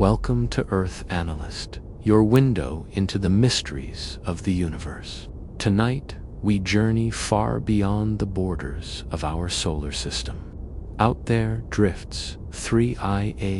Welcome to Earth Analyst, your window into the mysteries of the universe. Tonight, we journey far beyond the borders of our solar system. Out there drifts 3IATLAS,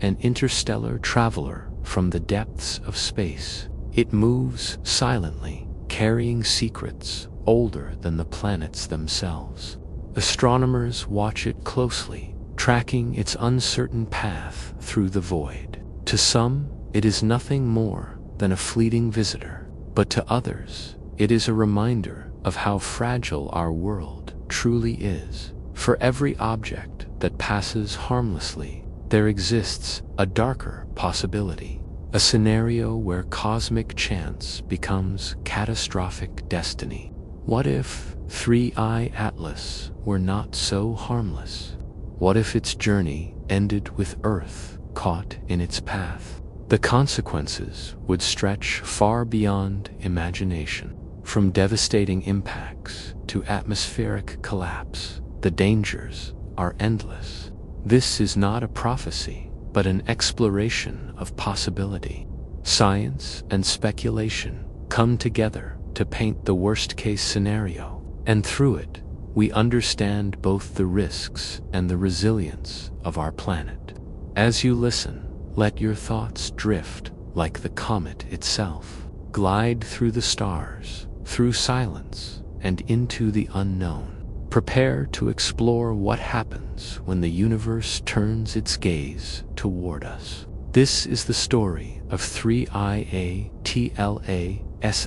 an interstellar traveler from the depths of space. It moves silently, carrying secrets older than the planets themselves. Astronomers watch it closely, tracking its uncertain path through the void. To some, it is nothing more than a fleeting visitor, but to others, it is a reminder of how fragile our world truly is. For every object that passes harmlessly, there exists a darker possibility, a scenario where cosmic chance becomes catastrophic destiny. What if 3I Atlas were not so harmless? What if its journey ended with Earth caught in its path? The consequences would stretch far beyond imagination. From devastating impacts to atmospheric collapse, the dangers are endless. This is not a prophecy, but an exploration of possibility. Science and speculation come together to paint the worst-case scenario, and through it, we understand both the risks and the resilience of our planet. As you listen, let your thoughts drift like the comet itself. Glide through the stars, through silence, and into the unknown. Prepare to explore what happens when the universe turns its gaze toward us. This is the story of 3IATLAS,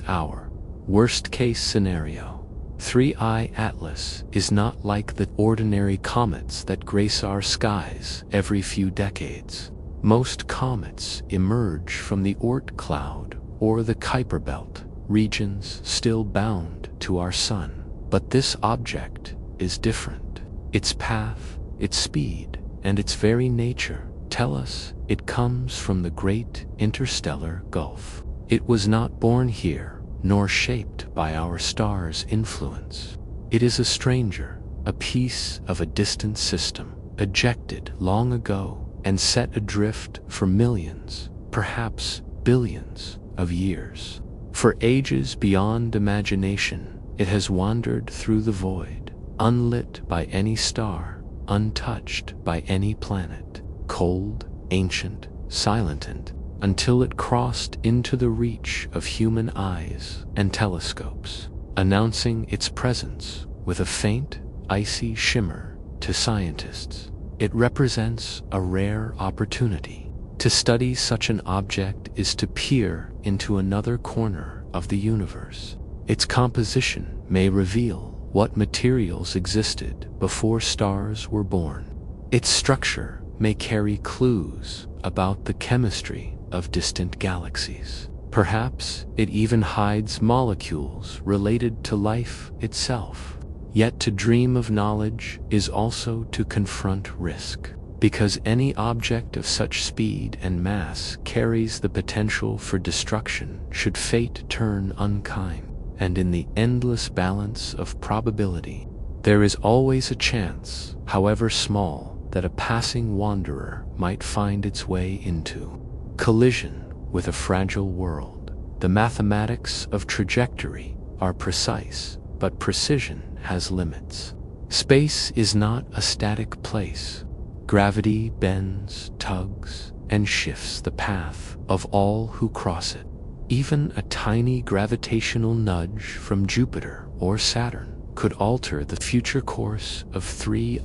our worst-case scenario. 3I Atlas is not like the ordinary comets that grace our skies every few decades. Most comets emerge from the Oort cloud or the Kuiper belt, regions still bound to our sun. But this object is different. Its path, its speed, and its very nature tell us it comes from the great interstellar gulf. It was not born here, nor shaped by our star's influence. It is a stranger, a piece of a distant system, ejected long ago and set adrift for millions, perhaps billions of years. For ages beyond imagination, it has wandered through the void, unlit by any star, untouched by any planet, cold, ancient, silent, until it crossed into the reach of human eyes and telescopes, announcing its presence with a faint, icy shimmer to scientists. It represents a rare opportunity. To study such an object is to peer into another corner of the universe. Its composition may reveal what materials existed before stars were born. Its structure may carry clues about the chemistry of distant galaxies. Perhaps it even hides molecules related to life itself. Yet to dream of knowledge is also to confront risk, because any object of such speed and mass carries the potential for destruction should fate turn unkind. And in the endless balance of probability, there is always a chance, however small, that a passing wanderer might find its way into collision with a fragile world. The mathematics of trajectory are precise, but precision has limits. Space is not a static place. Gravity bends, tugs, and shifts the path of all who cross it. Even a tiny gravitational nudge from Jupiter or Saturn could alter the future course of 3IATLAS.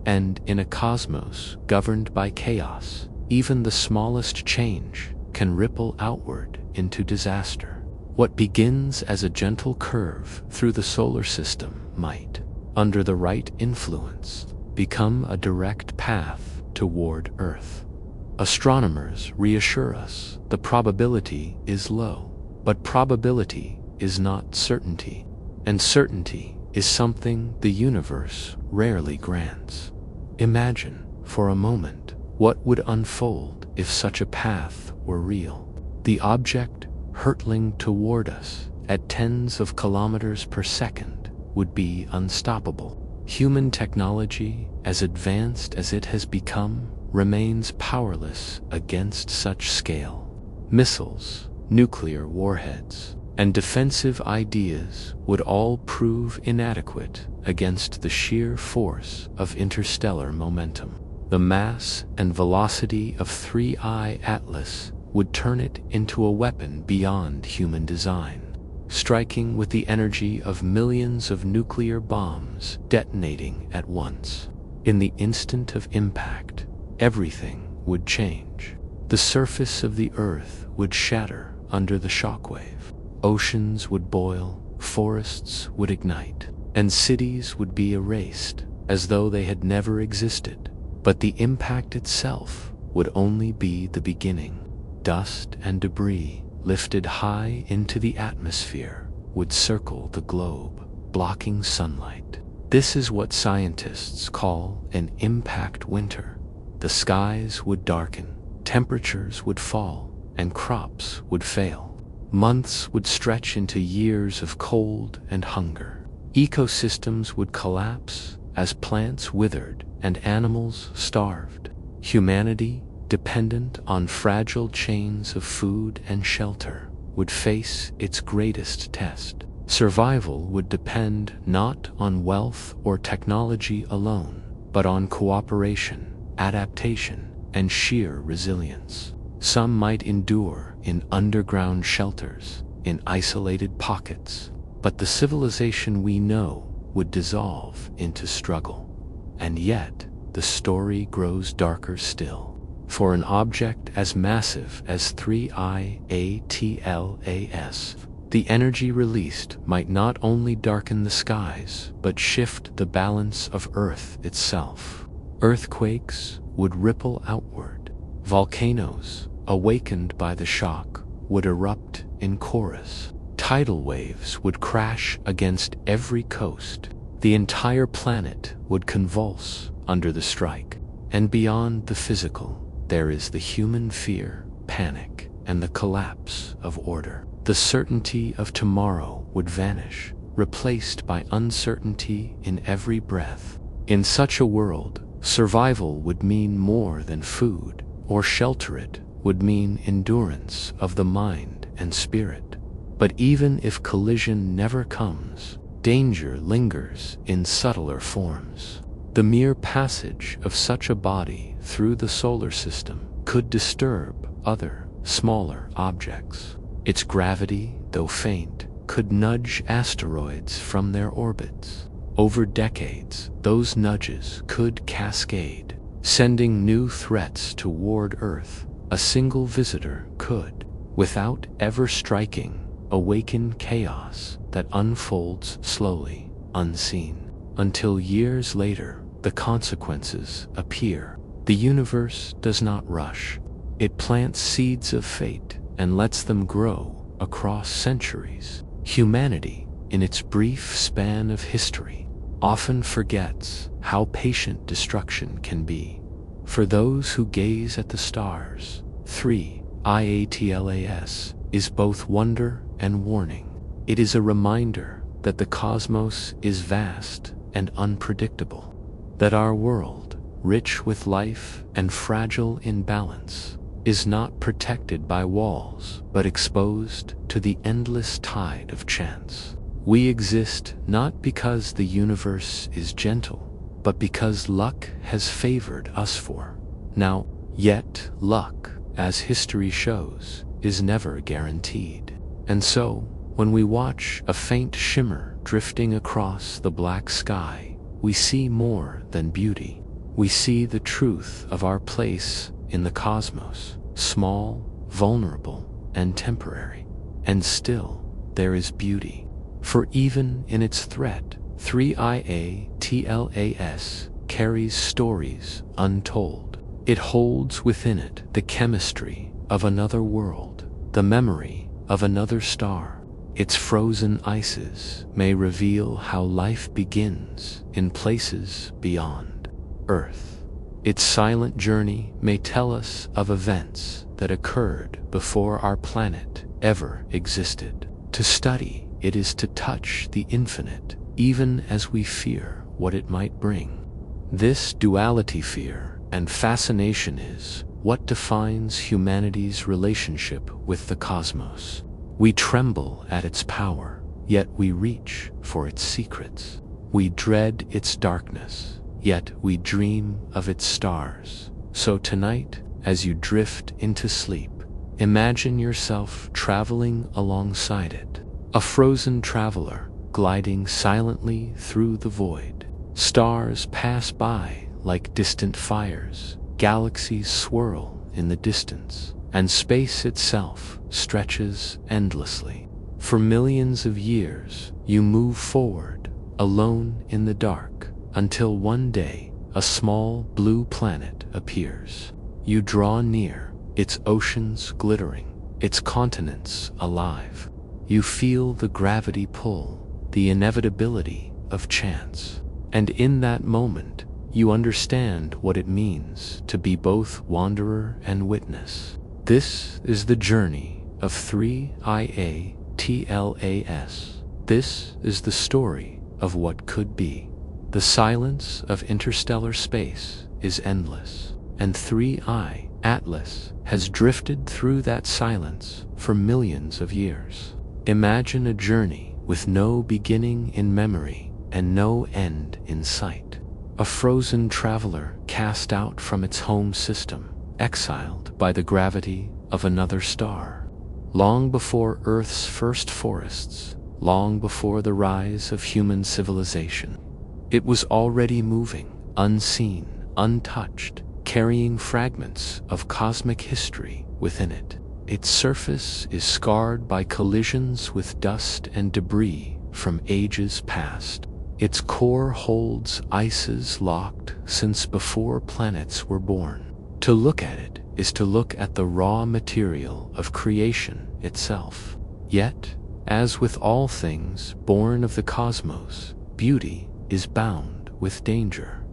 And in a cosmos governed by chaos, even the smallest change can ripple outward into disaster. What begins as a gentle curve through the solar system might, under the right influence, become a direct path toward Earth. Astronomers reassure us the probability is low, but probability is not certainty, and certainty is something the universe rarely grants. Imagine, for a moment, what would unfold if such a path were real. The object hurtling toward us at tens of kilometers per second would be unstoppable. Human technology, as advanced as it has become, remains powerless against such scale. Missiles, nuclear warheads, and defensive ideas would all prove inadequate against the sheer force of interstellar momentum. The mass and velocity of 3I Atlas would turn it into a weapon beyond human design, striking with the energy of millions of nuclear bombs detonating at once. In the instant of impact, everything would change. The surface of the Earth would shatter under the shockwave. Oceans would boil, forests would ignite, and cities would be erased as though they had never existed. But the impact itself would only be the beginning. Dust and debris, lifted high into the atmosphere, would circle the globe, blocking sunlight. This is what scientists call an impact winter. The skies would darken, temperatures would fall, and crops would fail. Months would stretch into years of cold and hunger. Ecosystems would collapse as plants withered and animals starved. Humanity, dependent on fragile chains of food and shelter, would face its greatest test. Survival would depend not on wealth or technology alone, but on cooperation, adaptation, and sheer resilience. Some might endure in underground shelters, in isolated pockets, but the civilization we know would dissolve into struggle. And yet, the story grows darker still. For an object as massive as 3I Atlas, the energy released might not only darken the skies, but shift the balance of Earth itself. Earthquakes would ripple outward. Volcanoes, awakened by the shock, would erupt in chorus. Tidal waves would crash against every coast. The entire planet would convulse under the strike. And beyond the physical, there is the human fear, panic, and the collapse of order. The certainty of tomorrow would vanish, replaced by uncertainty in every breath. In such a world, survival would mean more than food, or shelter it would mean endurance of the mind and spirit. But even if collision never comes, danger lingers in subtler forms. The mere passage of such a body through the solar system could disturb other, smaller objects. Its gravity, though faint, could nudge asteroids from their orbits. Over decades, those nudges could cascade, sending new threats toward Earth. A single visitor could, without ever striking, awaken chaos that unfolds slowly, unseen, until years later the consequences appear. The universe does not rush. It plants seeds of fate and lets them grow across centuries. Humanity, in its brief span of history, often forgets how patient destruction can be. For those who gaze at the stars, 3I Atlas is both wonder and warning. It is a reminder that the cosmos is vast and unpredictable, that our world, rich with life and fragile in balance, is not protected by walls but exposed to the endless tide of chance. We exist not because the universe is gentle, but because luck has favored us for. Now, yet luck, as history shows, is never guaranteed. And so, when we watch a faint shimmer drifting across the black sky, we see more than beauty. We see the truth of our place in the cosmos, small, vulnerable, and temporary. And still, there is beauty. For even in its threat, 3I Atlas carries stories untold. It holds within it the chemistry of another world, the memory of another star. Its frozen ices may reveal how life begins in places beyond Earth. Its silent journey may tell us of events that occurred before our planet ever existed. To study it is to touch the infinite, even as we fear what it might bring. This duality, fear and fascination, is what defines humanity's relationship with the cosmos. We tremble at its power, yet we reach for its secrets. We dread its darkness, yet we dream of its stars. So tonight, as you drift into sleep, imagine yourself traveling alongside it, a frozen traveler gliding silently through the void. Stars pass by like distant fires, galaxies swirl in the distance, and space itself stretches endlessly. For millions of years, you move forward, alone in the dark, until one day a small blue planet appears. You draw near, its oceans glittering, its continents alive. You feel the gravity pull, the inevitability of chance. And in that moment, you understand what it means to be both wanderer and witness. This is the journey of 3IA TLAS. This is the story of what could be. The silence of interstellar space is endless, and 3I Atlas has drifted through that silence for millions of years. Imagine a journey with no beginning in memory and no end in sight. A frozen traveler cast out from its home system, exiled by the gravity of another star. Long before Earth's first forests, long before the rise of human civilization, it was already moving, unseen, untouched, carrying fragments of cosmic history within it. Its surface is scarred by collisions with dust and debris from ages past. Its core holds ices locked since before planets were born. To look at it is to look at the raw material of creation itself. Yet, as with all things born of the cosmos, beauty is bound with danger.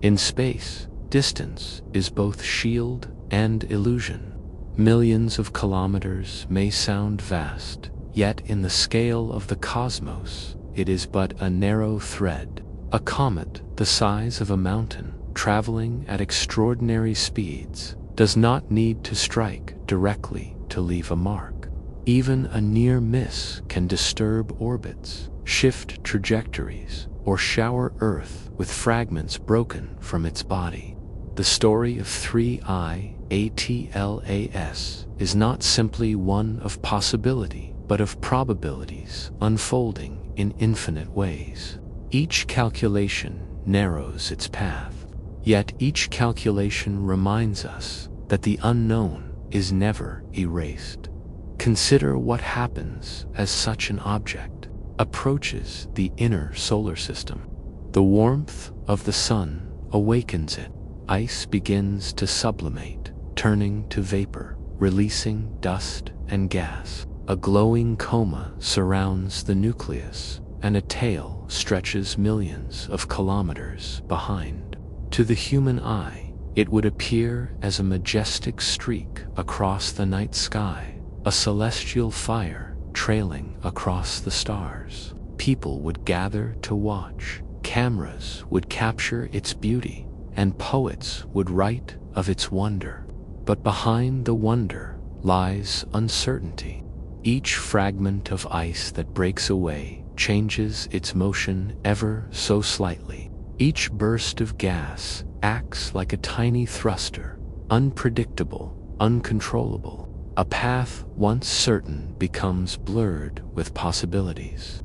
In space, distance is both shield and illusion. Millions of kilometers may sound vast, yet in the scale of the cosmos, it is but a narrow thread. A comet the size of a mountain, traveling at extraordinary speeds, does not need to strike directly to leave a mark. Even a near miss can disturb orbits, shift trajectories, or shower Earth with fragments broken from its body. The story of 3I ATLAS is not simply one of possibility, but of probabilities unfolding in infinite ways. Each calculation narrows its path, yet each calculation reminds us that the unknown is never erased. Consider what happens as such an object approaches the inner solar system. The warmth of the sun awakens it. Ice begins to sublimate, turning to vapor, releasing dust and gas. A glowing coma surrounds the nucleus, and a tail stretches millions of kilometers behind. To the human eye, it would appear as a majestic streak across the night sky, a celestial fire trailing across the stars. People would gather to watch, cameras would capture its beauty, and poets would write of its wonder. But behind the wonder lies uncertainty. Each fragment of ice that breaks away changes its motion ever so slightly. Each burst of gas acts like a tiny thruster, unpredictable, uncontrollable. A path once certain becomes blurred with possibilities,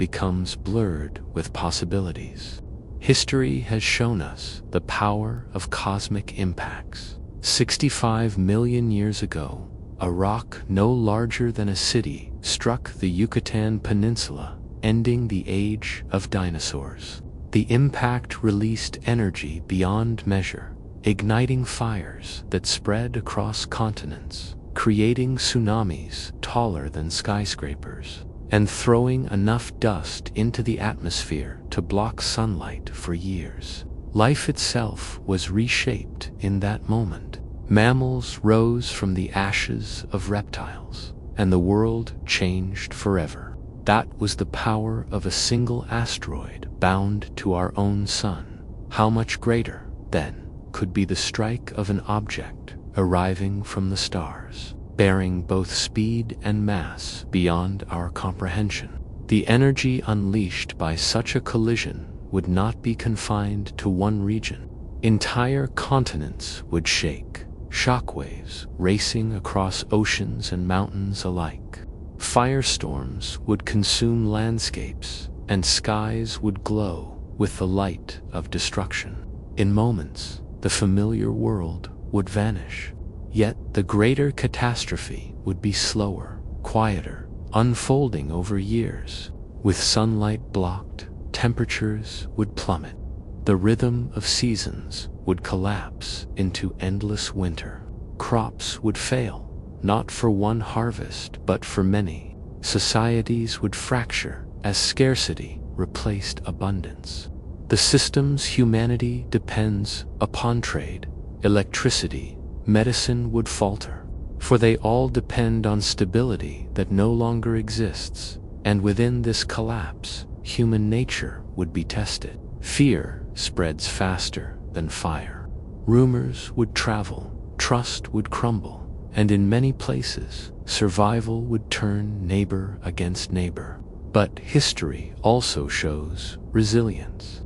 History has shown us the power of cosmic impacts. 65 million years ago, a rock no larger than a city struck the Yucatan Peninsula, ending the age of dinosaurs. The impact released energy beyond measure, igniting fires that spread across continents, creating tsunamis taller than skyscrapers, and throwing enough dust into the atmosphere to block sunlight for years. Life itself was reshaped in that moment. Mammals rose from the ashes of reptiles, and the world changed forever. That was the power of a single asteroid bound to our own sun. How much greater, then, could be the strike of an object arriving from the stars, bearing both speed and mass beyond our comprehension? The energy unleashed by such a collision would not be confined to one region. Entire continents would shake, shockwaves racing across oceans and mountains alike. Firestorms would consume landscapes, and skies would glow with the light of destruction. In moments, the familiar world would vanish. Yet the greater catastrophe would be slower, quieter, unfolding over years. With sunlight blocked, temperatures would plummet. The rhythm of seasons would collapse into endless winter. Crops would fail, not for one harvest but for many. Societies would fracture as scarcity replaced abundance. The systems humanity depends upon, trade, electricity, medicine, would falter, for they all depend on stability that no longer exists. And within this collapse, human nature would be tested. Fear spreads faster than fire. Rumors would travel, trust would crumble, and in many places, survival would turn neighbor against neighbor. But history also shows resilience.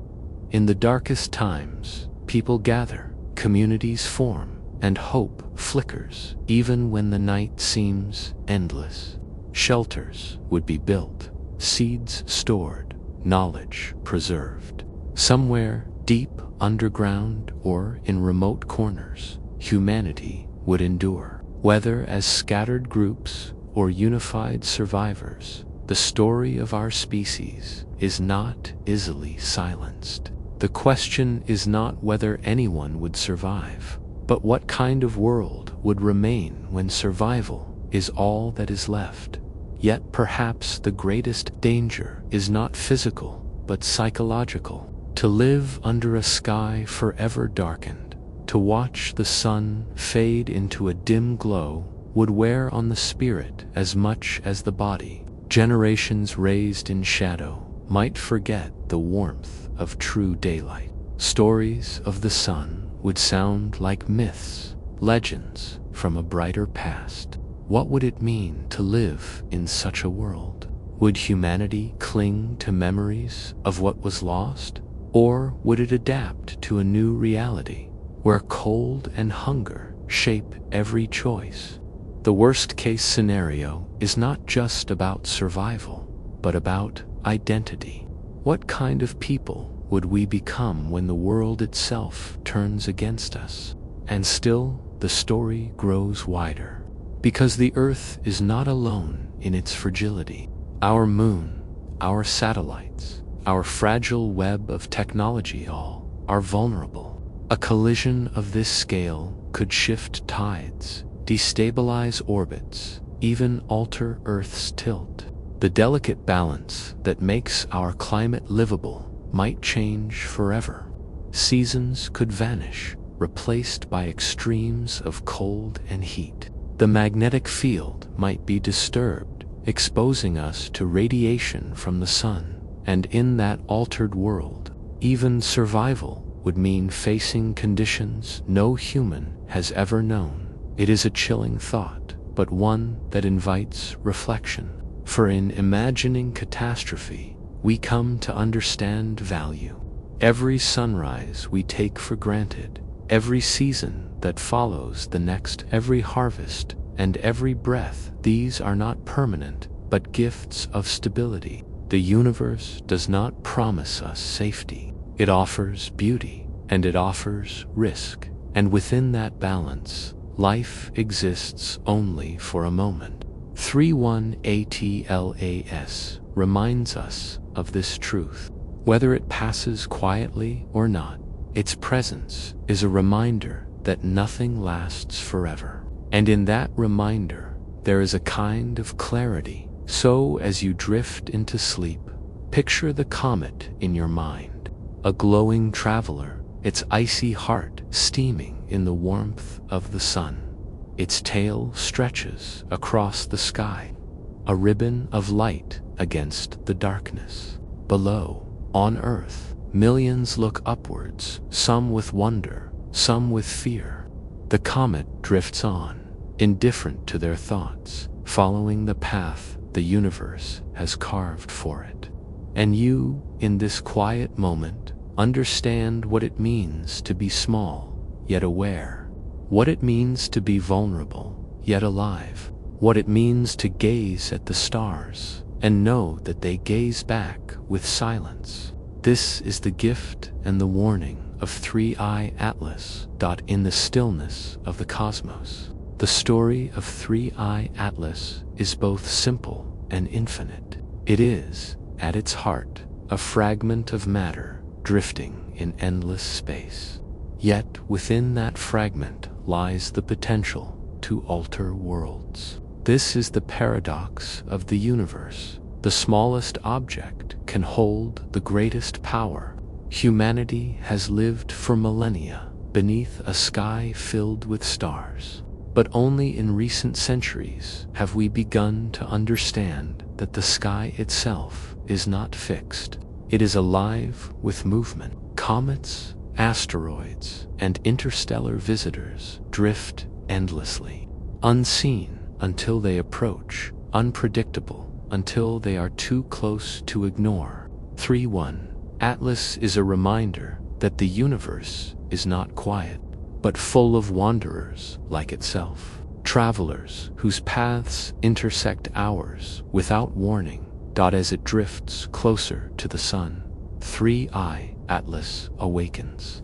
In the darkest times, people gather, communities form, and hope flickers even when the night seems endless. Shelters would be built, seeds stored, knowledge preserved. Somewhere deep underground or in remote corners, humanity would endure. Whether as scattered groups or unified survivors, the story of our species is not easily silenced. The question is not whether anyone would survive, but what kind of world would remain when survival is all that is left. Yet perhaps the greatest danger is not physical, but psychological. To live under a sky forever darkened, to watch the sun fade into a dim glow, would wear on the spirit as much as the body. Generations raised in shadow might forget the warmth of true daylight. Stories of the sun would sound like myths, legends from a brighter past. What would it mean to live in such a world? Would humanity cling to memories of what was lost? Or would it adapt to a new reality, where cold and hunger shape every choice? The worst-case scenario is not just about survival, but about identity. What kind of people would we become when the world itself turns against us? And still, the story grows wider, because the Earth is not alone in its fragility. Our moon, our satellites, our fragile web of technology all are vulnerable. A collision of this scale could shift tides, destabilize orbits, even alter Earth's tilt. The delicate balance that makes our climate livable might change forever. Seasons could vanish, replaced by extremes of cold and heat. The magnetic field might be disturbed, exposing us to radiation from the sun. And in that altered world, even survival would mean facing conditions no human has ever known. It is a chilling thought, but one that invites reflection. For in imagining catastrophe, we come to understand value. Every sunrise we take for granted, every season that follows the next, every harvest and every breath, these are not permanent, but gifts of stability. The universe does not promise us safety. It offers beauty, and it offers risk. And within that balance, life exists only for a moment. 31 ATLAS reminds us of this truth. Whether it passes quietly or not, its presence is a reminder that nothing lasts forever. And in that reminder, there is a kind of clarity. So as you drift into sleep, picture the comet in your mind, a glowing traveler, its icy heart steaming in the warmth of the sun. Its tail stretches across the sky, a ribbon of light against the darkness. Below, on Earth, millions look upwards, some with wonder, some with fear. The comet drifts on, indifferent to their thoughts, following the path the universe has carved for it. And you, in this quiet moment, understand what it means to be small, yet aware. What it means to be vulnerable, yet alive. What it means to gaze at the stars and know that they gaze back with silence. This is the gift and the warning of 3I Atlas. In the stillness of the cosmos. The story of 3I Atlas is both simple and infinite. It is, at its heart, a fragment of matter drifting in endless space. Yet within that fragment lies the potential to alter worlds. This is the paradox of the universe. The smallest object can hold the greatest power. Humanity has lived for millennia beneath a sky filled with stars. But only in recent centuries have we begun to understand that the sky itself is not fixed. It is alive with movement. Comets, asteroids, and interstellar visitors drift endlessly, unseen until they approach, unpredictable until they are too close to ignore. 3.1 Atlas is a reminder that the universe is not quiet, but full of wanderers like itself, travelers whose paths intersect ours without warning. As it drifts closer to the sun, 3I Atlas awakens.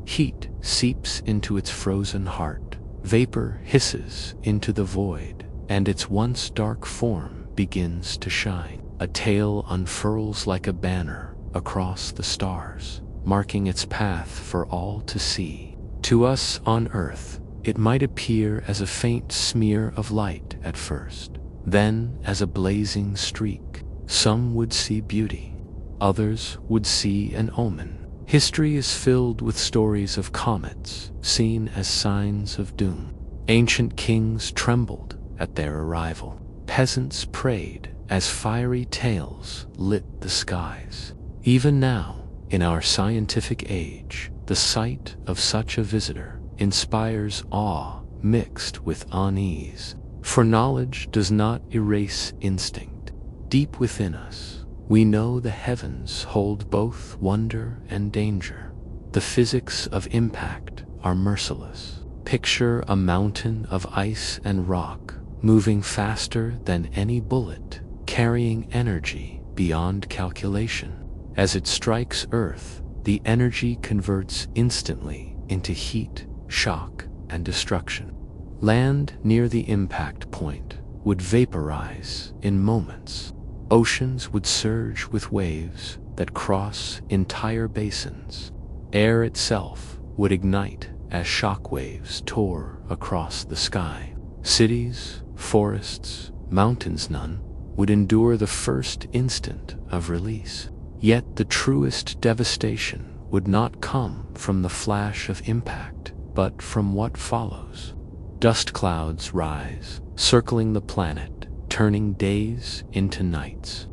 Heat seeps into its frozen heart, vapor hisses into the void, and its once dark form begins to shine. A tail unfurls like a banner across the stars, marking its path for all to see. To us on Earth, it might appear as a faint smear of light at first, then as a blazing streak. Some would see beauty, others would see an omen. History is filled with stories of comets seen as signs of doom. Ancient kings trembled at their arrival. Peasants prayed as fiery tails lit the skies. Even now, in our scientific age, the sight of such a visitor inspires awe mixed with unease. For knowledge does not erase instinct. Deep within us, we know the heavens hold both wonder and danger. The physics of impact are merciless. Picture a mountain of ice and rock moving faster than any bullet, carrying energy beyond calculation. As it strikes Earth, the energy converts instantly into heat, shock, and destruction. Land near the impact point would vaporize in moments. Oceans would surge with waves that cross entire basins. Air itself would ignite as shock waves tore across the sky. Cities, forests, mountains, none would endure the first instant of release. Yet the truest devastation would not come from the flash of impact, but from what follows. Dust clouds rise, circling the planet, turning days into nights.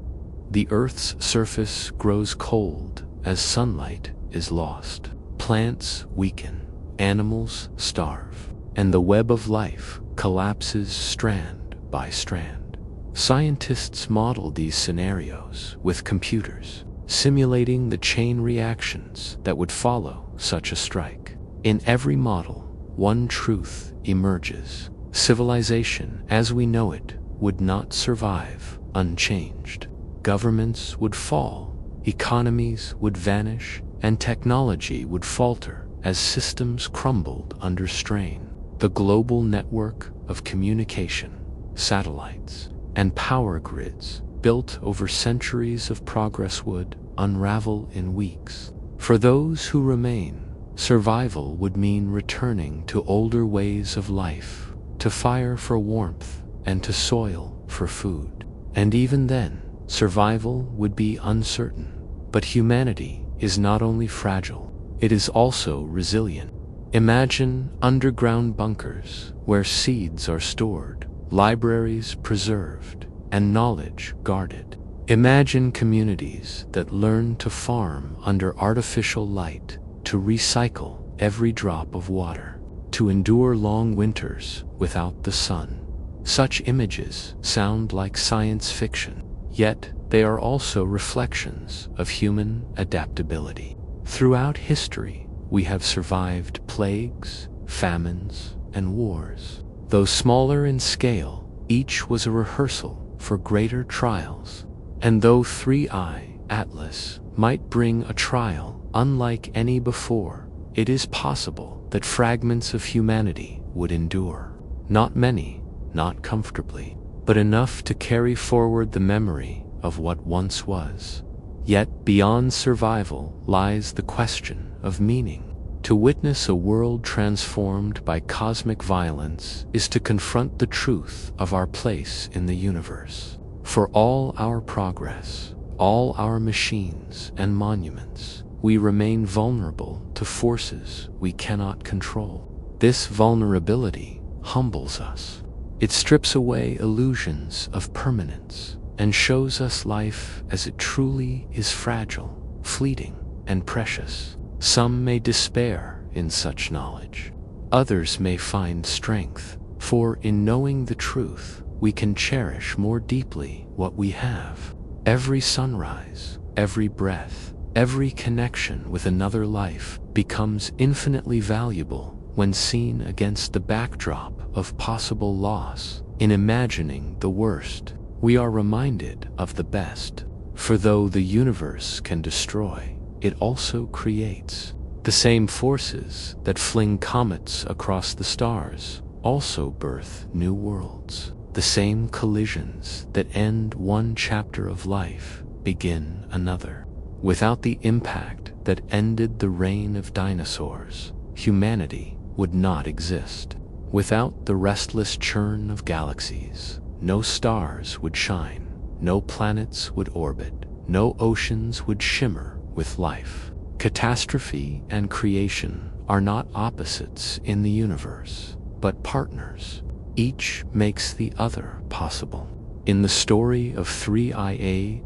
The Earth's surface grows cold as sunlight is lost. Plants weaken, animals starve, and the web of life collapses strand by strand. Scientists model these scenarios with computers, simulating the chain reactions that would follow such a strike. In every model, one truth emerges. Civilization, as we know it, would not survive unchanged. Governments would fall, economies would vanish, and technology would falter as systems crumbled under strain. The global network of communication, satellites, and power grids built over centuries of progress would unravel in weeks. For those who remain, survival would mean returning to older ways of life, to fire for warmth and to soil for food. And even then, survival would be uncertain. But humanity is not only fragile, it is also resilient. Imagine underground bunkers where seeds are stored, libraries preserved, and knowledge guarded. Imagine communities that learn to farm under artificial light, to recycle every drop of water, to endure long winters without the sun. Such images sound like science fiction, yet they are also reflections of human adaptability. Throughout history, we have survived plagues, famines, and wars. Though smaller in scale, each was a rehearsal for greater trials. And though 3I Atlas might bring a trial unlike any before, it is possible that fragments of humanity would endure. Not many, not comfortably, but enough to carry forward the memory of what once was. Yet beyond survival lies the question of meaning. To witness a world transformed by cosmic violence is to confront the truth of our place in the universe. For all our progress, all our machines and monuments, we remain vulnerable to forces we cannot control. This vulnerability humbles us. It strips away illusions of permanence and shows us life as it truly is: fragile, fleeting, and precious. Some may despair in such knowledge. Others may find strength, for in knowing the truth, we can cherish more deeply what we have. Every sunrise, every breath, every connection with another life becomes infinitely valuable when seen against the backdrop of possible loss. In imagining the worst, we are reminded of the best. For though the universe can destroy, it also creates. The same forces that fling comets across the stars also birth new worlds. The same collisions that end one chapter of life begin another. Without the impact that ended the reign of dinosaurs, humanity would not exist. Without the restless churn of galaxies, no stars would shine, no planets would orbit, no oceans would shimmer with life. Catastrophe and creation are not opposites in the universe, but partners. Each makes the other possible. In the story of 3I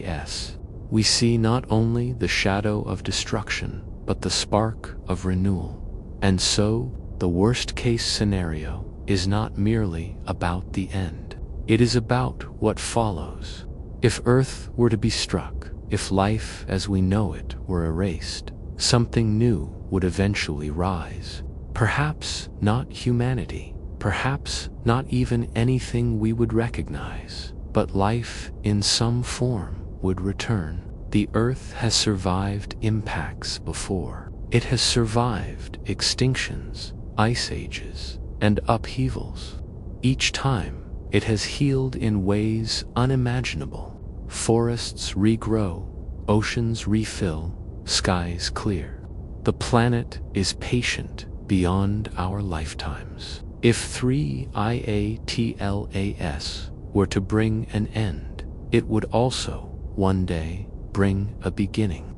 Atlas, we see not only the shadow of destruction, but the spark of renewal. And so, the worst-case scenario is not merely about the end. It is about what follows. If Earth were to be struck, if life as we know it were erased, something new would eventually rise. Perhaps not humanity, perhaps not even anything we would recognize, but life in some form would return. The Earth has survived impacts before. It has survived extinctions, ice ages, and upheavals. Each time, it has healed in ways unimaginable. Forests regrow, oceans refill, skies clear. The planet is patient beyond our lifetimes. If 3I Atlas were to bring an end, it would also, one day, bring a beginning.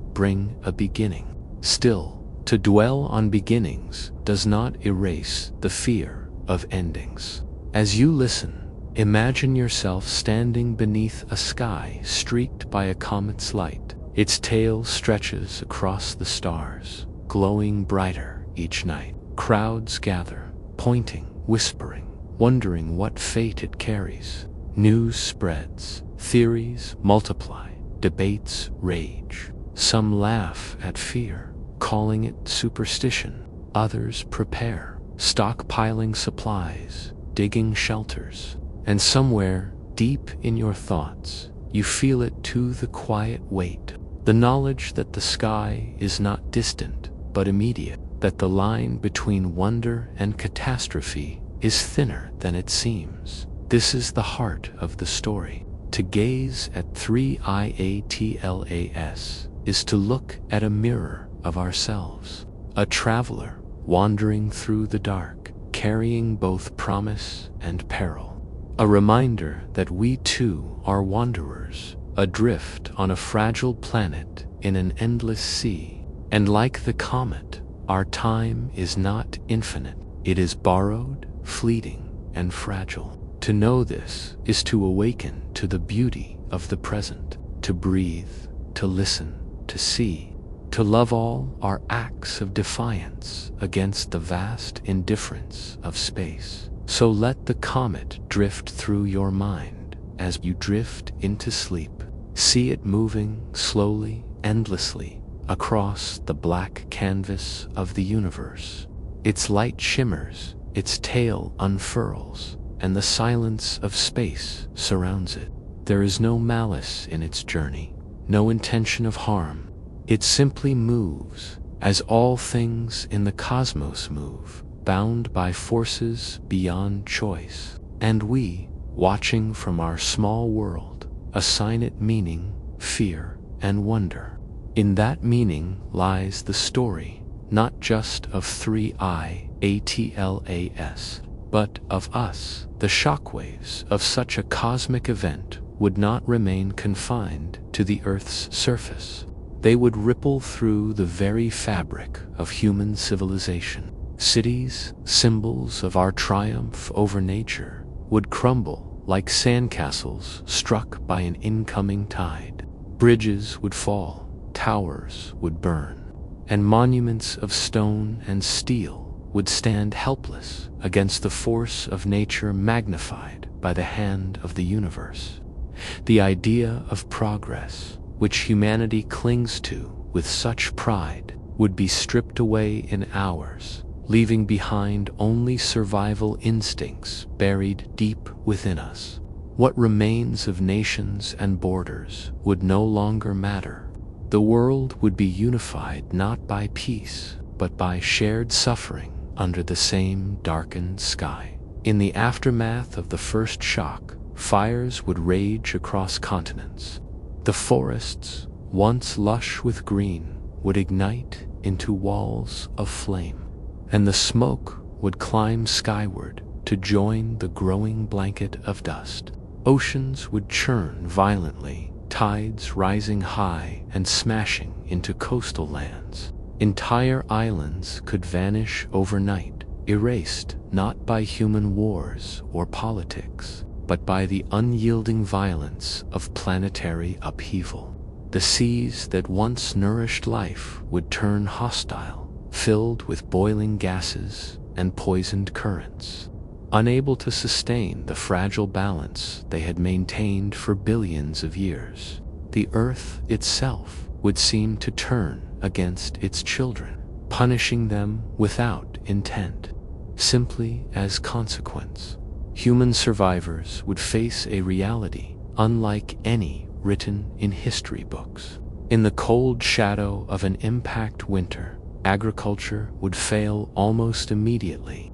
Still, to dwell on beginnings does not erase the fear of endings. As you listen, imagine yourself standing beneath a sky streaked by a comet's light. Its tail stretches across the stars, glowing brighter each night. Crowds gather, pointing, whispering, wondering what fate it carries. News spreads, theories multiply, debates rage. Some laugh at fear, calling it superstition. Others prepare, stockpiling supplies, digging shelters. And somewhere, deep in your thoughts, you feel it too, the quiet weight. The knowledge that the sky is not distant, but immediate. That the line between wonder and catastrophe is thinner than it seems. This is the heart of the story. To gaze at 3I Atlas is to look at a mirror of ourselves. A traveler wandering through the dark, carrying both promise and peril. A reminder that we too are wanderers, adrift on a fragile planet in an endless sea. And like the comet, our time is not infinite. It is borrowed, fleeting, and fragile. To know this is to awaken to the beauty of the present, to breathe, to listen, to see, to love all our acts of defiance against the vast indifference of space. So let the comet drift through your mind as you drift into sleep. See it moving slowly, endlessly, across the black canvas of the universe. Its light shimmers, its tail unfurls, and the silence of space surrounds it. There is no malice in its journey, no intention of harm. It simply moves, as all things in the cosmos move, bound by forces beyond choice. And we, watching from our small world, assign it meaning, fear, and wonder. In that meaning lies the story, not just of 3I Atlas, but of us. The shockwaves of such a cosmic event would not remain confined to the Earth's surface. They would ripple through the very fabric of human civilization. Cities, symbols of our triumph over nature, would crumble like sandcastles struck by an incoming tide. Bridges would fall, towers would burn, and monuments of stone and steel would stand helpless against the force of nature magnified by the hand of the universe. The idea of progress, which humanity clings to with such pride, would be stripped away in hours, leaving behind only survival instincts buried deep within us. What remains of nations and borders would no longer matter. The world would be unified not by peace, but by shared suffering under the same darkened sky. In the aftermath of the first shock, fires would rage across continents. The forests, once lush with green, would ignite into walls of flame, and the smoke would climb skyward to join the growing blanket of dust. Oceans would churn violently, tides rising high and smashing into coastal lands. Entire islands could vanish overnight, erased not by human wars or politics, but by the unyielding violence of planetary upheaval. The seas that once nourished life would turn hostile, filled with boiling gases and poisoned currents. Unable to sustain the fragile balance they had maintained for billions of years, the Earth itself would seem to turn against its children, punishing them without intent, simply as consequence. Human survivors would face a reality unlike any written in history books. In the cold shadow of an impact winter, agriculture would fail almost immediately.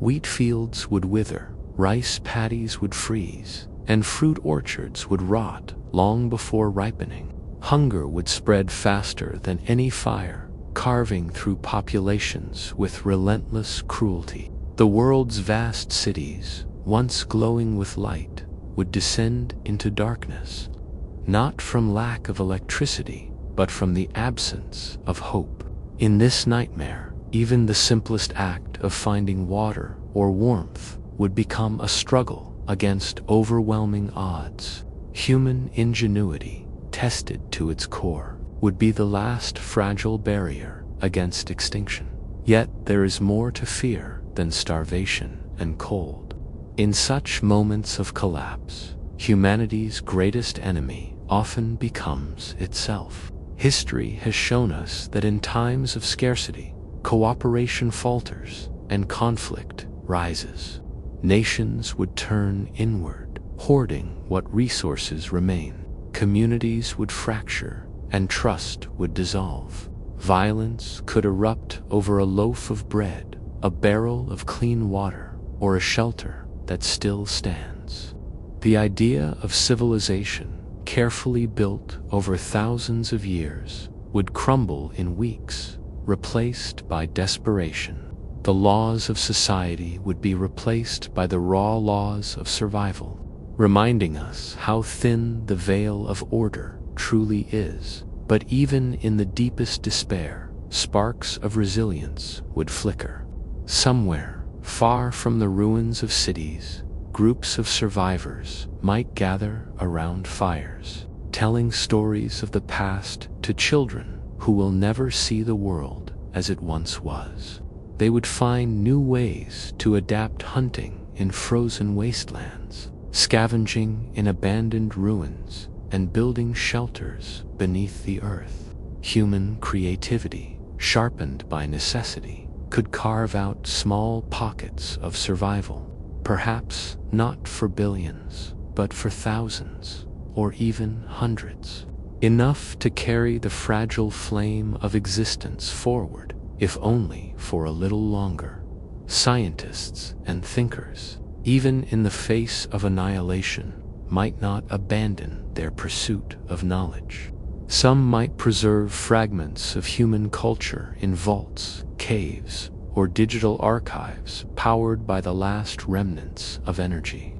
Wheat fields would wither, rice paddies would freeze, and fruit orchards would rot long before ripening. Hunger would spread faster than any fire, carving through populations with relentless cruelty. The world's vast cities, once glowing with light, would descend into darkness, not from lack of electricity, but from the absence of hope. In this nightmare, even the simplest act of finding water or warmth would become a struggle against overwhelming odds. Human ingenuity, tested to its core, would be the last fragile barrier against extinction. Yet there is more to fear than starvation and cold. In such moments of collapse, humanity's greatest enemy often becomes itself. History has shown us that in times of scarcity, cooperation falters and conflict rises. Nations would turn inward, hoarding what resources remain. Communities would fracture, and trust would dissolve. Violence could erupt over a loaf of bread, a barrel of clean water, or a shelter that still stands. The idea of civilization, carefully built over thousands of years, would crumble in weeks, replaced by desperation. The laws of society would be replaced by the raw laws of survival, reminding us how thin the veil of order truly is. But even in the deepest despair, sparks of resilience would flicker. Somewhere, Far from the ruins of cities, groups of survivors might gather around fires, telling stories of the past to children who will never see the world as it once was. They would find new ways to adapt hunting in frozen wastelands, scavenging in abandoned ruins, and building shelters beneath the earth. Human creativity, sharpened by necessity, could carve out small pockets of survival, perhaps not for billions, but for thousands, or even hundreds. Enough to carry the fragile flame of existence forward, if only for a little longer. Scientists and thinkers, even in the face of annihilation, might not abandon their pursuit of knowledge. Some might preserve fragments of human culture in vaults, caves, or digital archives powered by the last remnants of energy.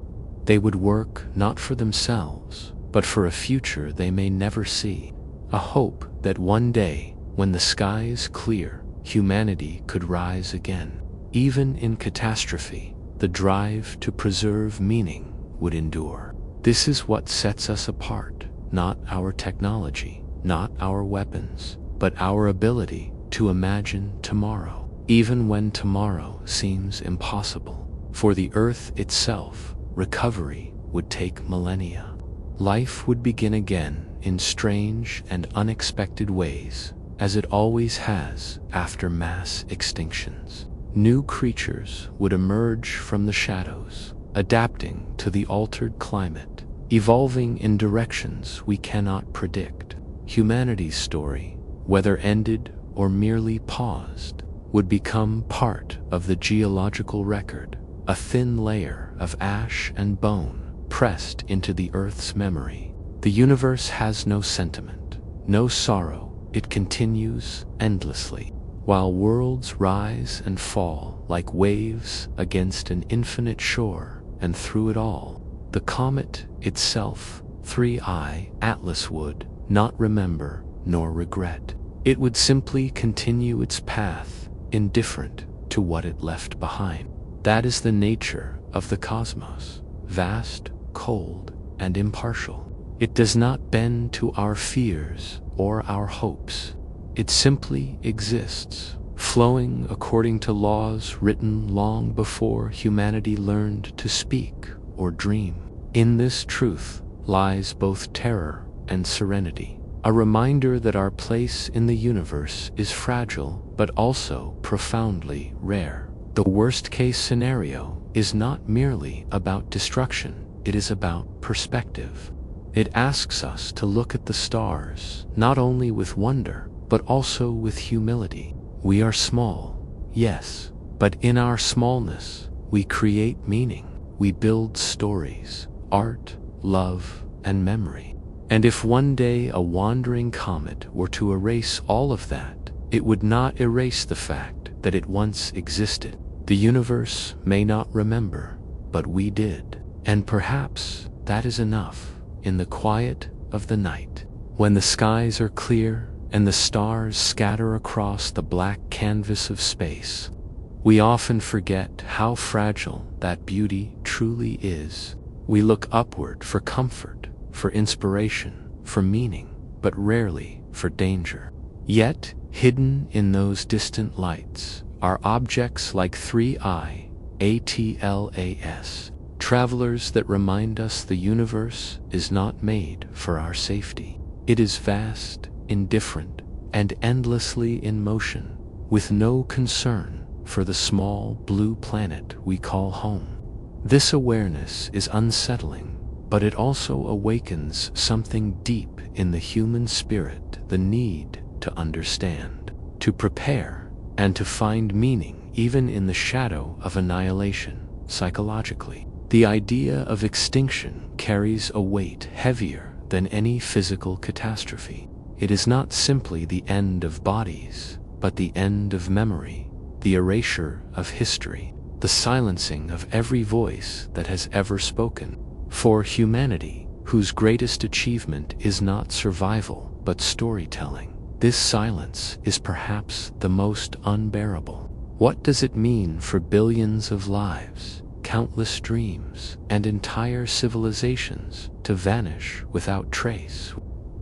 They would work not for themselves, but for a future they may never see, a hope that one day, when the sky is clear, humanity could rise again. Even in catastrophe, the drive to preserve meaning would endure. This is what sets us apart, not our technology, not our weapons, but our ability to imagine tomorrow, even when tomorrow seems impossible. For the Earth itself, recovery would take millennia. Life would begin again in strange and unexpected ways, as it always has after mass extinctions. New creatures would emerge from the shadows, adapting to the altered climate, evolving in directions we cannot predict. Humanity's story, whether ended or merely paused, would become part of the geological record, a thin layer of ash and bone pressed into the Earth's memory. The universe has no sentiment, no sorrow. It continues endlessly, while worlds rise and fall like waves against an infinite shore, and through it all, the comet itself, 3I Atlas, would not remember nor regret. It would simply continue its path, indifferent to what it left behind. That is the nature of the cosmos, vast, cold, and impartial. It does not bend to our fears or our hopes. It simply exists, flowing according to laws written long before humanity learned to speak or dream. In this truth lies both terror and serenity, a reminder that our place in the universe is fragile but also profoundly rare. The worst-case scenario is not merely about destruction, it is about perspective. It asks us to look at the stars, not only with wonder, but also with humility. We are small, yes, but in our smallness, we create meaning. We build stories, art, love, and memory. And if one day a wandering comet were to erase all of that, it would not erase the fact that it once existed. The universe may not remember, but we did. And perhaps that is enough. In the quiet of the night, when the skies are clear and the stars scatter across the black canvas of space, we often forget how fragile that beauty truly is. We look upward for comfort, for inspiration, for meaning, but rarely for danger. Yet, hidden in those distant lights are objects like 3I Atlas, travelers that remind us the universe is not made for our safety. It is vast, indifferent, and endlessly in motion, with no concern for the small blue planet we call home. This awareness is unsettling, but it also awakens something deep in the human spirit, the need to understand, to prepare, and to find meaning even in the shadow of annihilation. Psychologically, the idea of extinction carries a weight heavier than any physical catastrophe. It is not simply the end of bodies, but the end of memory, the erasure of history, the silencing of every voice that has ever spoken. For humanity, whose greatest achievement is not survival but storytelling, this silence is perhaps the most unbearable. What does it mean for billions of lives, countless dreams, and entire civilizations to vanish without trace?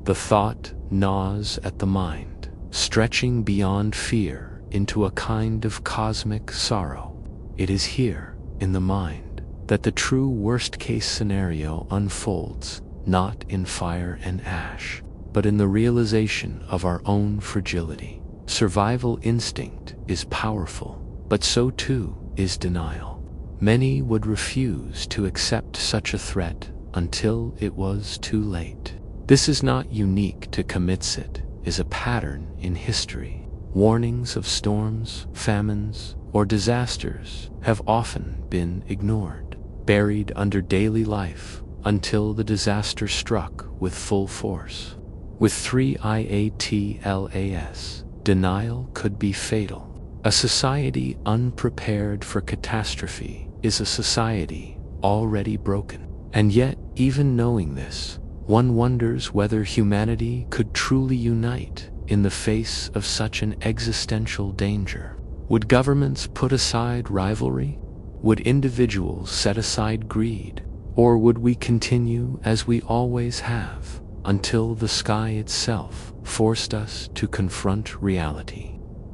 The thought gnaws at the mind, stretching beyond fear into a kind of cosmic sorrow. It is here, in the mind, that the true worst-case scenario unfolds, not in fire and ash, but in the realization of our own fragility. Survival instinct is powerful, but so too is denial. Many would refuse to accept such a threat until it was too late. This is not unique to Commits-It, it is a pattern in history. Warnings of storms, famines, or disasters have often been ignored, buried under daily life until the disaster struck with full force. With 3 IATLAS, denial could be fatal. A society unprepared for catastrophe is a society already broken. And yet, even knowing this, one wonders whether humanity could truly unite in the face of such an existential danger. Would governments put aside rivalry? Would individuals set aside greed? Or would we continue as we always have, until the sky itself forced us to confront reality?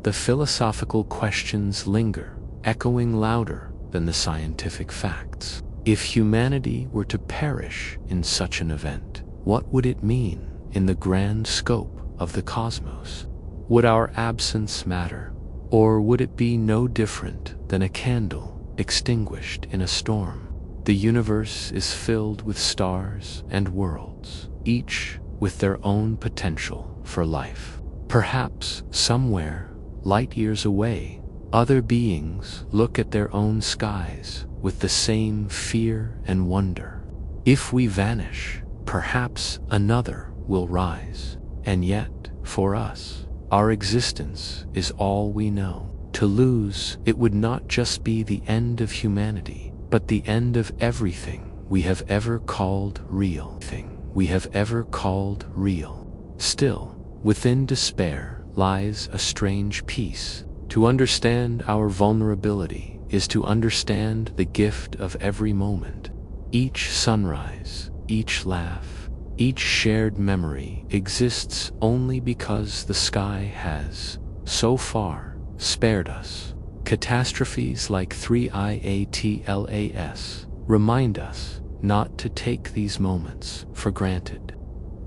The philosophical questions linger, echoing louder than the scientific facts. If humanity were to perish in such an event, what would it mean in the grand scope of the cosmos? Would our absence matter, or would it be no different than a candle extinguished in a storm? The universe is filled with stars and worlds, each with their own potential for life. Perhaps somewhere, light years away, other beings look at their own skies with the same fear and wonder. If we vanish, perhaps another will rise. And yet, for us, our existence is all we know. To lose, it would not just be the end of humanity, but the end of everything we have ever called real. Still, within despair lies a strange peace. To understand our vulnerability is to understand the gift of every moment. Each sunrise, each laugh, each shared memory exists only because the sky has, so far, spared us. Catastrophes like 3 IATLAS remind us not to take these moments for granted.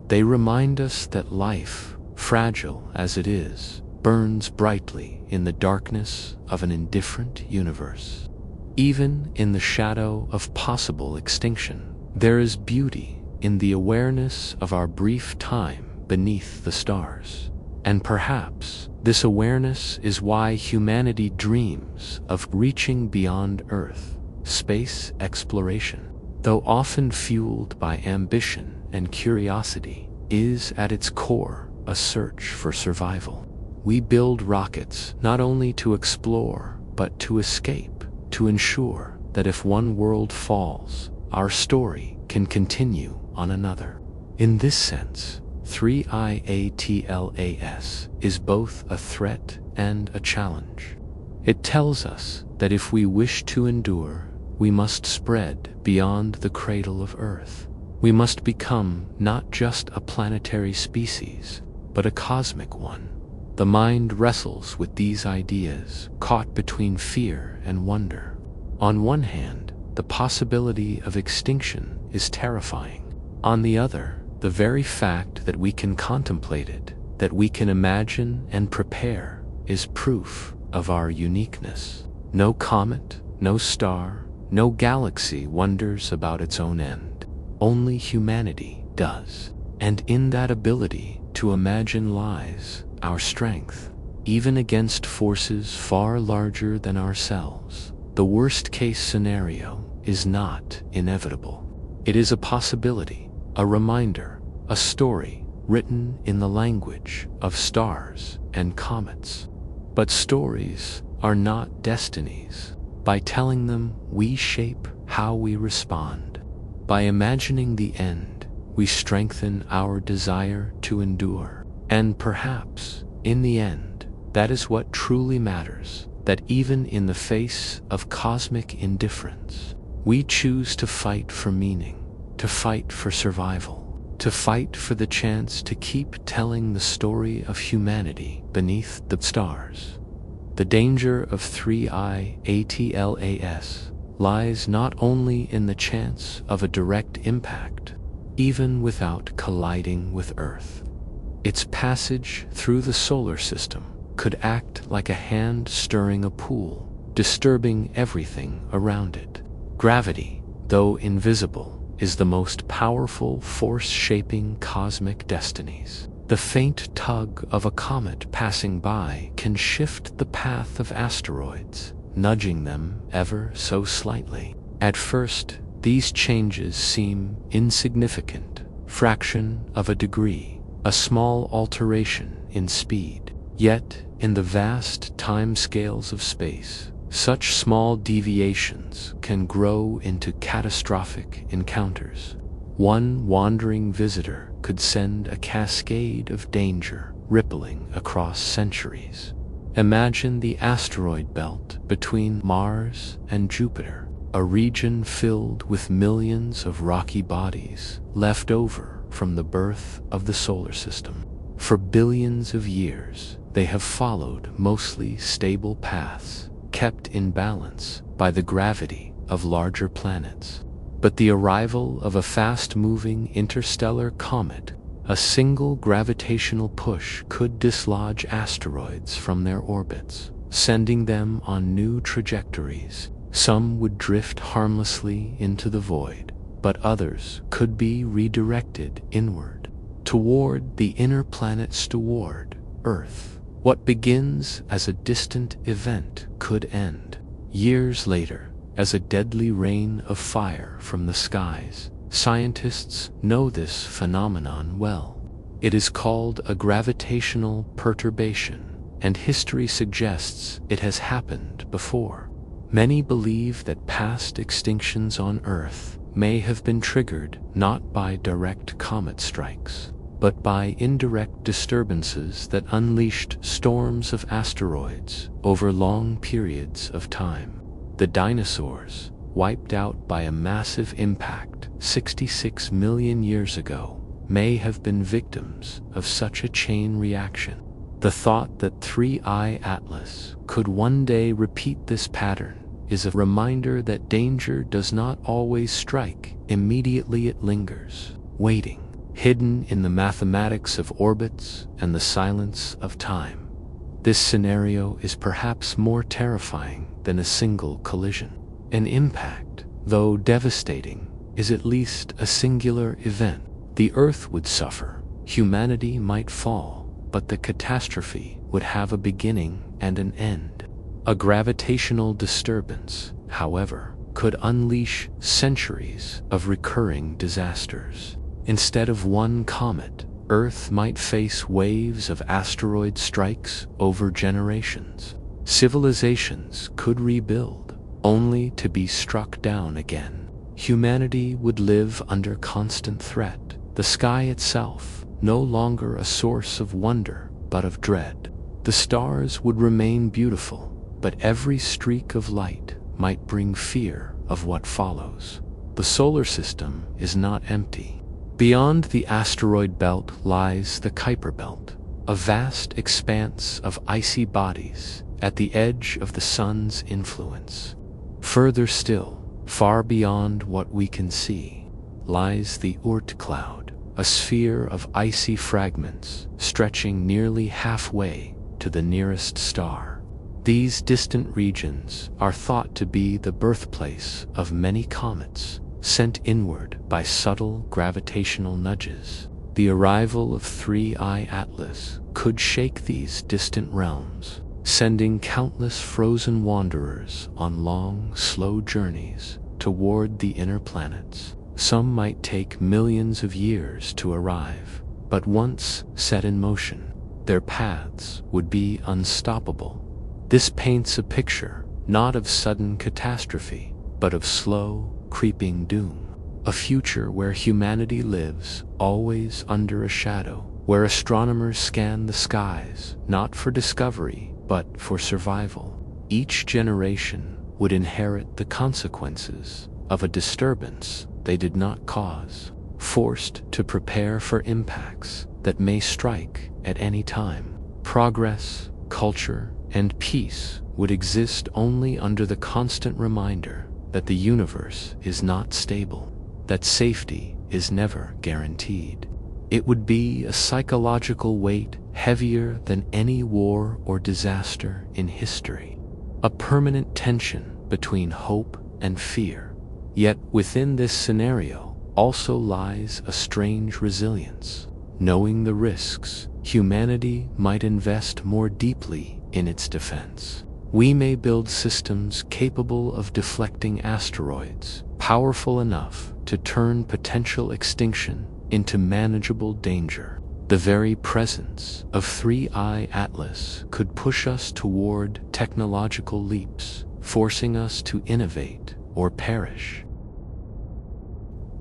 They remind us that life, fragile as it is, burns brightly in the darkness of an indifferent universe. Even in the shadow of possible extinction, there is beauty in the awareness of our brief time beneath the stars. And perhaps this awareness is why humanity dreams of reaching beyond Earth. Space exploration, though often fueled by ambition and curiosity, is at its core a search for survival. We build rockets not only to explore, but to escape, to ensure that if one world falls, our story can continue on another. In this sense, 3 IATLAS is both a threat and a challenge. It tells us that if we wish to endure, we must spread beyond the cradle of Earth. We must become not just a planetary species, but a cosmic one. The mind wrestles with these ideas, caught between fear and wonder. On one hand, the possibility of extinction is terrifying. On the other, the very fact that we can contemplate it, that we can imagine and prepare, is proof of our uniqueness. No comet, no star, no galaxy wonders about its own end. Only humanity does. And in that ability to imagine lies our strength, even against forces far larger than ourselves. The worst-case scenario is not inevitable. It is a possibility, a reminder, a story written in the language of stars and comets. But stories are not destinies. By telling them, we shape how we respond. By imagining the end, we strengthen our desire to endure. And perhaps, in the end, that is what truly matters, that even in the face of cosmic indifference, we choose to fight for meaning, to fight for survival, to fight for the chance to keep telling the story of humanity beneath the stars. The danger of 3I ATLAS lies not only in the chance of a direct impact, even without colliding with Earth. Its passage through the solar system could act like a hand stirring a pool, disturbing everything around it. Gravity, though invisible, is the most powerful force shaping cosmic destinies. The faint tug of a comet passing by can shift the path of asteroids, nudging them ever so slightly. At first, these changes seem insignificant, fraction of a degree, a small alteration in speed. Yet, in the vast time scales of space, such small deviations can grow into catastrophic encounters. One wandering visitor could send a cascade of danger rippling across centuries. Imagine the asteroid belt between Mars and Jupiter, a region filled with millions of rocky bodies left over from the birth of the solar system. For billions of years, they have followed mostly stable paths, kept in balance by the gravity of larger planets. But the arrival of a fast-moving interstellar comet, a single gravitational push could dislodge asteroids from their orbits, sending them on new trajectories. Some would drift harmlessly into the void, but others could be redirected inward, toward the inner planet's steward, Earth. What begins as a distant event could end years later as a deadly rain of fire from the skies. Scientists know this phenomenon well. It is called a gravitational perturbation, and history suggests it has happened before. Many believe that past extinctions on Earth may have been triggered not by direct comet strikes, but by indirect disturbances that unleashed storms of asteroids over long periods of time. The dinosaurs, wiped out by a massive impact 66 million years ago, may have been victims of such a chain reaction. The thought that 3I Atlas could one day repeat this pattern is a reminder that danger does not always strike immediately. It lingers, waiting, hidden in the mathematics of orbits and the silence of time. This scenario is perhaps more terrifying than a single collision. An impact, though devastating, is at least a singular event. The Earth would suffer, humanity might fall, but the catastrophe would have a beginning and an end. A gravitational disturbance, however, could unleash centuries of recurring disasters. Instead of one comet, Earth might face waves of asteroid strikes over generations. Civilizations could rebuild, only to be struck down again. Humanity would live under constant threat, the sky itself no longer a source of wonder but of dread. The stars would remain beautiful, but every streak of light might bring fear of what follows. The solar system is not empty. Beyond the asteroid belt lies the Kuiper Belt, a vast expanse of icy bodies at the edge of the sun's influence. Further still, far beyond what we can see, lies the Oort cloud, a sphere of icy fragments stretching nearly halfway to the nearest star. These distant regions are thought to be the birthplace of many comets, sent inward by subtle gravitational nudges. The arrival of 3I Atlas could shake these distant realms, sending countless frozen wanderers on long, slow journeys toward the inner planets. Some might take millions of years to arrive, but once set in motion, their paths would be unstoppable. This paints a picture not of sudden catastrophe, but of slow, creeping doom. A future where humanity lives always under a shadow, where astronomers scan the skies not for discovery but for survival. each generation would inherit the consequences of a disturbance they did not cause, forced to prepare for impacts that may strike at any time. Progress, culture, and peace would exist only under the constant reminder that the universe is not stable, that safety is never guaranteed. It would be a psychological weight heavier than any war or disaster in history, a permanent tension between hope and fear. Yet within this scenario also lies a strange resilience. Knowing the risks, humanity might invest more deeply in its defense. We may build systems capable of deflecting asteroids, powerful enough to turn potential extinction into manageable danger. The very presence of 3I Atlas could push us toward technological leaps, forcing us to innovate or perish.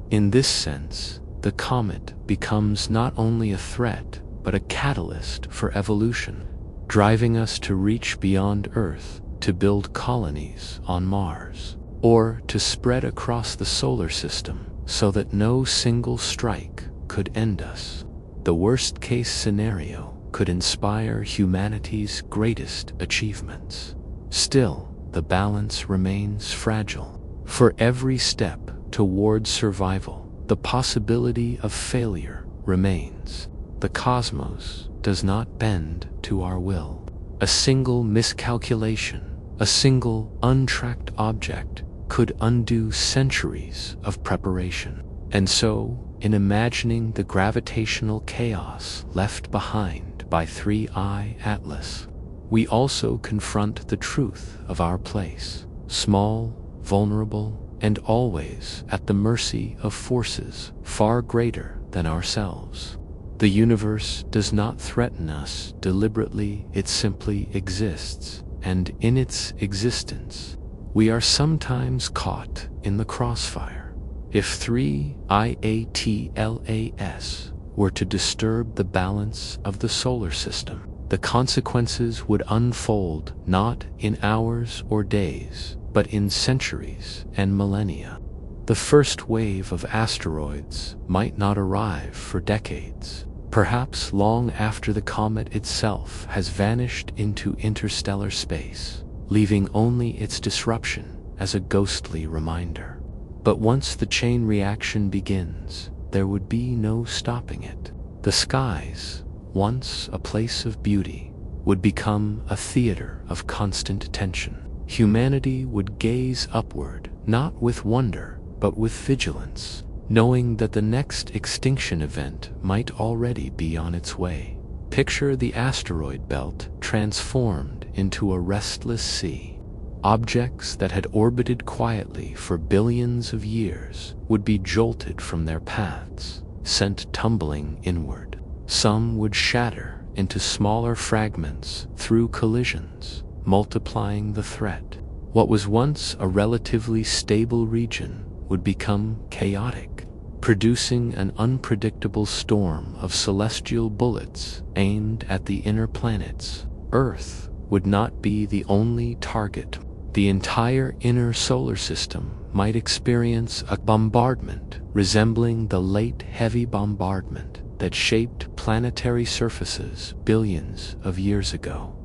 In this sense, the comet becomes not only a threat, but a catalyst for evolution, driving us to reach beyond Earth to build colonies on Mars, or to spread across the solar system so that no single strike could end us. The worst-case scenario could inspire humanity's greatest achievements. Still, the balance remains fragile. For every step towards survival, the possibility of failure remains. The cosmos does not bend to our will. A single miscalculation, a single untracked object could undo centuries of preparation. And so, in imagining the gravitational chaos left behind by 3I Atlas, we also confront the truth of our place, small, vulnerable, and always at the mercy of forces far greater than ourselves. The universe does not threaten us deliberately, it simply exists, and in its existence, we are sometimes caught in the crossfire. If 3I Atlas were to disturb the balance of the solar system, the consequences would unfold not in hours or days, but in centuries and millennia. The first wave of asteroids might not arrive for decades, perhaps long after the comet itself has vanished into interstellar space, leaving only its disruption as a ghostly reminder. But once the chain reaction begins, there would be no stopping it. The skies, once a place of beauty, would become a theater of constant tension. Humanity would gaze upward, not with wonder, but with vigilance, knowing that the next extinction event might already be on its way. Picture the asteroid belt transformed into a restless sea. Objects that had orbited quietly for billions of years would be jolted from their paths, sent tumbling inward. Some would shatter into smaller fragments through collisions, multiplying the threat. What was once a relatively stable region would become chaotic, producing an unpredictable storm of celestial bullets aimed at the inner planets. Earth would not be the only target. The entire inner solar system might experience a bombardment resembling the late heavy bombardment that shaped planetary surfaces billions of years ago.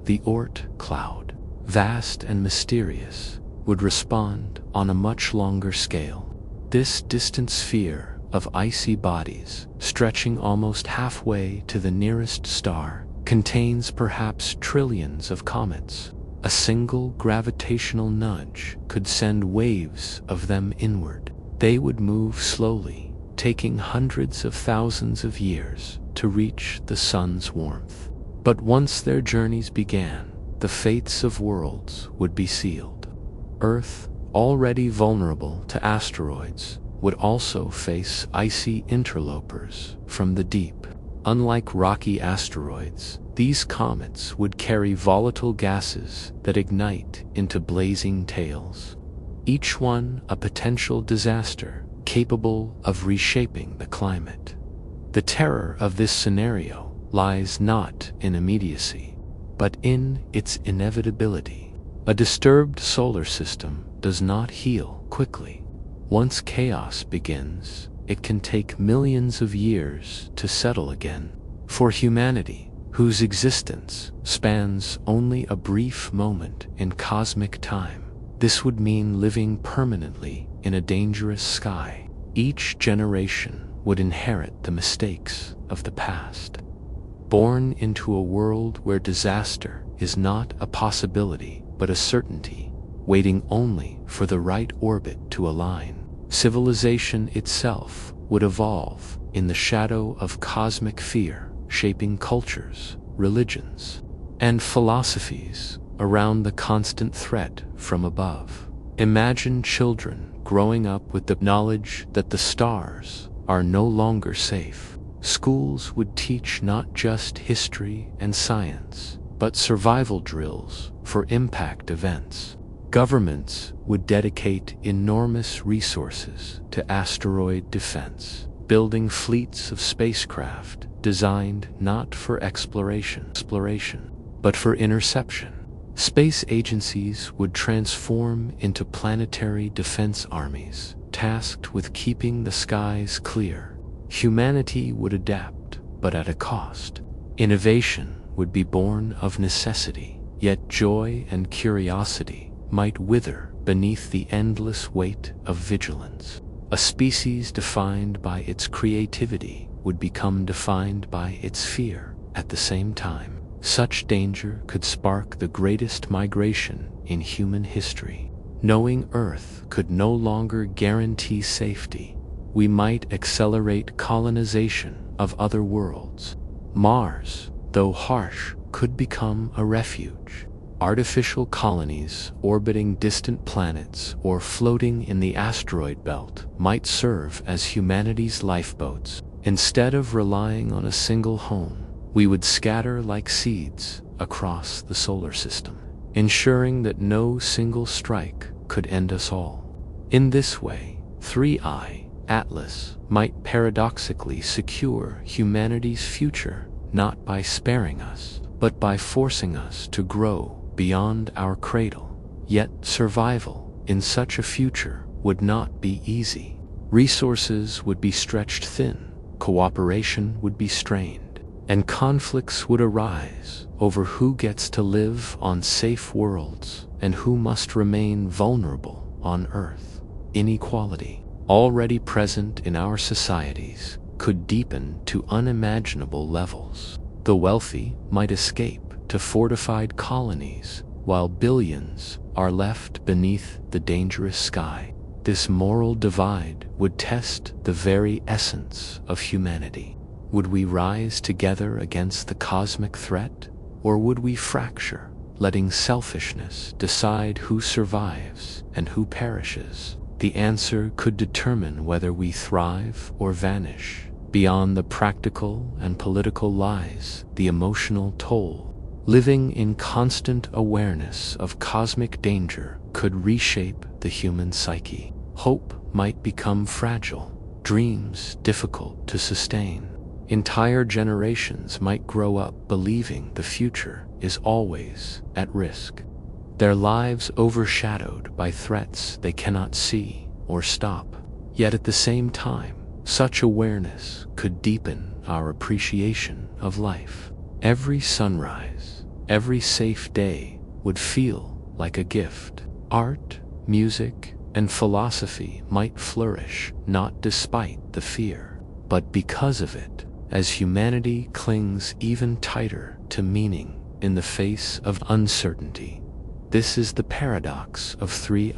The Oort cloud, vast and mysterious, would respond on a much longer scale. This distant sphere of icy bodies, stretching almost halfway to the nearest star, contains perhaps trillions of comets. A single gravitational nudge could send waves of them inward. They would move slowly, taking hundreds of thousands of years to reach the sun's warmth. But once their journeys began, the fates of worlds would be sealed. Earth, already vulnerable to asteroids, would also face icy interlopers from the deep. Unlike rocky asteroids, these comets would carry volatile gases that ignite into blazing tails, each one a potential disaster capable of reshaping the climate. The terror of this scenario lies not in immediacy, but in its inevitability. A disturbed solar system does not heal quickly. Once chaos begins, it can take millions of years to settle again. For humanity, whose existence spans only a brief moment in cosmic time, this would mean living permanently in a dangerous sky. Each generation would inherit the mistakes of the past. Born into a world where disaster is not a possibility but a certainty, waiting only for the right orbit to align, civilization itself would evolve in the shadow of cosmic fear, shaping cultures, religions, and philosophies around the constant threat from above. Imagine children growing up with the knowledge that the stars are no longer safe. Schools would teach not just history and science, but survival drills for impact events. Governments would dedicate enormous resources to asteroid defense, building fleets of spacecraft designed not for exploration, but for interception. Space agencies would transform into planetary defense armies, tasked with keeping the skies clear. Humanity would adapt, but at a cost. Innovation would be born of necessity, yet joy and curiosity might wither beneath the endless weight of vigilance. A species defined by its creativity would become defined by its fear at the same time. Such danger could spark the greatest migration in human history. Knowing Earth could no longer guarantee safety, we might accelerate colonization of other worlds. Mars, though harsh, could become a refuge. Artificial colonies orbiting distant planets or floating in the asteroid belt might serve as humanity's lifeboats. Instead of relying on a single home, we would scatter like seeds across the solar system, ensuring that no single strike could end us all. In this way, 3I Atlas might paradoxically secure humanity's future, not by sparing us, but by forcing us to grow beyond our cradle. Yet survival in such a future would not be easy. Resources would be stretched thin, cooperation would be strained, and conflicts would arise over who gets to live on safe worlds and who must remain vulnerable on Earth. Inequality, already present in our societies, could deepen to unimaginable levels. The wealthy might escape to fortified colonies, while billions are left beneath the dangerous sky. This moral divide would test the very essence of humanity. Would we rise together against the cosmic threat, or would we fracture, letting selfishness decide who survives and who perishes? The answer could determine whether we thrive or vanish. Beyond the practical and political lies the emotional toll. Living in constant awareness of cosmic danger could reshape the human psyche. Hope might become fragile, dreams difficult to sustain. Entire generations might grow up believing the future is always at risk, their lives overshadowed by threats they cannot see or stop. Yet at the same time, such awareness could deepen our appreciation of life. Every sunrise, every safe day would feel like a gift. Art, music, and philosophy might flourish not despite the fear, but because of it, as humanity clings even tighter to meaning in the face of uncertainty. This is the paradox of 3IATLAS's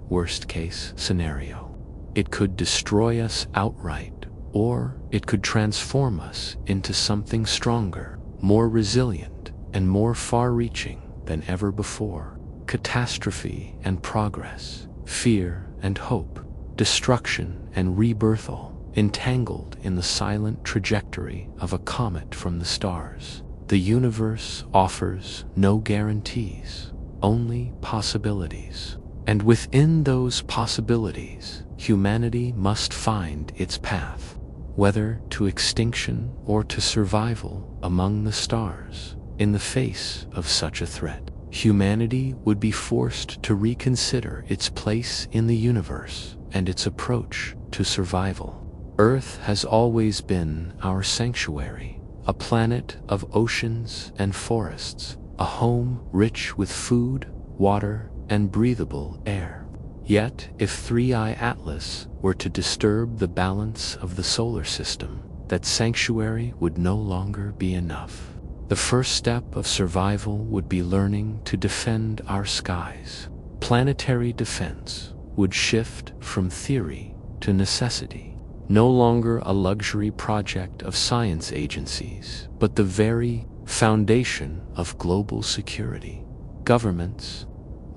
worst-case scenario. It could destroy us outright, or it could transform us into something stronger, more resilient, and more far-reaching than ever before. Catastrophe and progress, fear and hope, destruction and rebirth, all entangled in the silent trajectory of a comet from the stars. The universe offers no guarantees, only possibilities. And within those possibilities, humanity must find its path, whether to extinction or to survival among the stars. In the face of such a threat, humanity would be forced to reconsider its place in the universe and its approach to survival. Earth has always been our sanctuary, a planet of oceans and forests, a home rich with food, water, and breathable air. Yet, if 3I Atlas were to disturb the balance of the solar system, that sanctuary would no longer be enough. The first step of survival would be learning to defend our skies. Planetary defense would shift from theory to necessity, no longer a luxury project of science agencies, but the very foundation of global security. Governments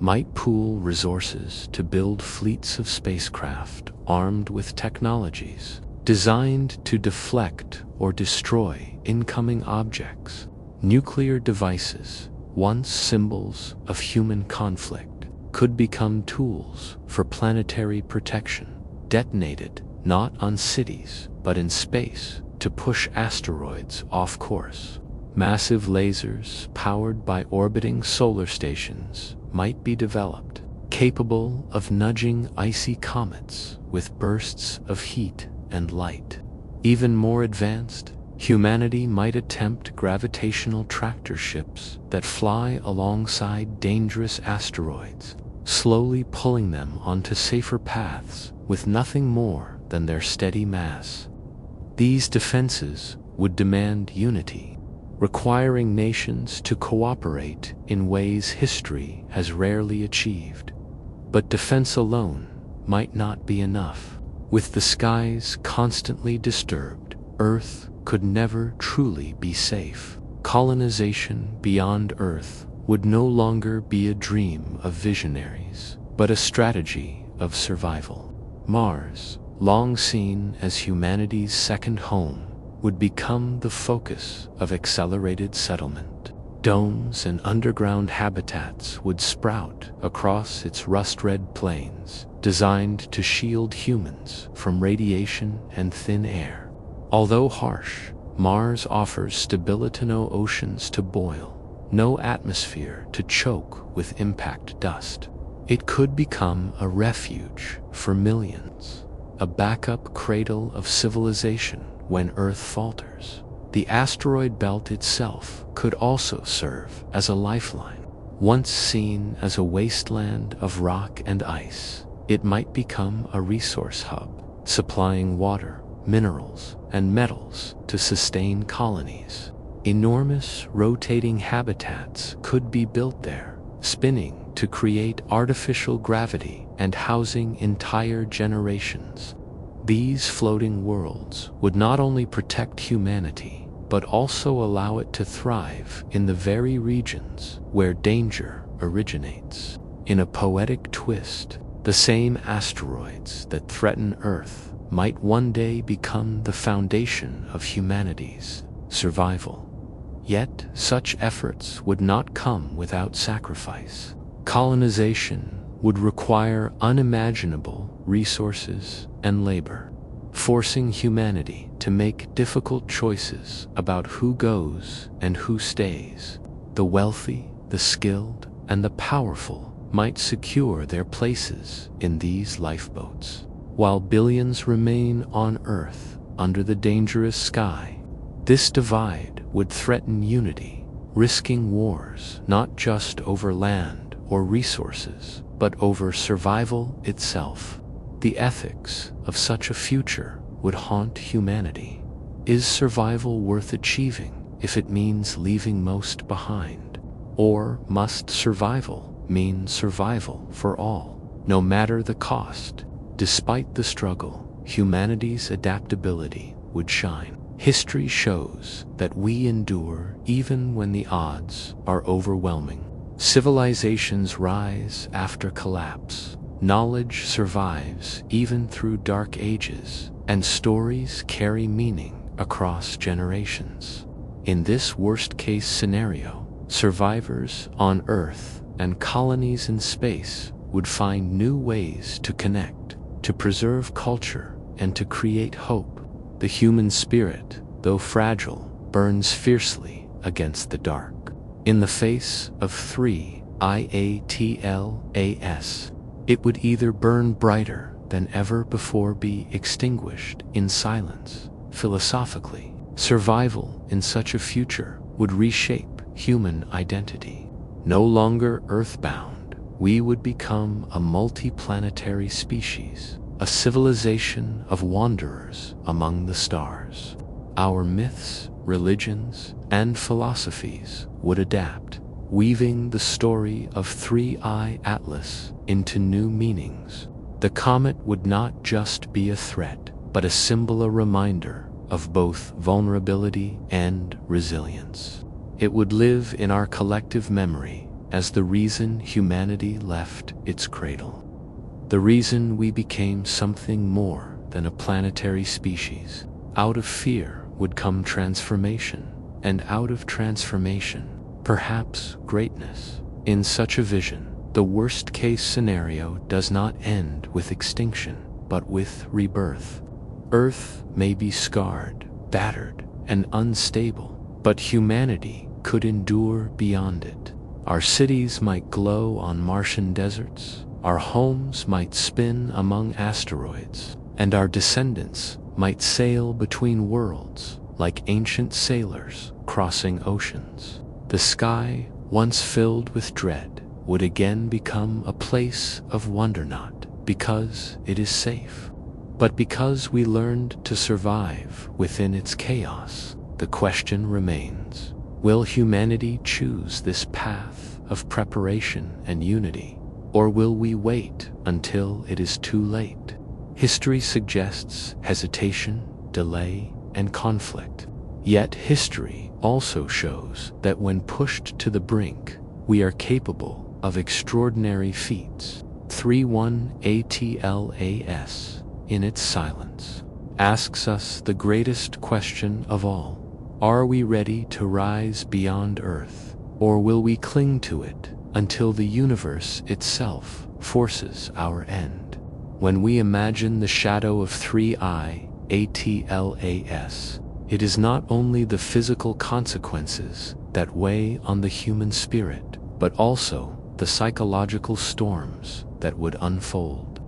might pool resources to build fleets of spacecraft armed with technologies designed to deflect or destroy incoming objects. Nuclear devices, once symbols of human conflict, could become tools for planetary protection, detonated not on cities but in space to push asteroids off course. Massive lasers powered by orbiting solar stations might be developed, capable of nudging icy comets with bursts of heat and light. Even more advanced, humanity might attempt gravitational tractor ships that fly alongside dangerous asteroids, slowly pulling them onto safer paths with nothing more than their steady mass. These defenses would demand unity, requiring nations to cooperate in ways history has rarely achieved. But defense alone might not be enough. With the skies constantly disturbed, Earth could never truly be safe. Colonization beyond Earth would no longer be a dream of visionaries, but a strategy of survival. Mars, long seen as humanity's second home, would become the focus of accelerated settlement. Domes and underground habitats would sprout across its rust-red plains, designed to shield humans from radiation and thin air. Although harsh, Mars offers stability: no oceans to boil, no atmosphere to choke with impact dust. It could become a refuge for millions, a backup cradle of civilization when Earth falters. The asteroid belt itself could also serve as a lifeline. Once seen as a wasteland of rock and ice, it might become a resource hub, supplying water, minerals, and metals to sustain colonies. Enormous rotating habitats could be built there, spinning to create artificial gravity and housing entire generations. These floating worlds would not only protect humanity, but also allow it to thrive in the very regions where danger originates. In a poetic twist, the same asteroids that threaten Earth might one day become the foundation of humanity's survival. Yet, such efforts would not come without sacrifice. Colonization would require unimaginable resources and labor, forcing humanity to make difficult choices about who goes and who stays. The wealthy, the skilled, and the powerful might secure their places in these lifeboats, while billions remain on Earth under the dangerous sky. This divide would threaten unity, risking wars not just over land or resources, but over survival itself. The ethics of such a future would haunt humanity. Is survival worth achieving if it means leaving most behind? Or must survival mean survival for all, no matter the cost? Despite the struggle, humanity's adaptability would shine. History shows that we endure even when the odds are overwhelming. Civilizations rise after collapse. Knowledge survives even through dark ages, and stories carry meaning across generations. In this worst-case scenario, survivors on Earth and colonies in space would find new ways to connect, to preserve culture, and to create hope. The human spirit, though fragile, burns fiercely against the dark. In the face of 3 IATLAS, it would either burn brighter than ever before, be extinguished in silence. Philosophically, survival in such a future would reshape human identity. No longer earthbound, we would become a multiplanetary species, a civilization of wanderers among the stars. Our myths, religions, and philosophies would adapt, weaving the story of 3I Atlas into new meanings. The comet would not just be a threat, but a symbol, a reminder of both vulnerability and resilience. It would live in our collective memory as the reason humanity left its cradle. The reason we became something more than a planetary species. Out of fear would come transformation, and out of transformation, perhaps greatness. In such a vision, the worst-case scenario does not end with extinction, but with rebirth. Earth may be scarred, battered, and unstable, but humanity could endure beyond it. Our cities might glow on Martian deserts, our homes might spin among asteroids, and our descendants might sail between worlds like ancient sailors crossing oceans. The sky, once filled with dread, would again become a place of wonder, not because it is safe, but because we learned to survive within its chaos. The question remains, will humanity choose this path of preparation and unity, or will we wait until it is too late? History suggests hesitation, delay, and conflict. Yet history also shows that when pushed to the brink, we are capable of extraordinary feats. 3I Atlas, in its silence, asks us the greatest question of all. Are we ready to rise beyond Earth, or will we cling to it until the universe itself forces our end? When we imagine the shadow of 3I Atlas, it is not only the physical consequences that weigh on the human spirit, but also the psychological storms that would unfold.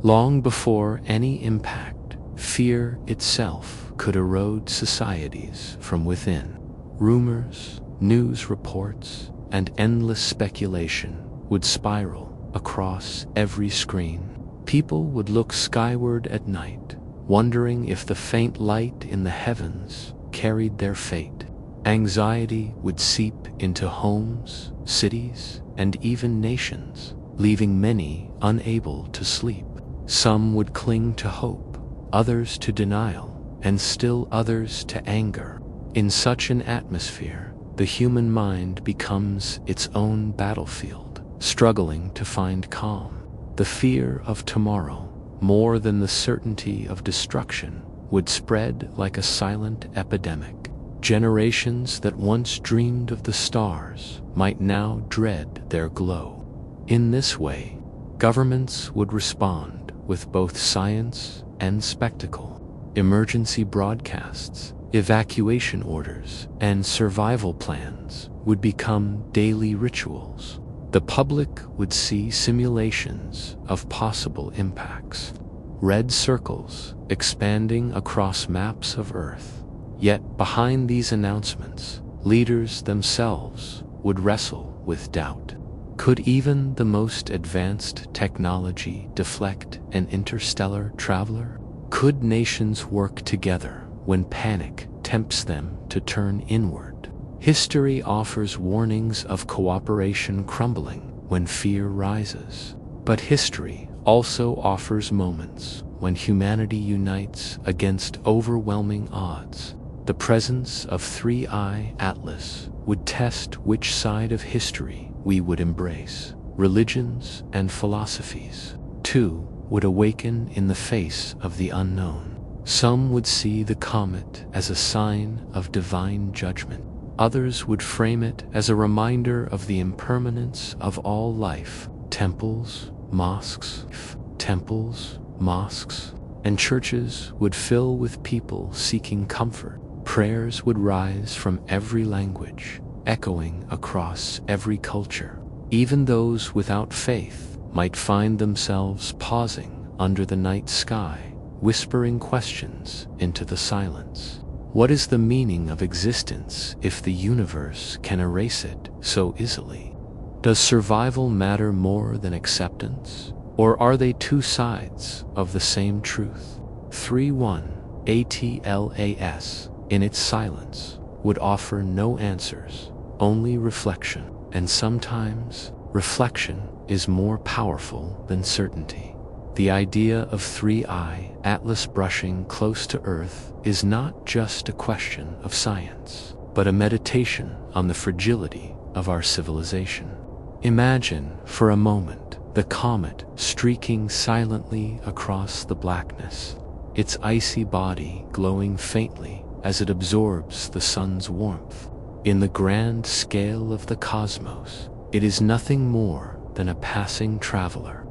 Long before any impact, fear itself could erode societies from within. Rumors, news reports, and endless speculation would spiral across every screen. People would look skyward at night, wondering if the faint light in the heavens carried their fate. Anxiety would seep into homes, cities, and even nations, leaving many unable to sleep. Some would cling to hope, others to denial, and still others to anger. In such an atmosphere, the human mind becomes its own battlefield, struggling to find calm. The fear of tomorrow, more than the certainty of destruction, would spread like a silent epidemic. Generations that once dreamed of the stars might now dread their glow. In this way, governments would respond with both science and spectacle. Emergency broadcasts, evacuation orders, and survival plans would become daily rituals. The public would see simulations of possible impacts, red circles expanding across maps of Earth. Yet behind these announcements, leaders themselves would wrestle with doubt. Could even the most advanced technology deflect an interstellar traveler? Could nations work together when panic tempts them to turn inward? History offers warnings of cooperation crumbling when fear rises. But history also offers moments when humanity unites against overwhelming odds. The presence of 3I Atlas would test which side of history we would embrace. Religions and philosophies, too, would awaken in the face of the unknown. Some would see the comet as a sign of divine judgment. Others would frame it as a reminder of the impermanence of all life. Temples, mosques, and churches would fill with people seeking comfort. Prayers would rise from every language, echoing across every culture. Even those without faith might find themselves pausing under the night sky, whispering questions into the silence. What is the meaning of existence if the universe can erase it so easily? Does survival matter more than acceptance? Or are they two sides of the same truth? 3-1 ATLAS, in its silence, would offer no answers, only reflection. And sometimes, reflection is more powerful than certainty. The idea of 3I Atlas brushing close to Earth is not just a question of science, but a meditation on the fragility of our civilization. Imagine, for a moment, the comet streaking silently across the blackness, its icy body glowing faintly as it absorbs the sun's warmth. In the grand scale of the cosmos, it is nothing more than a passing traveler.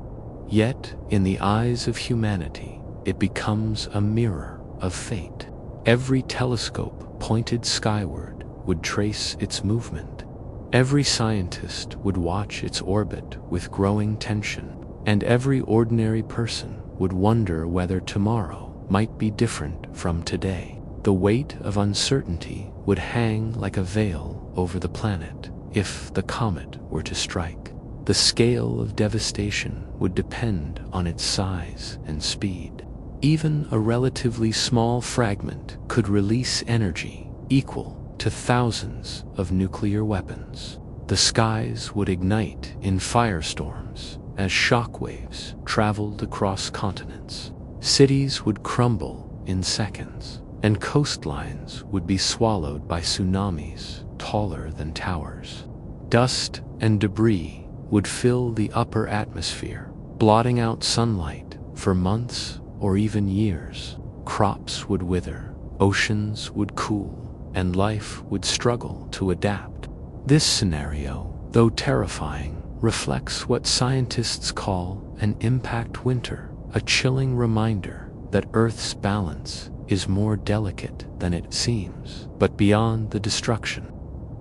Yet, in the eyes of humanity, it becomes a mirror of fate. Every telescope pointed skyward would trace its movement. Every scientist would watch its orbit with growing tension, and every ordinary person would wonder whether tomorrow might be different from today. The weight of uncertainty would hang like a veil over the planet if the comet were to strike. The scale of devastation would depend on its size and speed. Even a relatively small fragment could release energy equal to thousands of nuclear weapons. The skies would ignite in firestorms as shockwaves traveled across continents. Cities would crumble in seconds, and coastlines would be swallowed by tsunamis taller than towers. Dust and debris would fill the upper atmosphere, blotting out sunlight for months or even years. Crops would wither, oceans would cool, and life would struggle to adapt. This scenario, though terrifying, reflects what scientists call an impact winter, a chilling reminder that Earth's balance is more delicate than it seems. But beyond the destruction,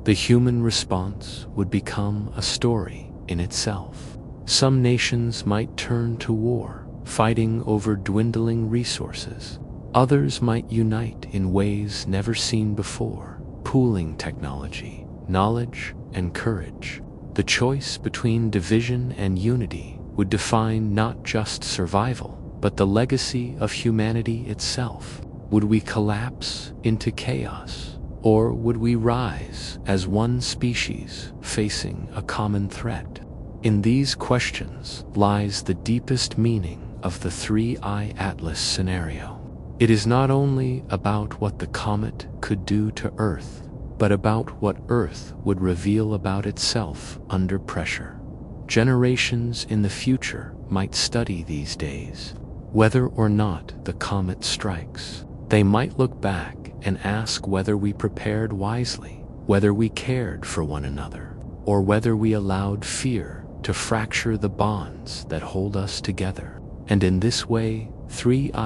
the human response would become a story in itself. Some nations might turn to war, fighting over dwindling resources. Others might unite in ways never seen before, pooling technology, knowledge, and courage. The choice between division and unity would define not just survival, but the legacy of humanity itself. Would we collapse into chaos, or would we rise as one species facing a common threat? In these questions lies the deepest meaning of the 3I Atlas scenario. It is not only about what the comet could do to Earth, but about what Earth would reveal about itself under pressure. Generations in the future might study these days. Whether or not the comet strikes, they might look back and ask whether we prepared wisely, whether we cared for one another, or whether we allowed fear to fracture the bonds that hold us together. And in this way, 3IATLAS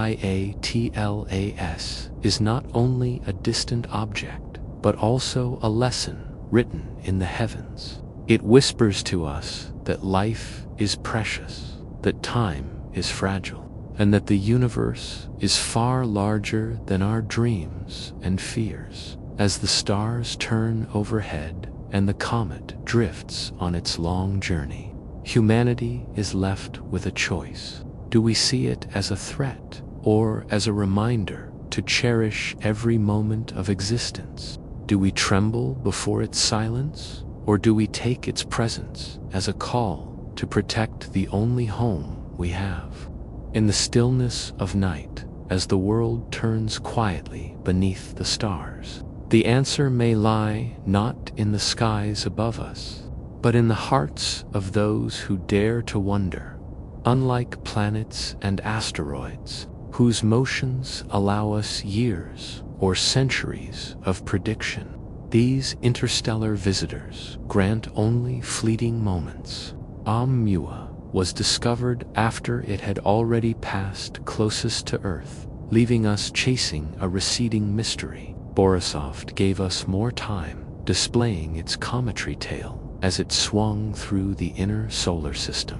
is not only a distant object, but also a lesson written in the heavens. It whispers to us that life is precious, that time is fragile, and that the universe is far larger than our dreams and fears. As the stars turn overhead and the comet drifts on its long journey, humanity is left with a choice. Do we see it as a threat or as a reminder to cherish every moment of existence? Do we tremble before its silence, or do we take its presence as a call to protect the only home we have? In the stillness of night, as the world turns quietly beneath the stars, the answer may lie not in the skies above us, but in the hearts of those who dare to wonder. Unlike planets and asteroids, whose motions allow us years or centuries of prediction, these interstellar visitors grant only fleeting moments. Oumuamua was discovered after it had already passed closest to Earth, leaving us chasing a receding mystery. Borisov gave us more time displaying its cometary tail as it swung through the inner solar system.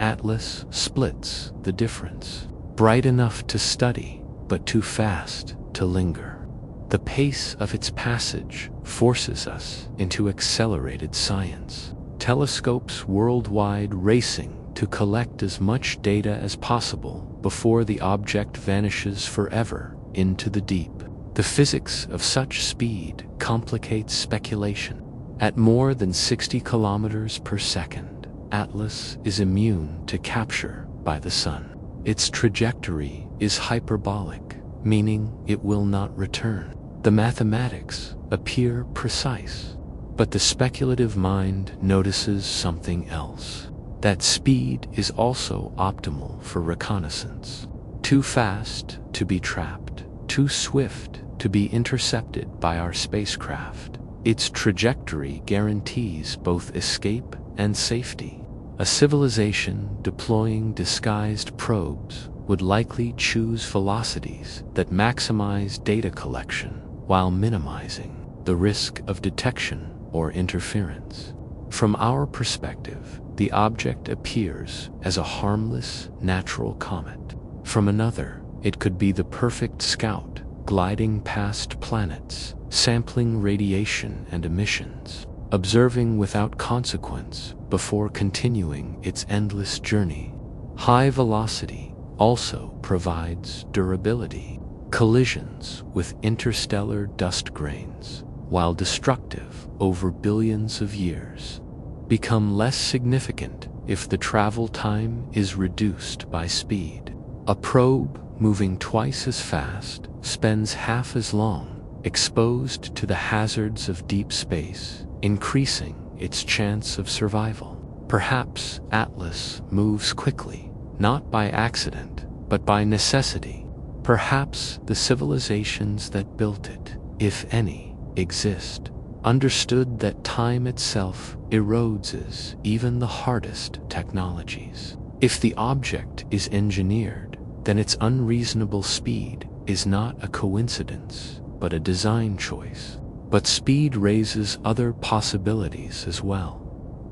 Atlas splits the difference, bright enough to study, but too fast to linger. The pace of its passage forces us into accelerated science. Telescopes worldwide racing to collect as much data as possible before the object vanishes forever into the deep. The physics of such speed complicates speculation. At more than 60 kilometers per second, Atlas is immune to capture by the sun. Its trajectory is hyperbolic, meaning it will not return. The mathematics appear precise, but the speculative mind notices something else. That speed is also optimal for reconnaissance. Too fast to be trapped, too swift to be intercepted by our spacecraft. Its trajectory guarantees both escape and safety. A civilization deploying disguised probes would likely choose velocities that maximize data collection while minimizing the risk of detection or interference. From our perspective, the object appears as a harmless, natural comet. From another, it could be the perfect scout, gliding past planets, sampling radiation and emissions, observing without consequence before continuing its endless journey. High velocity also provides durability. Collisions with interstellar dust grains, while destructive over billions of years, become less significant if the travel time is reduced by speed. A probe moving twice as fast spends half as long exposed to the hazards of deep space, increasing its chance of survival. Perhaps Atlas moves quickly, not by accident, but by necessity. Perhaps the civilizations that built it, if any, exist, understood that time itself erodes even the hardest technologies. If the object is engineered, then its unreasonable speed is not a coincidence, but a design choice. But speed raises other possibilities as well.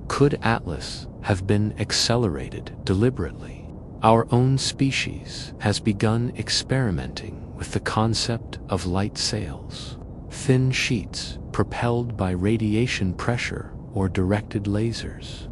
Could Atlas have been accelerated deliberately? Our own species has begun experimenting with the concept of light sails, thin sheets propelled by radiation pressure or directed lasers.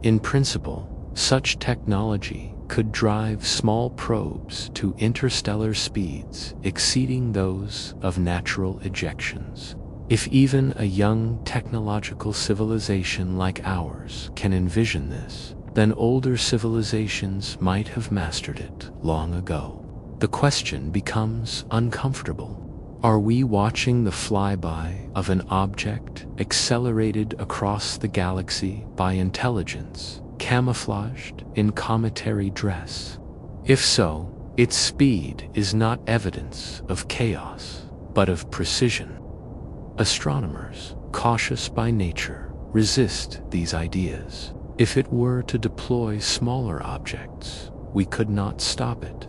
In principle, such technology could drive small probes to interstellar speeds exceeding those of natural ejections. If even a young technological civilization like ours can envision this, then older civilizations might have mastered it long ago. The question becomes uncomfortable. Are we watching the flyby of an object accelerated across the galaxy by intelligence, camouflaged in cometary dress? If so, its speed is not evidence of chaos, but of precision. Astronomers, cautious by nature, resist these ideas. If it were to deploy smaller objects, we could not stop it.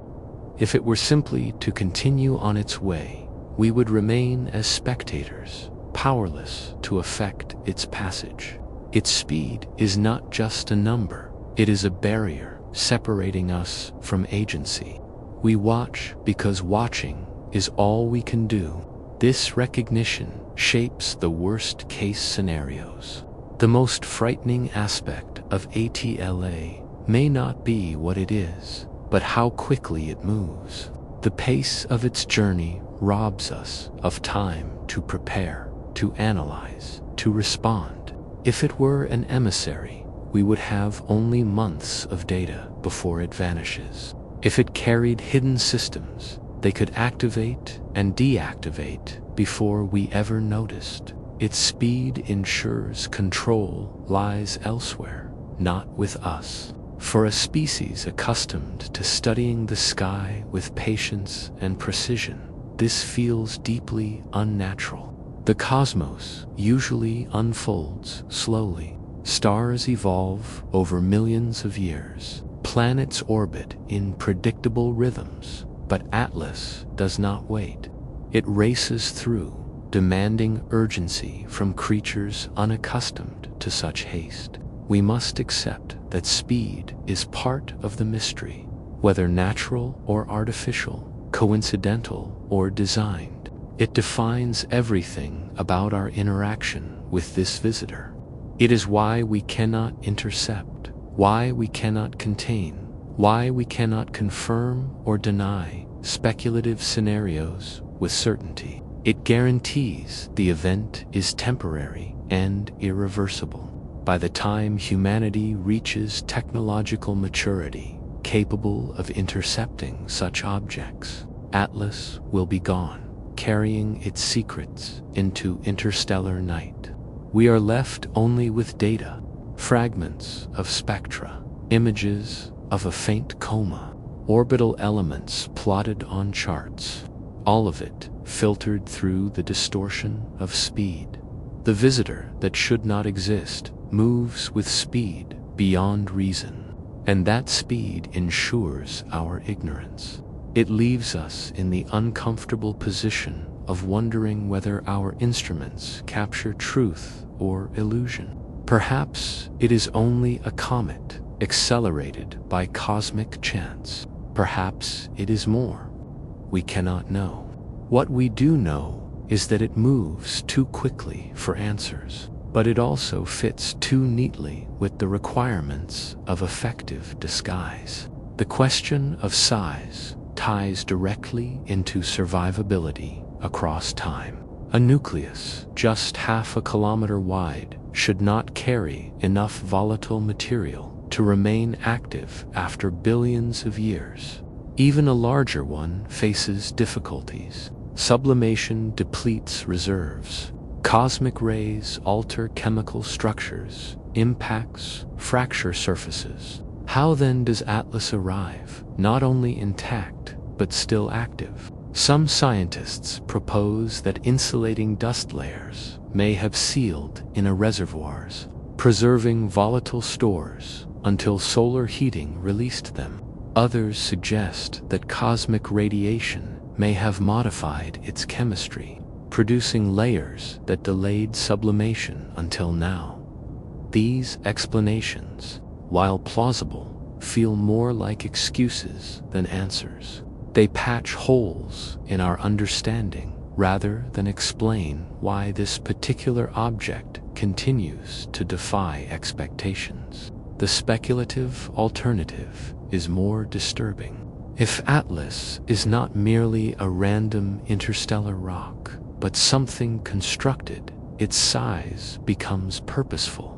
If it were simply to continue on its way, we would remain as spectators, powerless to affect its passage. Its speed is not just a number, it is a barrier separating us from agency. We watch because watching is all we can do. This recognition shapes the worst-case scenarios. The most frightening aspect of ATLA may not be what it is, but how quickly it moves. The pace of its journey robs us of time to prepare, to analyze, to respond. If it were an emissary, we would have only months of data before it vanishes. If it carried hidden systems, they could activate and deactivate before we ever noticed. Its speed ensures control lies elsewhere, not with us. For a species accustomed to studying the sky with patience and precision, this feels deeply unnatural. The cosmos usually unfolds slowly. Stars evolve over millions of years. Planets orbit in predictable rhythms, but Atlas does not wait. It races through, demanding urgency from creatures unaccustomed to such haste. We must accept that speed is part of the mystery, whether natural or artificial, coincidental or designed. It defines everything about our interaction with this visitor. It is why we cannot intercept, why we cannot contain, why we cannot confirm or deny speculative scenarios with certainty. It guarantees the event is temporary and irreversible. By the time humanity reaches technological maturity, capable of intercepting such objects, Atlas will be gone, carrying its secrets into interstellar night. We are left only with data, fragments of spectra, images of a faint coma, orbital elements plotted on charts, all of it filtered through the distortion of speed. The visitor that should not exist moves with speed beyond reason, and that speed ensures our ignorance. It leaves us in the uncomfortable position of wondering whether our instruments capture truth or illusion. Perhaps it is only a comet accelerated by cosmic chance. Perhaps it is more. We cannot know. What we do know is that it moves too quickly for answers, but it also fits too neatly with the requirements of effective disguise. The question of size ties directly into survivability across time. A nucleus just half a kilometer wide should not carry enough volatile material to remain active after billions of years. Even a larger one faces difficulties. Sublimation depletes reserves. Cosmic rays alter chemical structures, impacts fracture surfaces. How then does Atlas arrive, not only intact, but still active? Some scientists propose that insulating dust layers may have sealed inner reservoirs, preserving volatile stores until solar heating released them. Others suggest that cosmic radiation may have modified its chemistry, producing layers that delayed sublimation until now. These explanations, while plausible, feel more like excuses than answers. They patch holes in our understanding rather than explain why this particular object continues to defy expectations. The speculative alternative is more disturbing. If Atlas is not merely a random interstellar rock, but something constructed, its size becomes purposeful.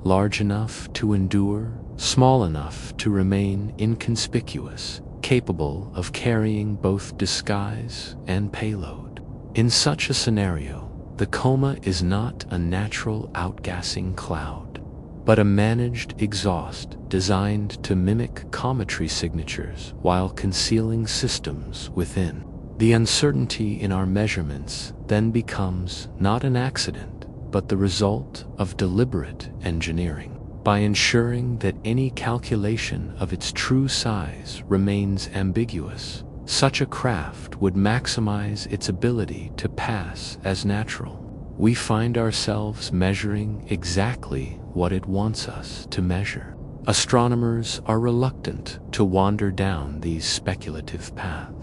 Large enough to endure, small enough to remain inconspicuous, capable of carrying both disguise and payload. In such a scenario, the coma is not a natural outgassing cloud, but a managed exhaust designed to mimic cometry signatures while concealing systems within. The uncertainty in our measurements then becomes not an accident, but the result of deliberate engineering. By ensuring that any calculation of its true size remains ambiguous, such a craft would maximize its ability to pass as natural. We find ourselves measuring exactly what it wants us to measure. Astronomers are reluctant to wander down these speculative paths.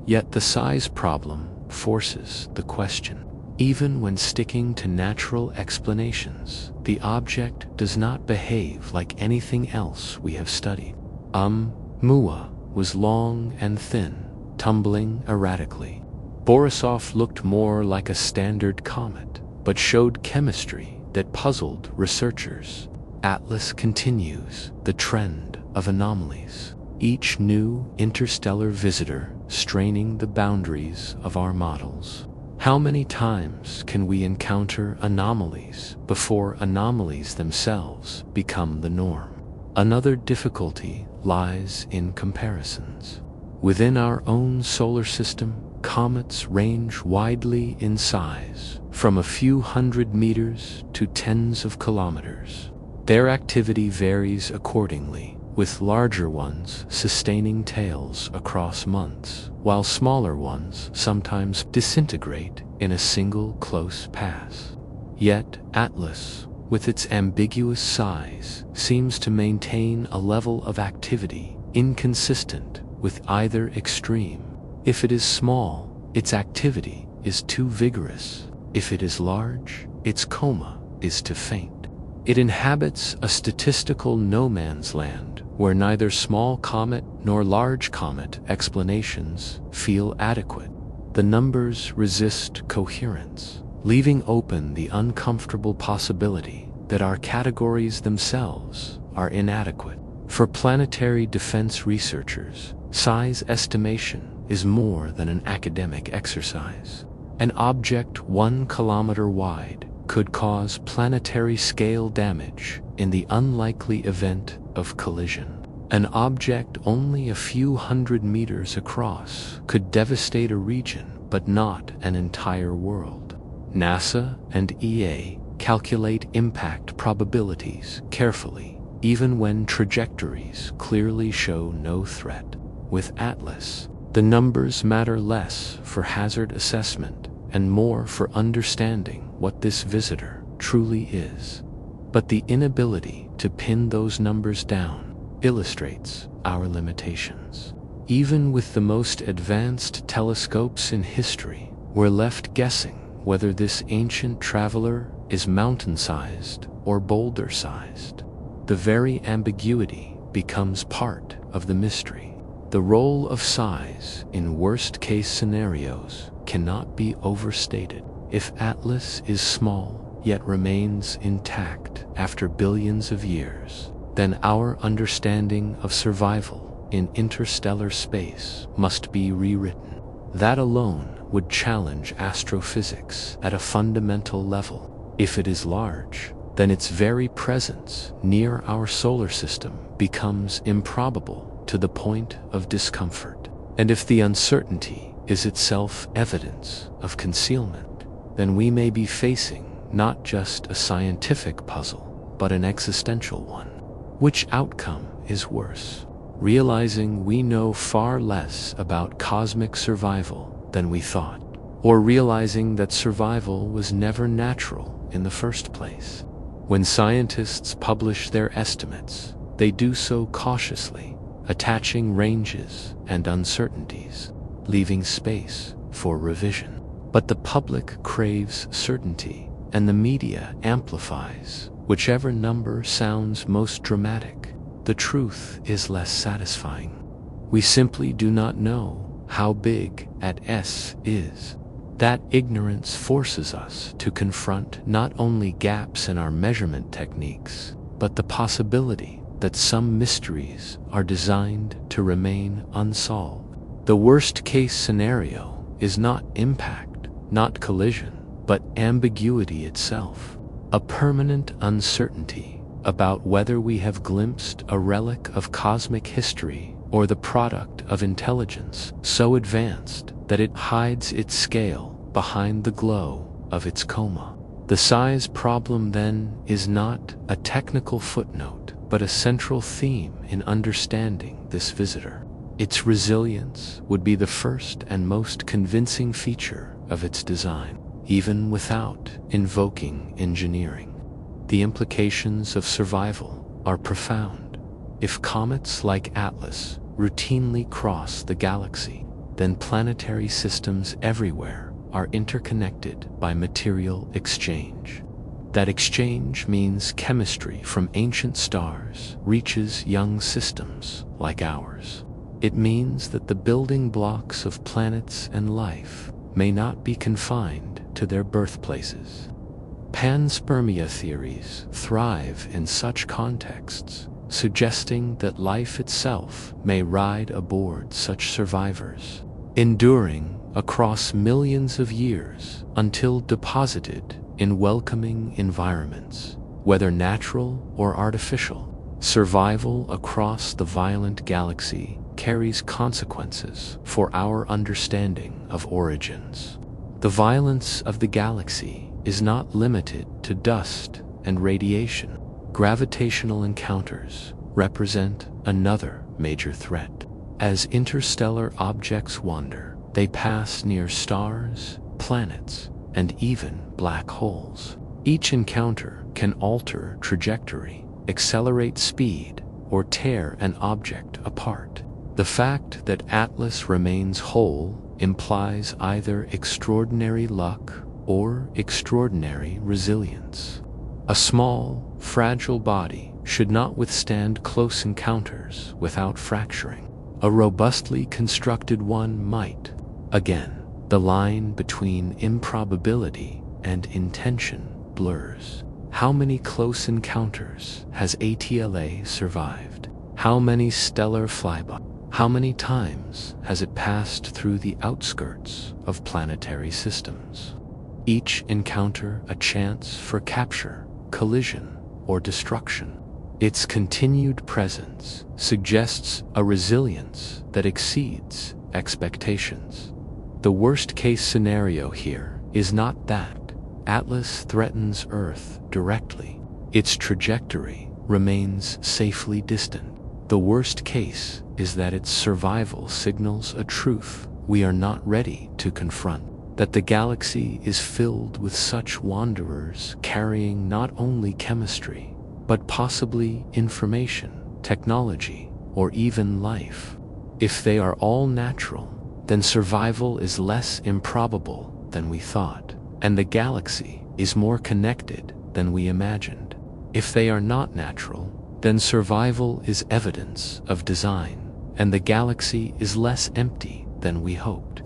Yet the size problem forces the question. Even when sticking to natural explanations, the object does not behave like anything else we have studied. Mua was long and thin, tumbling erratically. Borisov looked more like a standard comet, but showed chemistry that puzzled researchers. Atlas continues the trend of anomalies, each new interstellar visitor straining the boundaries of our models. How many times can we encounter anomalies before anomalies themselves become the norm? Another difficulty lies in comparisons. Within our own solar system, comets range widely in size, from a few hundred meters to tens of kilometers. Their activity varies accordingly, with larger ones sustaining tails across months, while smaller ones sometimes disintegrate in a single close pass. Yet Atlas, with its ambiguous size, seems to maintain a level of activity inconsistent with either extreme. If it is small, its activity is too vigorous. If it is large, its coma is too faint. It inhabits a statistical no man's land where neither small comet nor large comet explanations feel adequate. The numbers resist coherence, leaving open the uncomfortable possibility that our categories themselves are inadequate. For planetary defense researchers, size estimation is more than an academic exercise. An object 1 kilometer wide could cause planetary-scale damage in the unlikely event of collision. An object only a few hundred meters across could devastate a region but not an entire world. NASA and EA calculate impact probabilities carefully, even when trajectories clearly show no threat. With Atlas, the numbers matter less for hazard assessment and more for understanding what this visitor truly is. But the inability to pin those numbers down illustrates our limitations. Even with the most advanced telescopes in history, we're left guessing whether this ancient traveler is mountain-sized or boulder-sized. The very ambiguity becomes part of the mystery. The role of size in worst-case scenarios cannot be overstated. If Atlas is small yet remains intact after billions of years, then our understanding of survival in interstellar space must be rewritten. That alone would challenge astrophysics at a fundamental level. If it is large, then its very presence near our solar system becomes improbable to the point of discomfort. And if the uncertainty is itself evidence of concealment, then we may be facing not just a scientific puzzle, but an existential one. Which outcome is worse? Realizing we know far less about cosmic survival than we thought, or realizing that survival was never natural in the first place? When scientists publish their estimates, they do so cautiously, attaching ranges and uncertainties, leaving space for revision. But the public craves certainty, and the media amplifies whichever number sounds most dramatic. The truth is less satisfying. We simply do not know how big S is. That ignorance forces us to confront not only gaps in our measurement techniques, but the possibility that some mysteries are designed to remain unsolved. The worst-case scenario is not impact, not collision, but ambiguity itself, a permanent uncertainty about whether we have glimpsed a relic of cosmic history or the product of intelligence so advanced that it hides its scale behind the glow of its coma. The size problem, then, is not a technical footnote, but a central theme in understanding this visitor. Its resilience would be the first and most convincing feature of its design, even without invoking engineering. The implications of survival are profound. If comets like Atlas routinely cross the galaxy, then planetary systems everywhere are interconnected by material exchange. That exchange means chemistry from ancient stars reaches young systems like ours. It means that the building blocks of planets and life may not be confined to their birthplaces. Panspermia theories thrive in such contexts, suggesting that life itself may ride aboard such survivors, enduring across millions of years until deposited in welcoming environments, whether natural or artificial. Survival across the violent galaxy carries consequences for our understanding of origins. The violence of the galaxy is not limited to dust and radiation. Gravitational encounters, represent another major threat. As interstellar objects wander, they pass near stars, planets, and even black holes. Each encounter can alter trajectory, accelerate speed, or tear an object apart. The fact that Atlas remains whole implies either extraordinary luck or extraordinary resilience. A small, fragile body should not withstand close encounters without fracturing. A robustly constructed one might. Again, the line between improbability and intention blurs. How many close encounters has ATLA survived? How many stellar flybys? How many times has it passed through the outskirts of planetary systems? Each encounter a chance for capture, collision, or destruction. Its continued presence suggests a resilience that exceeds expectations. The worst-case scenario here is not that Atlas threatens Earth directly. Its trajectory remains safely distant. The worst case is that its survival signals a truth we are not ready to confront, that the galaxy is filled with such wanderers carrying not only chemistry, but possibly information, technology, or even life. If they are all natural, then survival is less improbable than we thought, and the galaxy is more connected than we imagined. If they are not natural, then survival is evidence of design, and the galaxy is less empty than we hoped.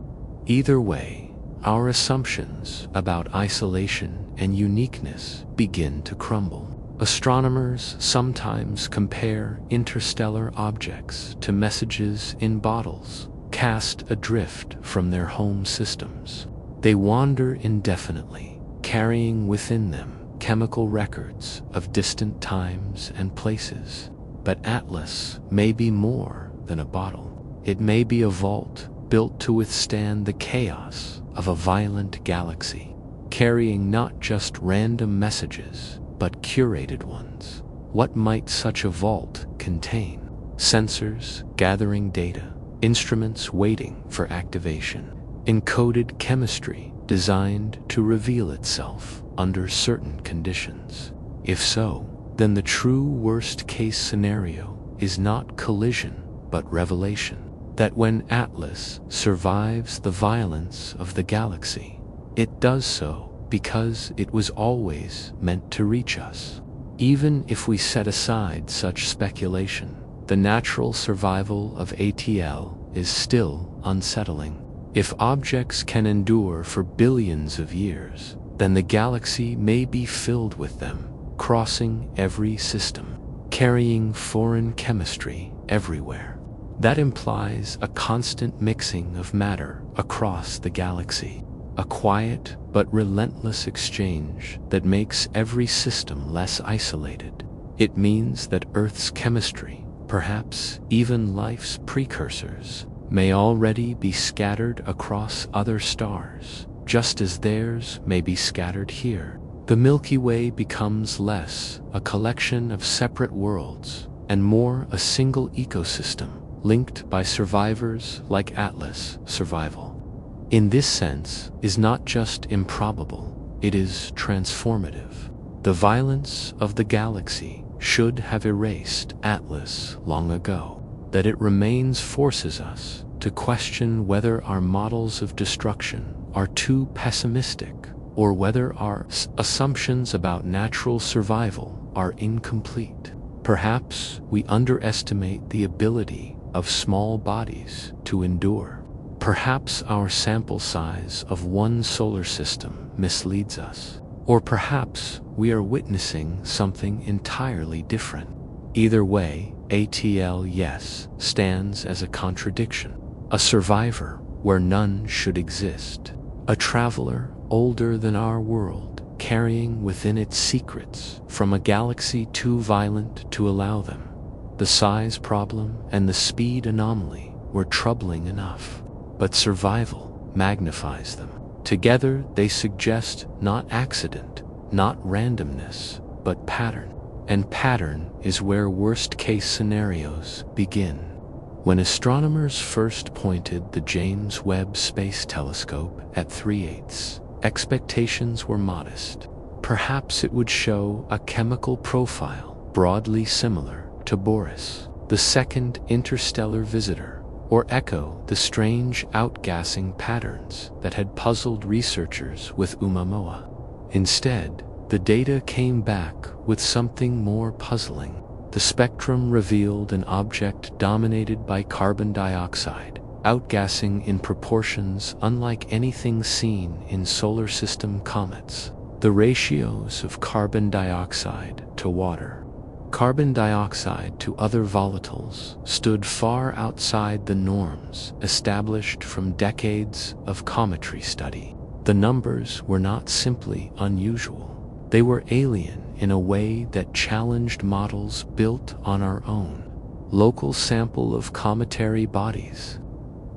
Either way, our assumptions about isolation and uniqueness begin to crumble. Astronomers sometimes compare interstellar objects to messages in bottles, cast adrift from their home systems. They wander indefinitely, carrying within them chemical records of distant times and places. But Atlas may be more than a bottle. It may be a vault built to withstand the chaos of a violent galaxy, carrying not just random messages, but curated ones. What might such a vault contain? Sensors gathering data, instruments waiting for activation, encoded chemistry designed to reveal itself under certain conditions. If so, then the true worst-case scenario is not collision, but revelation. That when Atlas survives the violence of the galaxy, it does so because it was always meant to reach us. Even if we set aside such speculation, the natural survival of ATL is still unsettling. If objects can endure for billions of years, then the galaxy may be filled with them, crossing every system, carrying foreign chemistry everywhere. That implies a constant mixing of matter across the galaxy, a quiet but relentless exchange that makes every system less isolated. It means that Earth's chemistry, perhaps even life's precursors, may already be scattered across other stars, just as theirs may be scattered here. The Milky Way becomes less a collection of separate worlds and more a single ecosystem linked by survivors like Atlas. Survival, in this sense, is not just improbable, it is transformative. The violence of the galaxy should have erased Atlas long ago. That it remains forces us to question whether our models of destruction are too pessimistic, or whether our assumptions about natural survival are incomplete. Perhaps we underestimate the ability of small bodies to endure. Perhaps our sample size of one solar system misleads us. Or perhaps we are witnessing something entirely different. Either way, ATL, yes, stands as a contradiction. A survivor where none should exist. A traveler older than our world, carrying within it secrets from a galaxy too violent to allow them. The size problem and the speed anomaly were troubling enough, but survival magnifies them. Together they suggest not accident, not randomness, but pattern. and pattern is where worst-case scenarios begin. When astronomers first pointed the James Webb Space Telescope at 3/8, expectations were modest. Perhaps it would show a chemical profile broadly similar to Boris, the second interstellar visitor, or echo the strange outgassing patterns that had puzzled researchers with Oumuamua. Instead, the data came back with something more puzzling. The spectrum revealed an object dominated by carbon dioxide, outgassing in proportions unlike anything seen in solar system comets. The ratios of carbon dioxide to water, carbon dioxide to other volatiles, stood far outside the norms established from decades of cometry study. The numbers were not simply unusual. They were alien in a way that challenged models built on our own local sample of cometary bodies.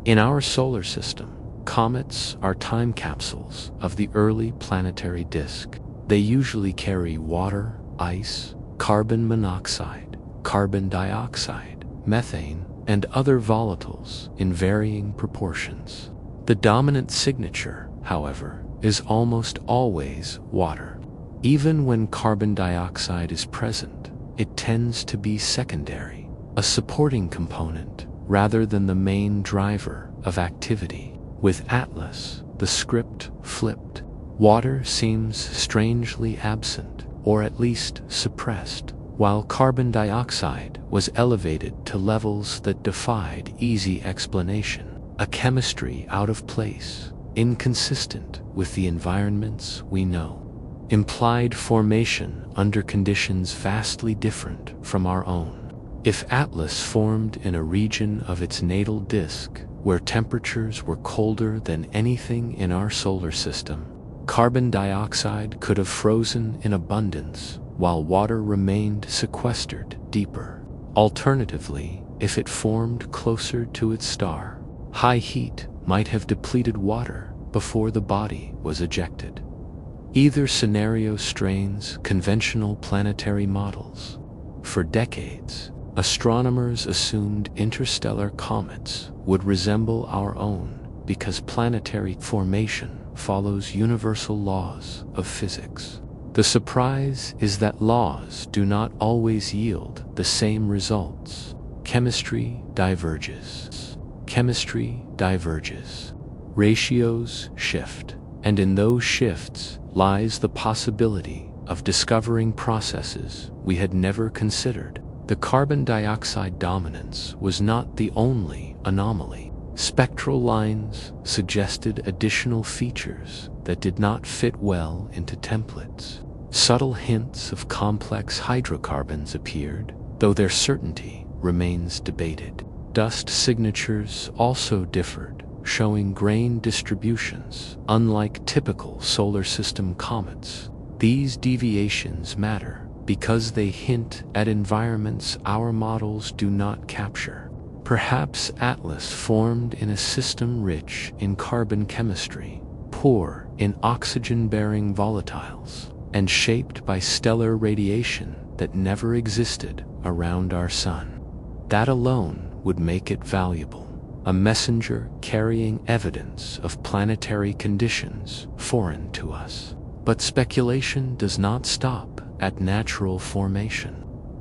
In our solar system, comets are time capsules of the early planetary disk. They usually carry water, ice, carbon monoxide, carbon dioxide, methane, and other volatiles in varying proportions. The dominant signature, however, is almost always water. Even when carbon dioxide is present, it tends to be secondary, a supporting component rather than the main driver of activity. With Atlas, the script flipped. Water seems strangely absent, or at least suppressed, while carbon dioxide was elevated to levels that defied easy explanation. A chemistry out of place, inconsistent with the environments we know. Implied formation under conditions vastly different from our own. If Atlas formed in a region of its natal disk where temperatures were colder than anything in our solar system, carbon dioxide could have frozen in abundance while water remained sequestered deeper. Alternatively, if it formed closer to its star, high heat might have depleted water before the body was ejected. Either scenario strains conventional planetary models. For decades, astronomers assumed interstellar comets would resemble our own because planetary formation follows universal laws of physics. The surprise is that laws do not always yield the same results. Chemistry diverges. Chemistry diverges. Ratios shift, and in those shifts lies the possibility of discovering processes we had never considered. The carbon dioxide dominance was not the only anomaly. Spectral lines suggested additional features that did not fit well into templates. Subtle hints of complex hydrocarbons appeared, though their certainty remains debated. Dust signatures also differed, showing grain distributions unlike typical solar system comets. These deviations matter because they hint at environments our models do not capture. Perhaps Atlas formed in a system rich in carbon chemistry, poor in oxygen-bearing volatiles, and shaped by stellar radiation that never existed around our sun. That alone would make it valuable. A messenger carrying evidence of planetary conditions foreign to us. But speculation does not stop at natural formation.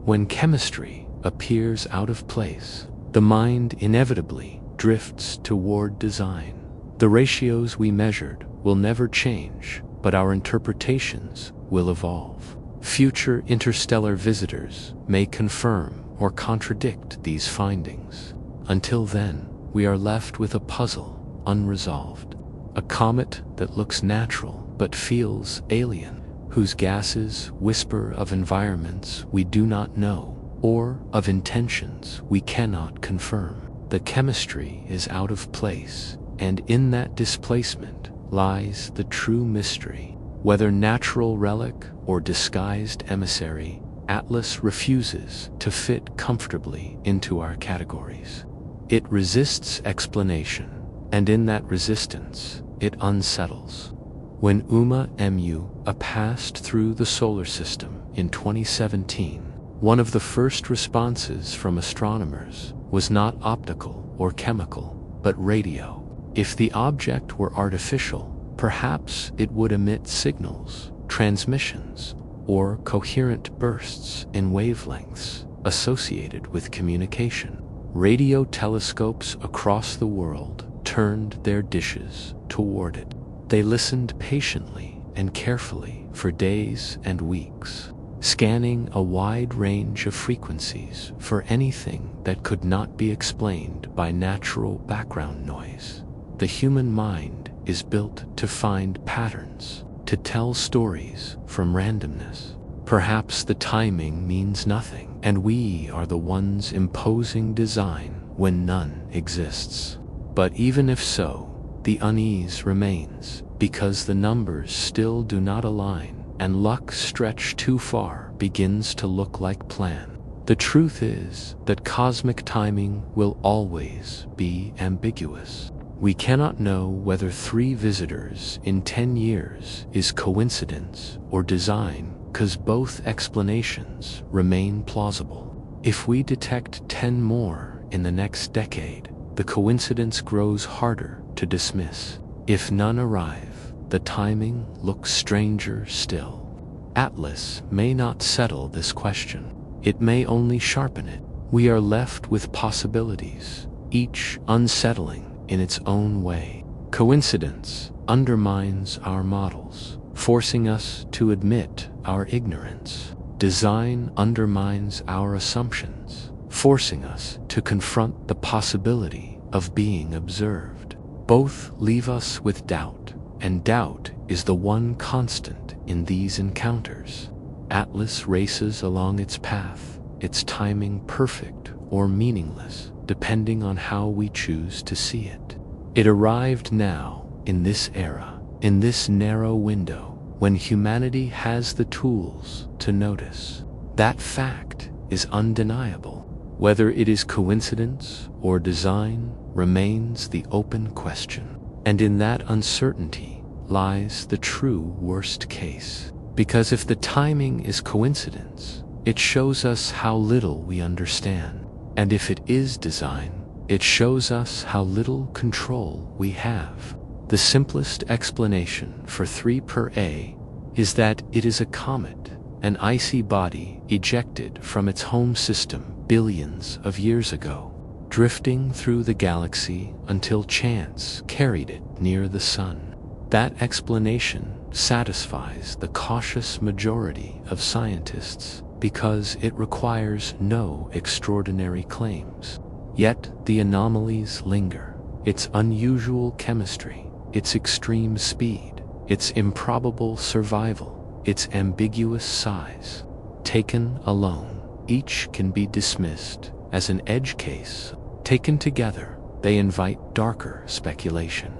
When chemistry appears out of place, the mind inevitably drifts toward design. The ratios we measured will never change, but our interpretations will evolve. Future interstellar visitors may confirm or contradict these findings. Until then, we are left with a puzzle unresolved. A comet that looks natural but feels alien, whose gases whisper of environments we do not know, or of intentions we cannot confirm. The chemistry is out of place, and in that displacement lies the true mystery. Whether natural relic or disguised emissary, Atlas refuses to fit comfortably into our categories. It resists explanation, and in that resistance, it unsettles. When Oumuamua passed through the solar system in 2017. One of the first responses from astronomers was not optical or chemical, but radio. If the object were artificial, perhaps it would emit signals, transmissions, or coherent bursts in wavelengths associated with communication. Radio telescopes across the world turned their dishes toward it. They listened patiently and carefully for days and weeks, scanning a wide range of frequencies for anything that could not be explained by natural background noise. The human mind is built to find patterns, to tell stories from randomness. Perhaps the timing means nothing, and we are the ones imposing design when none exists. But even if so, the unease remains, because the numbers still do not align, and luck stretched too far begins to look like plan. The truth is that cosmic timing will always be ambiguous. We cannot know whether 3 visitors in 10 years is coincidence or design, because both explanations remain plausible. If we detect 10 more in the next decade, the coincidence grows harder to dismiss. If none arrive, the timing looks stranger still. Atlas may not settle this question. It may only sharpen it. We are left with possibilities, each unsettling in its own way. Coincidence undermines our models, forcing us to admit our ignorance. Design undermines our assumptions, forcing us to confront the possibility of being observed. Both leave us with doubt, and doubt is the one constant in these encounters. Atlas races along its path, its timing perfect or meaningless, depending on how we choose to see it. It arrived now, in this era, in this narrow window, when humanity has the tools to notice. That fact is undeniable. Whether it is coincidence or design remains the open question. And in that uncertainty lies the true worst case. Because if the timing is coincidence, it shows us how little we understand. And if it is design, it shows us how little control we have. The simplest explanation for 3A is that it is a comet, an icy body ejected from its home system billions of years ago, drifting through the galaxy until chance carried it near the sun. That explanation satisfies the cautious majority of scientists because it requires no extraordinary claims. Yet the anomalies linger. Its unusual chemistry, its extreme speed, its improbable survival, its ambiguous size. Taken alone, each can be dismissed as an edge case. Taken together, they invite darker speculation.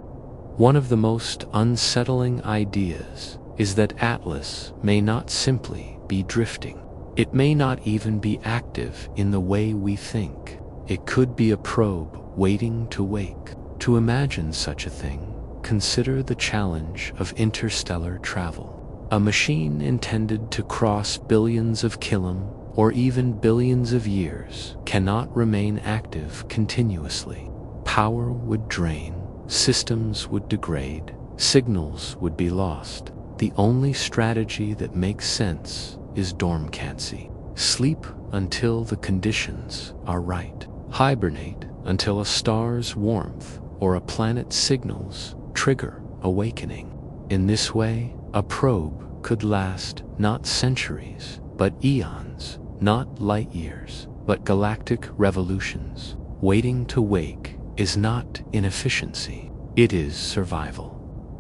One of the most unsettling ideas is that Atlas may not simply be drifting. It may not even be active in the way we think. It could be a probe waiting to wake. To imagine such a thing, consider the challenge of interstellar travel. A machine intended to cross billions of kilometers or even billions of years cannot remain active continuously. Power would drain, systems would degrade, signals would be lost. The only strategy that makes sense is dormancy. Sleep until the conditions are right. Hibernate until a star's warmth or a planet's signals trigger awakening. In this way, a probe could last not centuries, but eons, not light years, but galactic revolutions. Waiting to wake is not inefficiency, it is survival.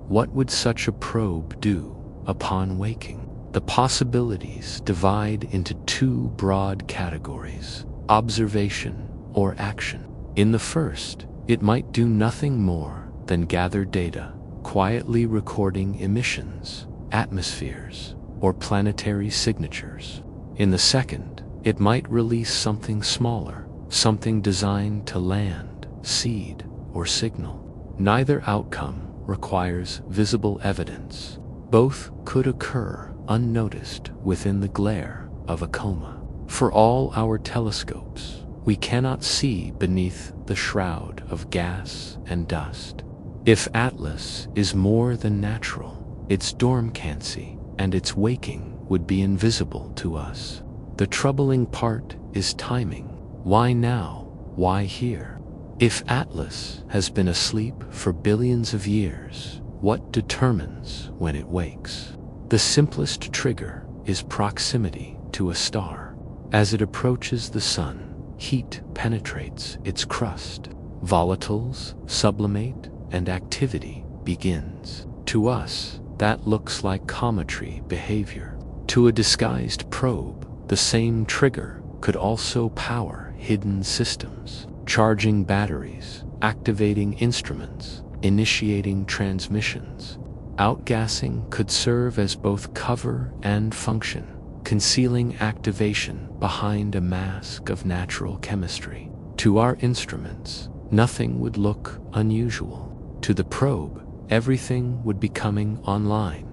What would such a probe do upon waking? The possibilities divide into 2 broad categories: observation or action. In the first, it might do nothing more than gather data, quietly recording emissions, atmospheres, or planetary signatures. In the second, it might release something smaller, something designed to land, seed, or signal. Neither outcome requires visible evidence. Both could occur unnoticed within the glare of a coma. For all our telescopes, we cannot see beneath the shroud of gas and dust. If Atlas is more than natural, its dormancy and its waking would be invisible to us. The troubling part is timing. Why now? Why here? If Atlas has been asleep for billions of years, what determines when it wakes? The simplest trigger is proximity to a star. As it approaches the sun, heat penetrates its crust. Volatiles sublimate and activity begins. To us, that looks like cometry behavior. To a disguised probe, the same trigger could also power hidden systems, charging batteries, activating instruments, initiating transmissions. Outgassing could serve as both cover and function, concealing activation behind a mask of natural chemistry. To our instruments, nothing would look unusual. To the probe, everything would be coming online.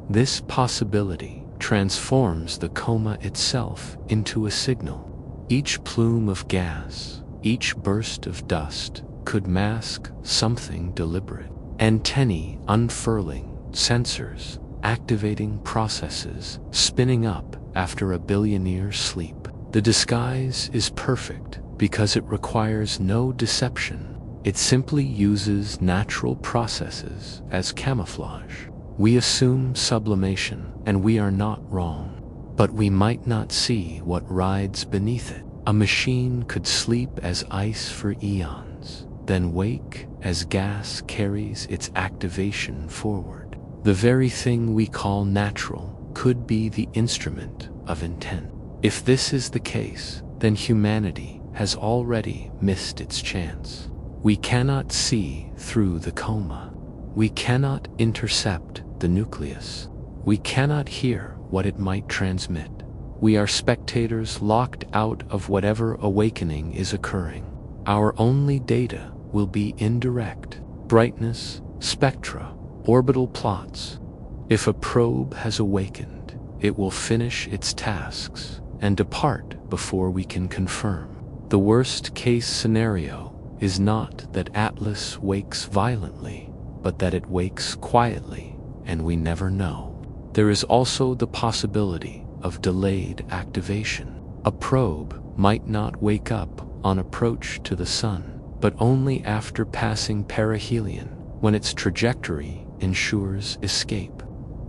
This possibility transforms the coma itself into a signal. Each plume of gas, each burst of dust could mask something deliberate. Antennae unfurling, sensors activating, processes spinning up after a billion-year sleep. The disguise is perfect because it requires no deception. It simply uses natural processes as camouflage. We assume sublimation, and we are not wrong. But we might not see what rides beneath it. A machine could sleep as ice for eons, then wake as gas carries its activation forward. The very thing we call natural could be the instrument of intent. If this is the case, then humanity has already missed its chance. We cannot see through the coma. We cannot intercept the nucleus. We cannot hear what it might transmit. We are spectators locked out of whatever awakening is occurring. Our only data will be indirect: brightness, spectra, orbital plots. If a probe has awakened, it will finish its tasks and depart before we can confirm. The worst-case scenario is not that Atlas wakes violently, but that it wakes quietly, and we never know. There is also the possibility of delayed activation. A probe might not wake up on approach to the sun, but only after passing perihelion, when its trajectory ensures escape.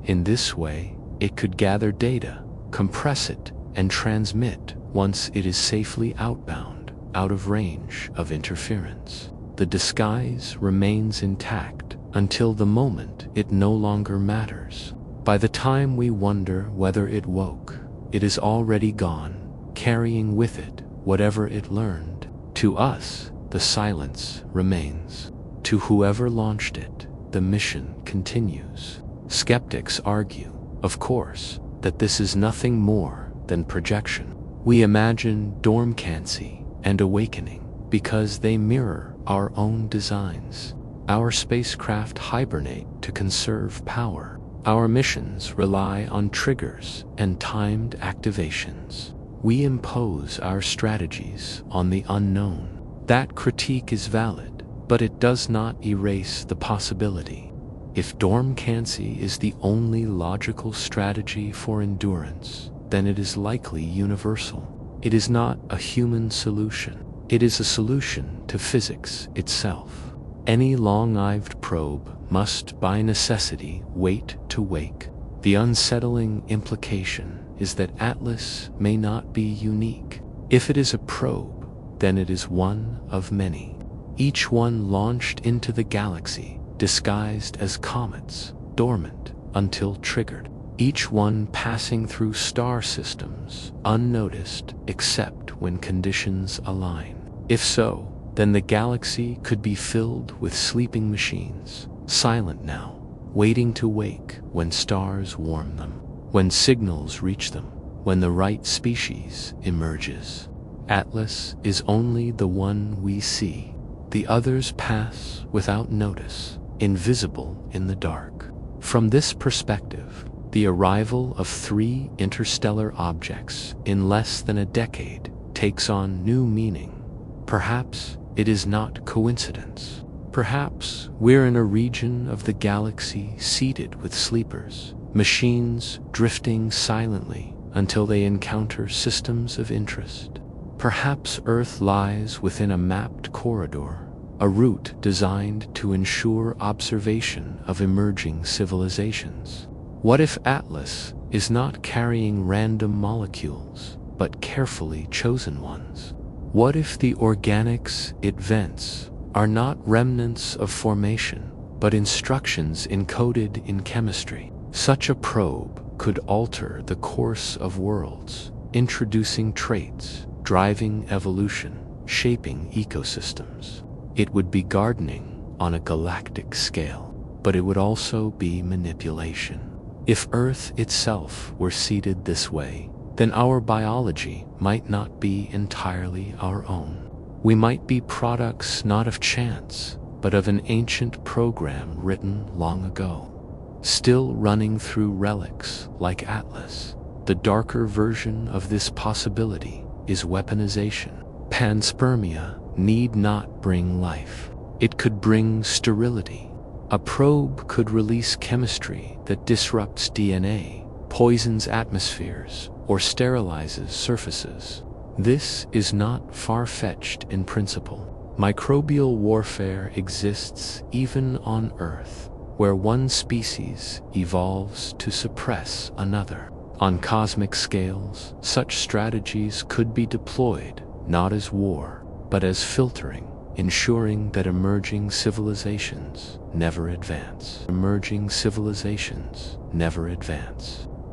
In this way, it could gather data, compress it, and transmit once it is safely outbound, out of range of interference. The disguise remains intact until the moment it no longer matters. By the time we wonder whether it woke, it is already gone, carrying with it whatever it learned. To us, the silence remains. To whoever launched it, the mission continues. Skeptics argue, of course, that this is nothing more than projection. We imagine dormancy and awakening because they mirror our own designs. Our spacecraft hibernate to conserve power. Our missions rely on triggers and timed activations. We impose our strategies on the unknown. That critique is valid, but it does not erase the possibility. If dormancy is the only logical strategy for endurance, then it is likely universal. It is not a human solution. It is a solution to physics itself. Any long-lived probe must by necessity wait to wake. The unsettling implication is that Atlas may not be unique. If it is a probe, then it is one of many. Each one launched into the galaxy, disguised as comets, dormant until triggered. Each one passing through star systems, unnoticed except when conditions align. If so, then the galaxy could be filled with sleeping machines, silent now, waiting to wake when stars warm them, when signals reach them, when the right species emerges. Atlas is only the one we see. The others pass without notice, invisible in the dark. From this perspective, The arrival of 3 interstellar objects in less than a decade takes on new meaning. Perhaps it is not coincidence. Perhaps we're in a region of the galaxy seated with sleepers, machines drifting silently until they encounter systems of interest. Perhaps Earth lies within a mapped corridor, a route designed to ensure observation of emerging civilizations. What if Atlas is not carrying random molecules, but carefully chosen ones? What if the organics it vents are not remnants of formation, but instructions encoded in chemistry? Such a probe could alter the course of worlds, introducing traits, driving evolution, shaping ecosystems. It would be gardening on a galactic scale, but it would also be manipulation. If Earth itself were seeded this way, then our biology might not be entirely our own. We might be products not of chance, but of an ancient program written long ago, still running through relics like Atlas. The darker version of this possibility is weaponization. Panspermia need not bring life. It could bring sterility. A probe could release chemistry that disrupts DNA, poisons atmospheres, or sterilizes surfaces. This is not far-fetched in principle. Microbial warfare exists even on Earth, where one species evolves to suppress another. On cosmic scales, such strategies could be deployed not as war, but as filtering, ensuring that emerging civilizations never advance.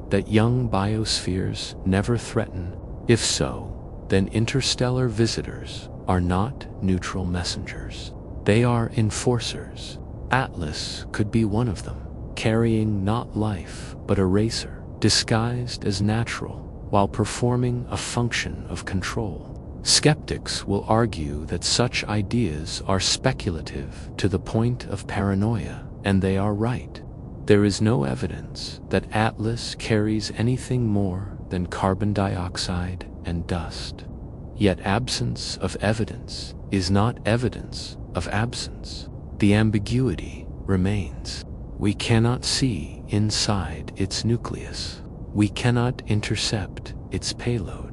That young biospheres never threaten. If so, then interstellar visitors are not neutral messengers. They are enforcers. Atlas could be one of them, carrying not life, but a racer, disguised as natural, while performing a function of control. Skeptics will argue that such ideas are speculative to the point of paranoia, and they are right. There is no evidence that Atlas carries anything more than carbon dioxide and dust. Yet absence of evidence is not evidence of absence. The ambiguity remains. We cannot see inside its nucleus. We cannot intercept its payload.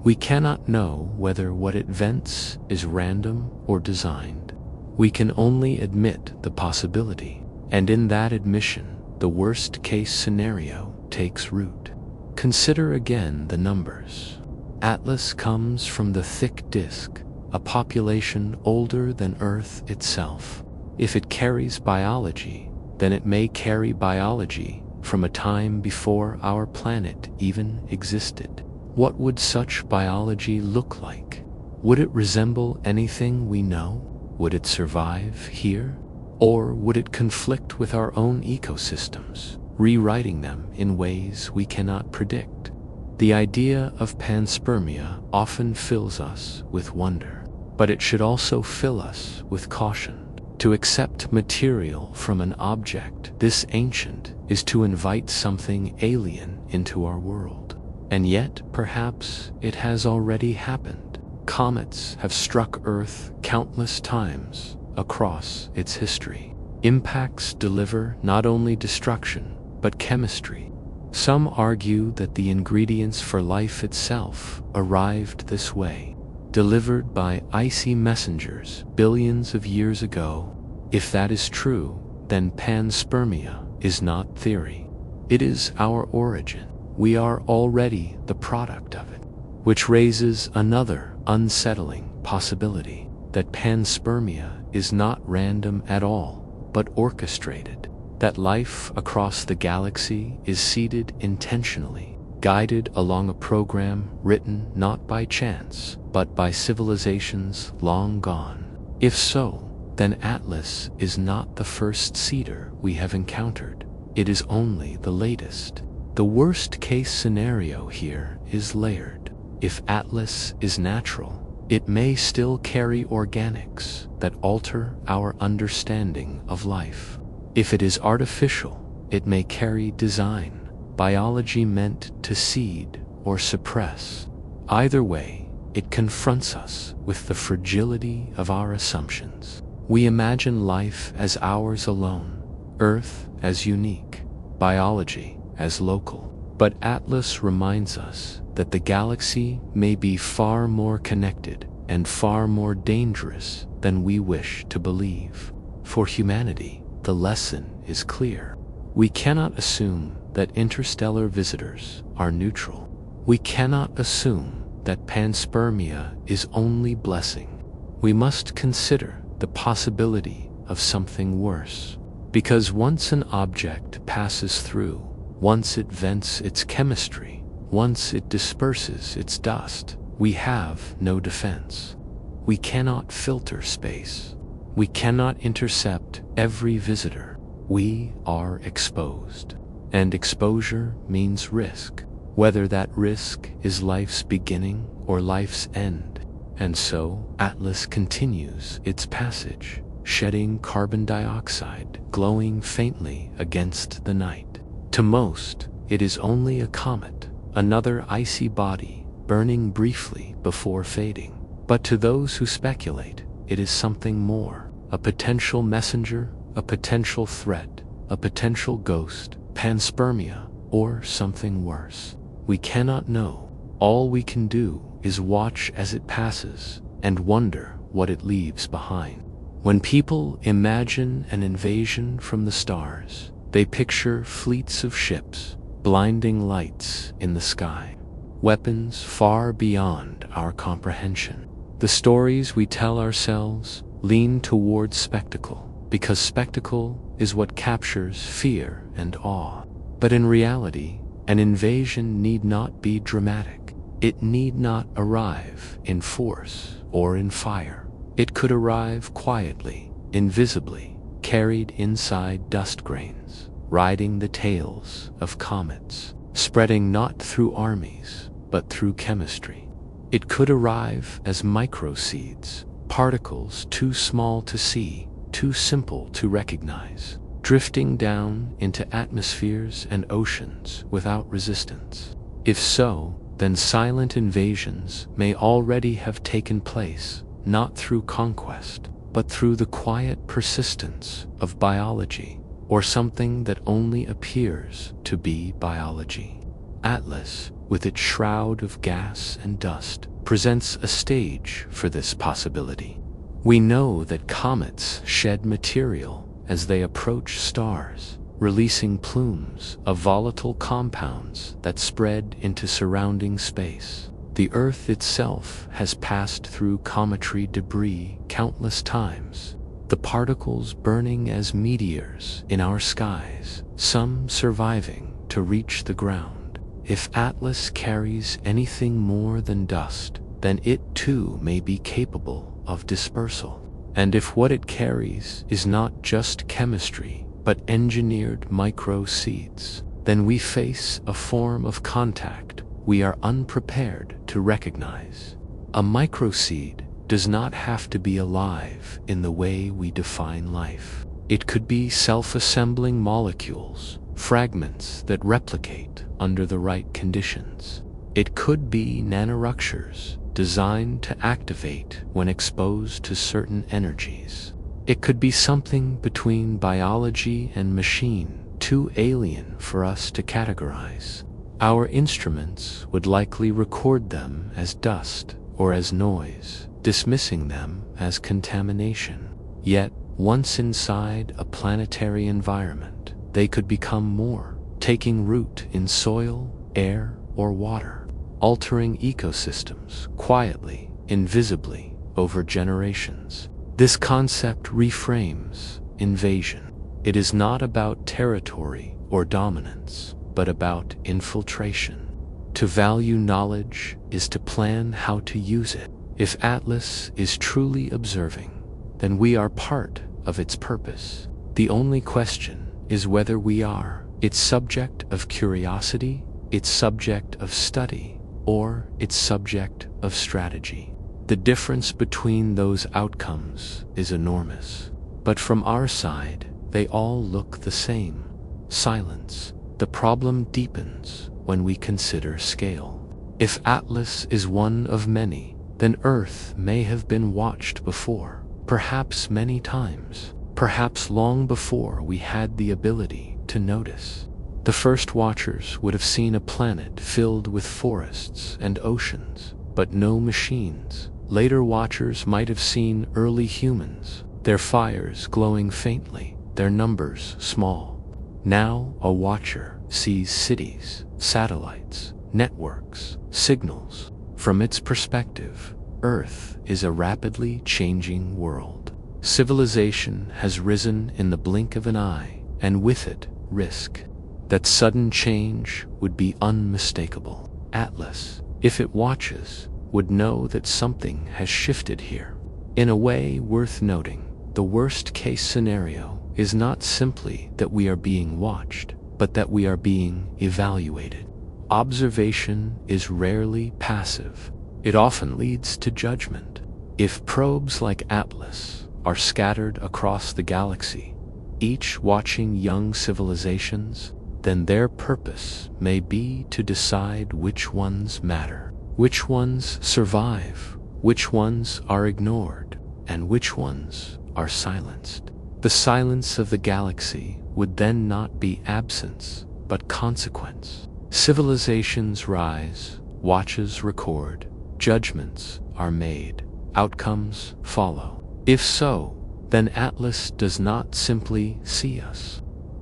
We cannot know whether what it vents is random or designed. We can only admit the possibility, and in that admission, the worst-case scenario takes root. Consider again the numbers. Atlas comes from the thick disk, a population older than Earth itself. If it carries biology, then it may carry biology from a time before our planet even existed. What would such biology look like? Would it resemble anything we know? Would it survive here? Or would it conflict with our own ecosystems, rewriting them in ways we cannot predict? The idea of panspermia often fills us with wonder, but it should also fill us with caution. To accept material from an object this ancient is to invite something alien into our world. And yet, perhaps, it has already happened. Comets have struck Earth countless times across its history. Impacts deliver not only destruction, but chemistry. Some argue that the ingredients for life itself arrived this way, delivered by icy messengers billions of years ago. If that is true, then panspermia is not theory. It is our origin. We are already the product of it, which raises another unsettling possibility, that panspermia is not random at all, but orchestrated, that life across the galaxy is seeded intentionally, guided along a program written not by chance, but by civilizations long gone. If so, then Atlas is not the first seeder we have encountered. It is only the latest. The worst-case scenario here is layered. If Atlas is natural, it may still carry organics that alter our understanding of life. If it is artificial, it may carry design, biology meant to seed or suppress. Either way, it confronts us with the fragility of our assumptions. We imagine life as ours alone, Earth as unique, biology as local. But Atlas reminds us that the galaxy may be far more connected and far more dangerous than we wish to believe. For humanity, the lesson is clear. We cannot assume that interstellar visitors are neutral. We cannot assume that panspermia is only blessing. We must consider the possibility of something worse. Because once an object passes through, once it vents its chemistry, once it disperses its dust, we have no defense. We cannot filter space. We cannot intercept every visitor. We are exposed. And exposure means risk, whether that risk is life's beginning or life's end. And so Atlas continues its passage, shedding carbon dioxide, glowing faintly against the night. To most, it is only a comet, another icy body burning briefly before fading. But to those who speculate, it is something more, a potential messenger, a potential threat, a potential ghost, panspermia, or something worse. We cannot know. All we can do is watch as it passes and wonder what it leaves behind. When people imagine an invasion from the stars, they picture fleets of ships, blinding lights in the sky, weapons far beyond our comprehension. The stories we tell ourselves lean towards spectacle, because spectacle is what captures fear and awe. But in reality, an invasion need not be dramatic. It need not arrive in force or in fire. It could arrive quietly, invisibly, carried inside dust grains, riding the tails of comets, spreading not through armies, but through chemistry. It could arrive as microseeds, particles too small to see, too simple to recognize, drifting down into atmospheres and oceans without resistance. If so, then silent invasions may already have taken place, not through conquest, but through the quiet persistence of biology, or something that only appears to be biology. Atlas, with its shroud of gas and dust, presents a stage for this possibility. We know that comets shed material as they approach stars, releasing plumes of volatile compounds that spread into surrounding space. The Earth itself has passed through cometary debris countless times, the particles burning as meteors in our skies, some surviving to reach the ground. If Atlas carries anything more than dust, then it too may be capable of dispersal. And if what it carries is not just chemistry, but engineered micro-seeds, then we face a form of contact we are unprepared to recognize. A microseed does not have to be alive in the way we define life. It could be self-assembling molecules, fragments that replicate under the right conditions. It could be nanostructures designed to activate when exposed to certain energies. It could be something between biology and machine, too alien for us to categorize. Our instruments would likely record them as dust or as noise, dismissing them as contamination. Yet, once inside a planetary environment, they could become more, taking root in soil, air, or water, altering ecosystems quietly, invisibly, over generations. This concept reframes invasion. It is not about territory or dominance, but about infiltration. To value knowledge is to plan how to use it. If Atlas is truly observing, then we are part of its purpose. The only question is whether we are its subject of curiosity, its subject of study, or its subject of strategy. The difference between those outcomes is enormous, but from our side, they all look the same: silence, the problem deepens when we consider scale. If Atlas is one of many, then Earth may have been watched before, perhaps many times, perhaps long before we had the ability to notice. The first watchers would have seen a planet filled with forests and oceans, but no machines. Later watchers might have seen early humans, their fires glowing faintly, their numbers small. Now a watcher sees cities, satellites, networks, signals. From its perspective, Earth is a rapidly changing world. Civilization has risen in the blink of an eye, and with it, risk. That sudden change would be unmistakable. Atlas, if it watches, would know that something has shifted here. In a way worth noting, the worst-case scenario is not simply that we are being watched, but that we are being evaluated. Observation is rarely passive. It often leads to judgment. If probes like Atlas are scattered across the galaxy, each watching young civilizations, then their purpose may be to decide which ones matter, which ones survive, which ones are ignored, and which ones are silenced. The silence of the galaxy would then not be absence, but consequence. Civilizations rise, watches record, judgments are made, outcomes follow. If so, then Atlas does not simply see us.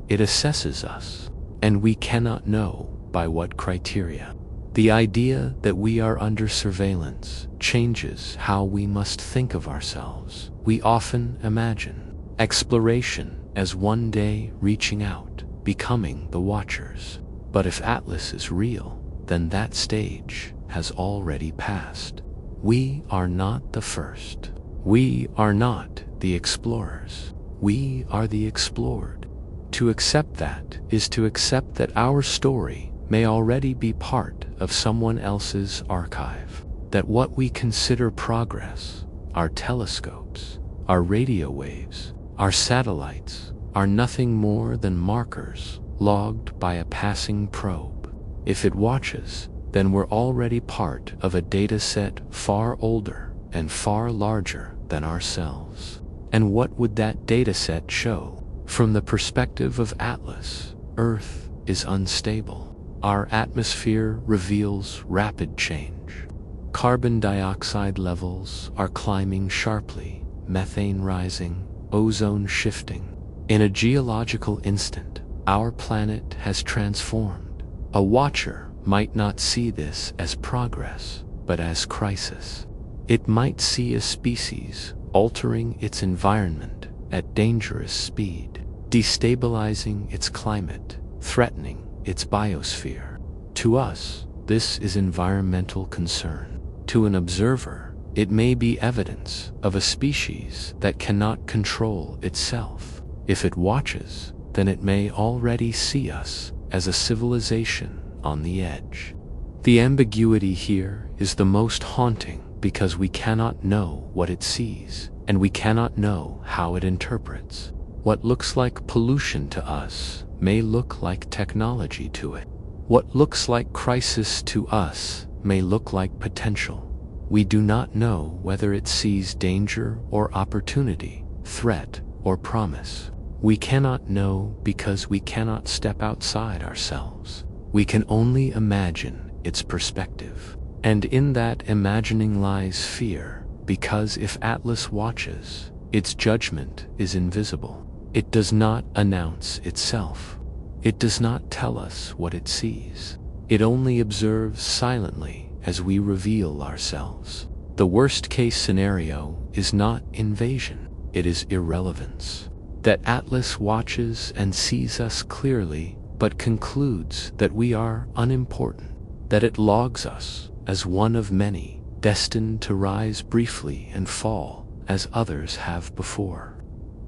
It assesses us, and we cannot know by what criteria. The idea that we are under surveillance changes how we must think of ourselves. We often imagine exploration as one day reaching out, becoming the watchers. But if Atlas is real, then that stage has already passed. We are not the first. We are not the explorers. We are the explored. To accept that is to accept that our story may already be part of someone else's archive. That what we consider progress, our telescopes, our radio waves, our satellites, are nothing more than markers logged by a passing probe. If it watches, then we're already part of a data set far older and far larger than ourselves. And what would that data set show? From the perspective of Atlas, Earth is unstable. Our atmosphere reveals rapid change. Carbon dioxide levels are climbing sharply, methane rising, ozone shifting. In a geological instant, our planet has transformed. A watcher might not see this as progress, but as crisis. It might see a species altering its environment at dangerous speed, destabilizing its climate, threatening its biosphere. To us, this is environmental concern. To an observer, it may be evidence of a species that cannot control itself. If it watches, then it may already see us as a civilization on the edge. The ambiguity here is the most haunting because we cannot know what it sees, and we cannot know how it interprets. What looks like pollution to us may look like technology to it. What looks like crisis to us may look like potential. We do not know whether it sees danger or opportunity, threat or promise. We cannot know because we cannot step outside ourselves. We can only imagine its perspective. And in that imagining lies fear, because if Atlas watches, its judgment is invisible. It does not announce itself. It does not tell us what it sees. It only observes silently as we reveal ourselves. The worst-case scenario is not invasion, it is irrelevance. That Atlas watches and sees us clearly, but concludes that we are unimportant. That it logs us as one of many, destined to rise briefly and fall as others have before.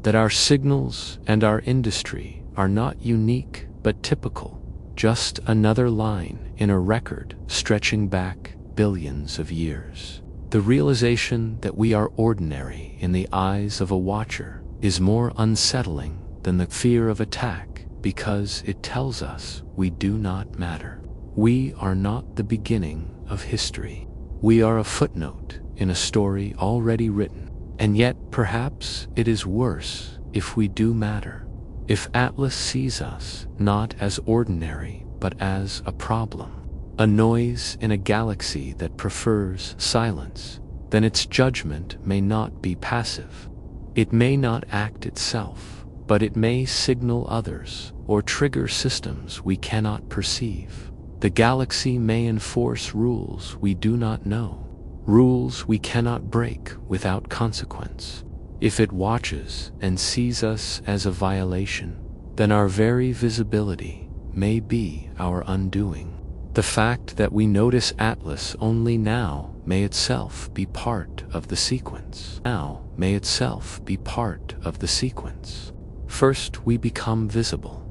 That our signals and our industry are not unique but typical, just another line in a record stretching back billions of years. The realization that we are ordinary in the eyes of a watcher is more unsettling than the fear of attack, because it tells us we do not matter. We are not the beginning of history. We are a footnote in a story already written. And yet, perhaps it is worse if we do matter. If Atlas sees us not as ordinary, but as a problem, a noise in a galaxy that prefers silence, then its judgment may not be passive. It may not act itself, but it may signal others or trigger systems we cannot perceive. The galaxy may enforce rules we do not know, rules we cannot break without consequence. If it watches and sees us as a violation, then our very visibility may be our undoing. The fact that we notice Atlas only now may itself be part of the sequence. First we become visible,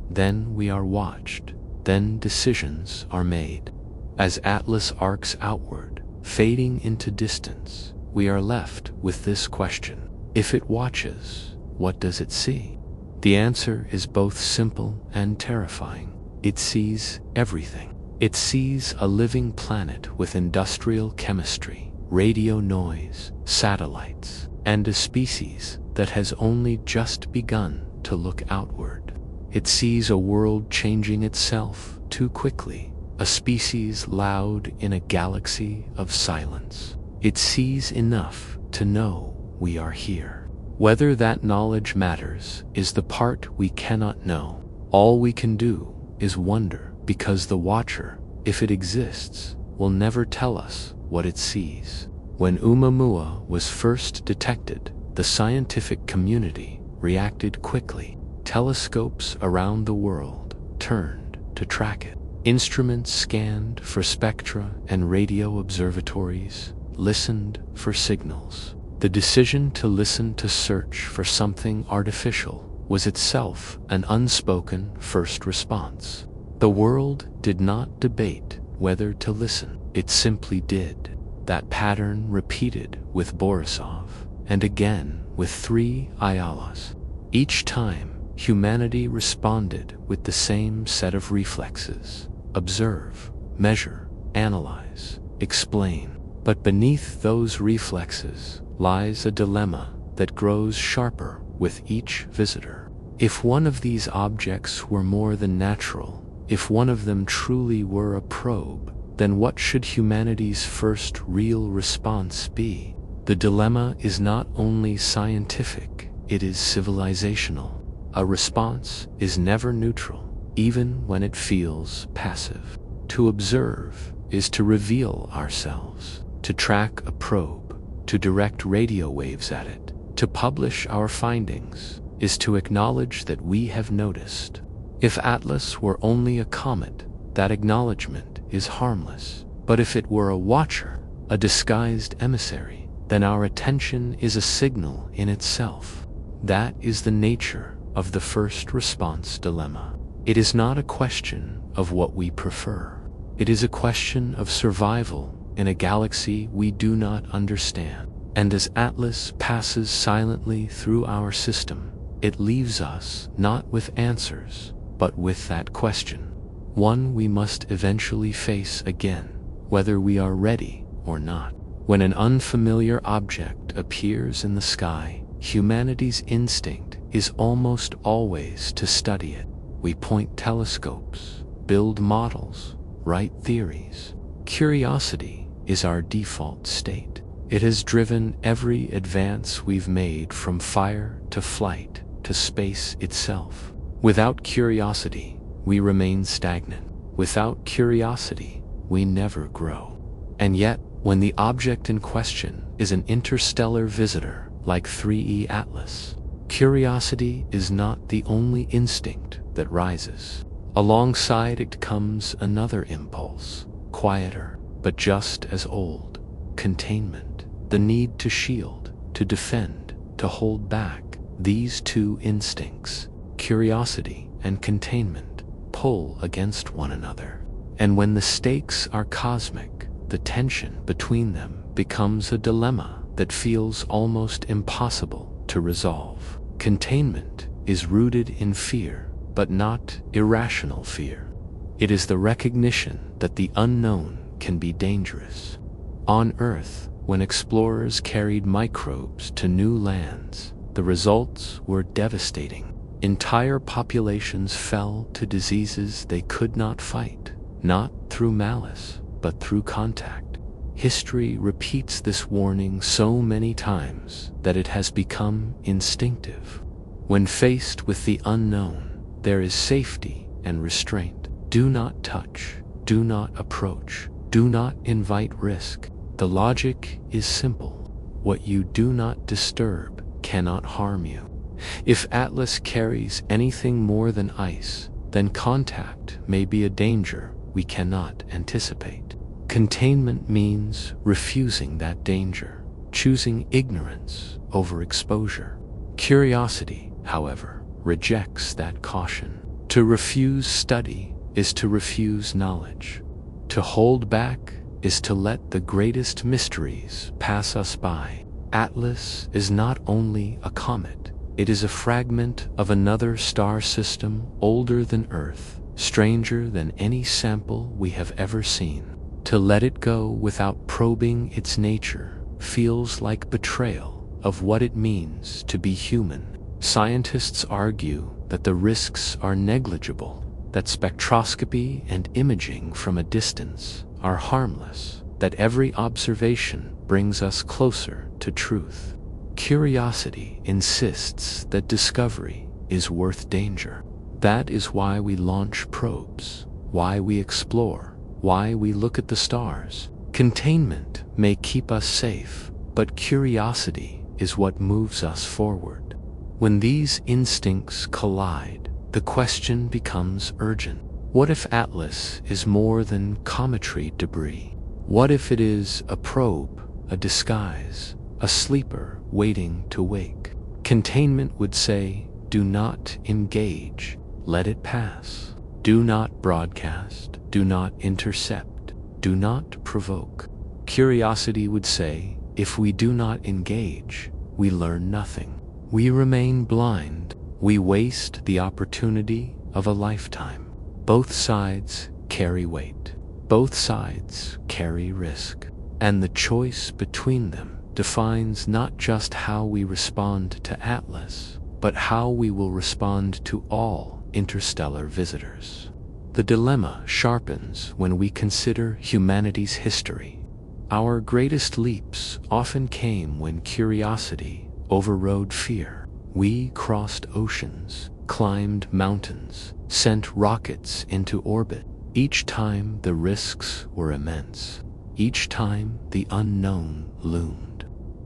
then we are watched, then decisions are made. As Atlas arcs outward, fading into distance, we are left with this question. If it watches, what does it see? The answer is both simple and terrifying. It sees everything. It sees a living planet with industrial chemistry, radio noise, satellites, and a species that has only just begun to look outward. It sees a world changing itself too quickly, a species loud in a galaxy of silence. It sees enough to know we are here. Whether that knowledge matters is the part we cannot know. All we can do is wonder, because the watcher, if it exists, will never tell us what it sees. When Oumuamua was first detected, the scientific community reacted quickly. Telescopes around the world turned to track it. Instruments scanned for spectra, and radio observatories listened for signals. The decision to listen to search for something artificial was itself an unspoken first response. The world did not debate whether to listen. It simply did. That pattern repeated with Borisov, and again with 3 Ayalas. Each time, humanity responded with the same set of reflexes: observe, measure, analyze, explain. But beneath those reflexes lies a dilemma that grows sharper with each visitor. If one of these objects were more than natural, if one of them truly were a probe, then what should humanity's first real response be? The dilemma is not only scientific, it is civilizational. A response is never neutral, even when it feels passive. To observe is to reveal ourselves, to track a probe, to direct radio waves at it, to publish our findings, is to acknowledge that we have noticed. If Atlas were only a comet, that acknowledgement is harmless. But if it were a watcher, a disguised emissary, then our attention is a signal in itself. That is the nature of the first response dilemma. It is not a question of what we prefer. It is a question of survival in a galaxy we do not understand. And as Atlas passes silently through our system, it leaves us not with answers, but with that question, one we must eventually face again, whether we are ready or not. When an unfamiliar object appears in the sky, humanity's instinct is almost always to study it. We point telescopes, build models, write theories. Curiosity is our default state. It has driven every advance we've made, from fire to flight to space itself. Without curiosity, we remain stagnant. Without curiosity, we never grow. And yet, when the object in question is an interstellar visitor like 3E Atlas, curiosity is not the only instinct that rises. Alongside it comes another impulse, quieter, but just as old: containment, the need to shield, to defend, to hold back. These two instincts, curiosity and containment, pull against one another. And when the stakes are cosmic, the tension between them becomes a dilemma that feels almost impossible to resolve. Containment is rooted in fear, but not irrational fear. It is the recognition that the unknown can be dangerous. On Earth, when explorers carried microbes to new lands, the results were devastating. Entire populations fell to diseases they could not fight, not through malice, but through contact. History repeats this warning so many times that it has become instinctive. When faced with the unknown, there is safety and restraint. Do not touch, do not approach, do not invite risk. The logic is simple. What you do not disturb cannot harm you. If Atlas carries anything more than ice, then contact may be a danger we cannot anticipate. Containment means refusing that danger, choosing ignorance over exposure. Curiosity, however, rejects that caution. To refuse study is to refuse knowledge. To hold back is to let the greatest mysteries pass us by. Atlas is not only a comet, it is a fragment of another star system older than Earth, stranger than any sample we have ever seen. To let it go without probing its nature feels like betrayal of what it means to be human. Scientists argue that the risks are negligible, that spectroscopy and imaging from a distance are harmless, that every observation brings us closer to truth. Curiosity insists that discovery is worth danger. That is why we launch probes, why we explore, why we look at the stars. Containment may keep us safe, but curiosity is what moves us forward. When these instincts collide, the question becomes urgent. What if Atlas is more than cometary debris? What if it is a probe, a disguise, a sleeper waiting to wake? Containment would say, do not engage, let it pass. Do not broadcast, do not intercept, do not provoke. Curiosity would say, if we do not engage, we learn nothing. We remain blind, we waste the opportunity of a lifetime. Both sides carry weight. Both sides carry risk. And the choice between them defines not just how we respond to Atlas, but how we will respond to all interstellar visitors. The dilemma sharpens when we consider humanity's history. Our greatest leaps often came when curiosity overrode fear. We crossed oceans, climbed mountains, sent rockets into orbit. Each time the risks were immense. Each time the unknown loomed.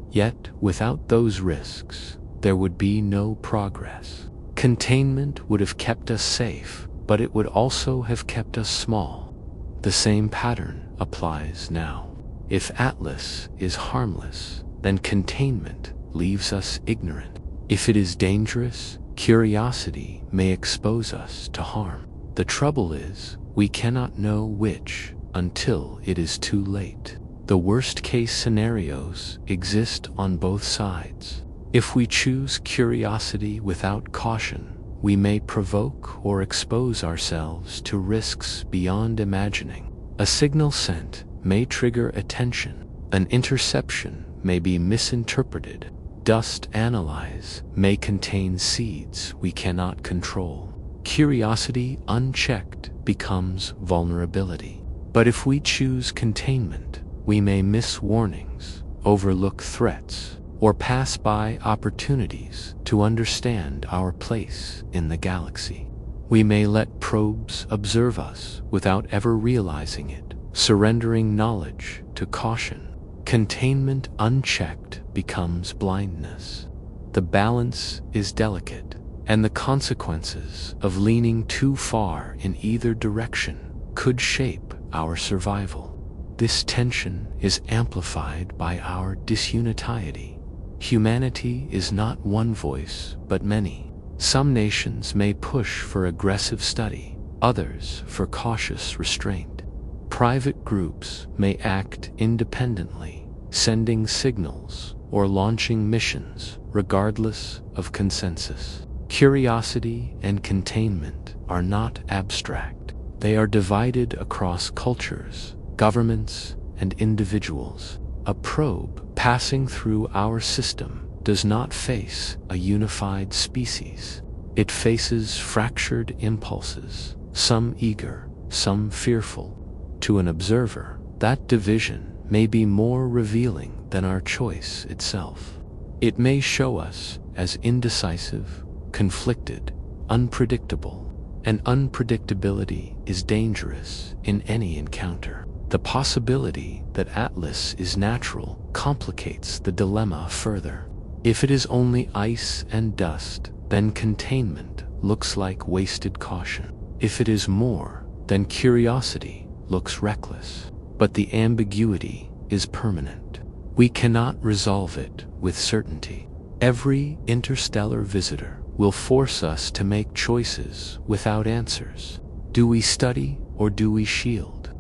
Yet, without those risks, there would be no progress. Containment would have kept us safe, but it would also have kept us small. The same pattern applies now. If Atlas is harmless, then containment leaves us ignorant. If it is dangerous, curiosity may expose us to harm. The trouble is, we cannot know which until it is too late. The worst-case scenarios exist on both sides. If we choose curiosity without caution, we may provoke or expose ourselves to risks beyond imagining. A signal sent may trigger attention. An interception may be misinterpreted. Dust analyzed may contain seeds we cannot control. Curiosity unchecked becomes vulnerability. But if we choose containment, we may miss warnings, overlook threats, or pass by opportunities to understand our place in the galaxy. We may let probes observe us without ever realizing it, surrendering knowledge to caution. Containment unchecked becomes blindness. The balance is delicate, and the consequences of leaning too far in either direction could shape our survival. This tension is amplified by our disunitiety. Humanity is not one voice, but many. Some nations may push for aggressive study, others for cautious restraint. Private groups may act independently, sending signals or launching missions regardless of consensus. Curiosity and containment are not abstract. They are divided across cultures, governments, and individuals. A probe passing through our system does not face a unified species. It faces fractured impulses, some eager, some fearful. To an observer, that division may be more revealing than our choice itself. It may show us as indecisive, conflicted, unpredictable, and unpredictability is dangerous in any encounter. The possibility that Atlas is natural complicates the dilemma further. If it is only ice and dust, then containment looks like wasted caution. If it is more, then curiosity looks reckless. But the ambiguity is permanent. We cannot resolve it with certainty. Every interstellar visitor will force us to make choices without answers. Do we study or do we shield?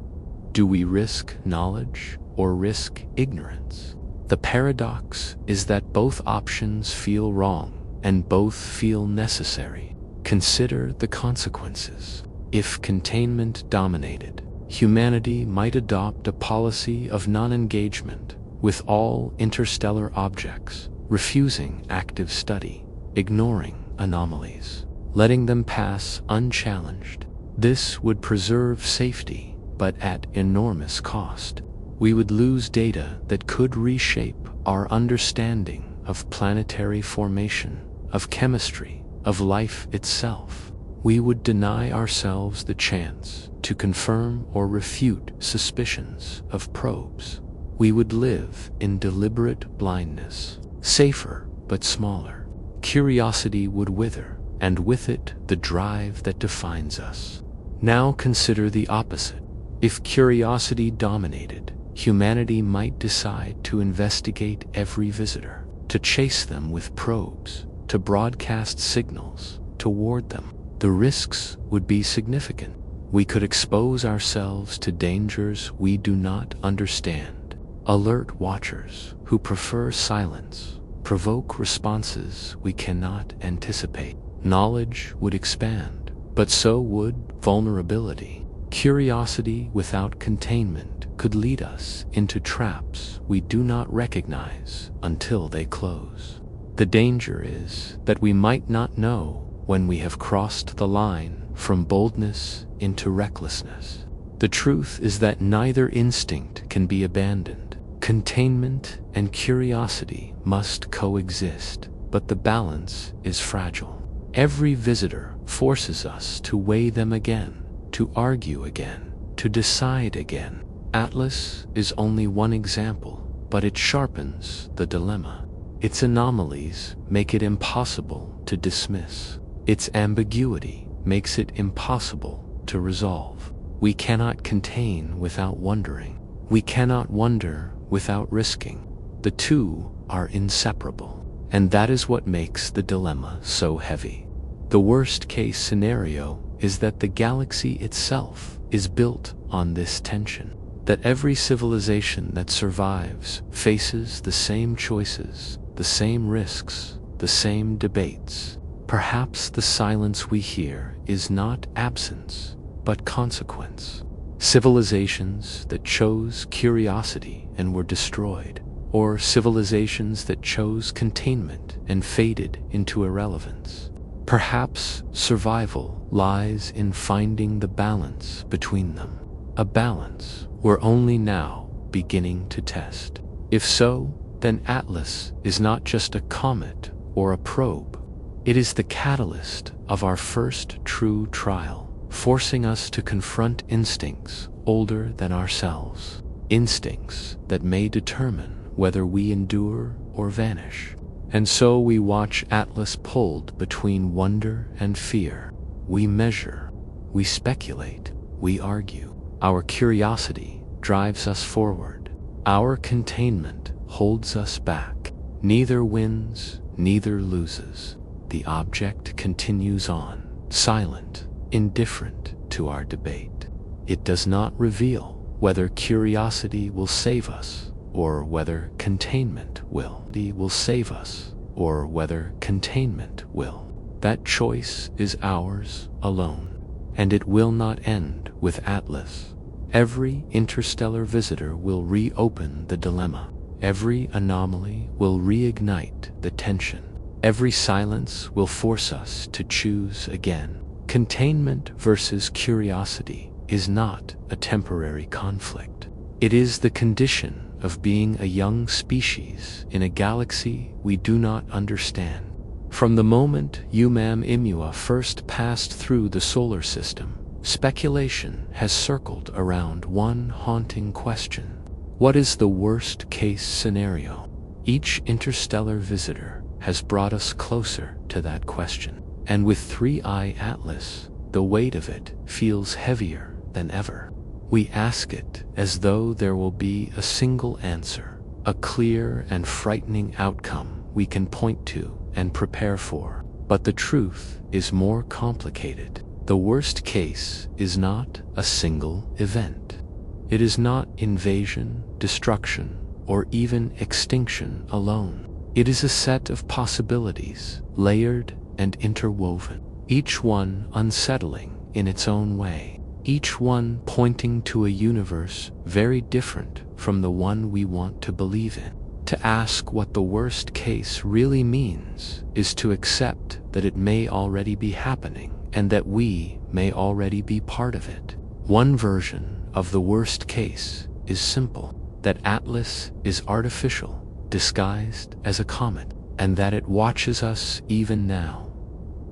Do we risk knowledge or risk ignorance? The paradox is that both options feel wrong and both feel necessary. Consider the consequences. If containment dominated, humanity might adopt a policy of non-engagement with all interstellar objects, refusing active study, ignoring anomalies, letting them pass unchallenged. This would preserve safety, but at enormous cost. We would lose data that could reshape our understanding of planetary formation, of chemistry, of life itself. We would deny ourselves the chance to confirm or refute suspicions of probes. We would live in deliberate blindness, safer but smaller. Curiosity would wither, and with it the drive that defines us. Now consider the opposite. If curiosity dominated, humanity might decide to investigate every visitor, to chase them with probes, to broadcast signals, to ward them. The risks would be significant. We could expose ourselves to dangers we do not understand. Alert watchers who prefer silence provoke responses we cannot anticipate. Knowledge would expand, but so would vulnerability. Curiosity without containment could lead us into traps we do not recognize until they close. The danger is that we might not know when we have crossed the line from boldness into recklessness. The truth is that neither instinct can be abandoned. Containment and curiosity must coexist, but the balance is fragile. Every visitor forces us to weigh them again, to argue again, to decide again. Atlas is only one example, but it sharpens the dilemma. Its anomalies make it impossible to dismiss. Its ambiguity makes it impossible to resolve. We cannot contain without wondering. We cannot wonder without risking. The two are inseparable, and that is what makes the dilemma so heavy. The worst-case scenario is that the galaxy itself is built on this tension, that every civilization that survives faces the same choices, the same risks, the same debates. Perhaps the silence we hear is not absence, but consequence. Civilizations that chose curiosity and were destroyed, or civilizations that chose containment and faded into irrelevance. Perhaps survival lies in finding the balance between them, a balance we're only now beginning to test. If so, then Atlas is not just a comet or a probe. It is the catalyst of our first true trial, forcing us to confront instincts older than ourselves, instincts that may determine whether we endure or vanish. And so we watch Atlas pulled between wonder and fear. We measure, we speculate, we argue. Our curiosity drives us forward. Our containment holds us back. Neither wins, neither loses. The object continues on, silent, indifferent to our debate. It does not reveal whether curiosity will save us or whether containment will. It will save us or whether containment will. That choice is ours alone, and it will not end with Atlas. Every interstellar visitor will reopen the dilemma. Every anomaly will reignite the tension. Every silence will force us to choose again. Containment versus curiosity is not a temporary conflict. It is the condition of being a young species in a galaxy we do not understand. From the moment Imua first passed through the solar system, speculation has circled around one haunting question. What is the worst-case scenario? Each interstellar visitor has brought us closer to that question. And with 3I Atlas, the weight of it feels heavier than ever. We ask it as though there will be a single answer, a clear and frightening outcome we can point to and prepare for. But the truth is more complicated. The worst case is not a single event. It is not invasion, destruction, or even extinction alone. It is a set of possibilities, layered and interwoven, each one unsettling in its own way, each one pointing to a universe very different from the one we want to believe in. To ask what the worst case really means is to accept that it may already be happening and that we may already be part of it. One version of the worst case is simple, that Atlas is artificial, disguised as a comet, and that it watches us even now.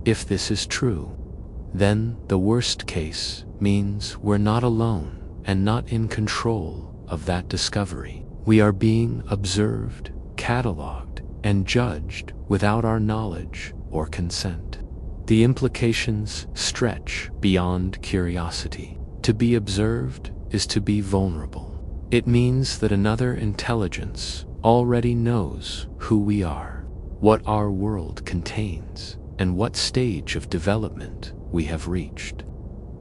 If this is true, then the worst case means we're not alone and not in control of that discovery. We are being observed, cataloged, and judged without our knowledge or consent. The implications stretch beyond curiosity. To be observed is to be vulnerable. It means that another intelligence already knows who we are, what our world contains, and what stage of development we have reached.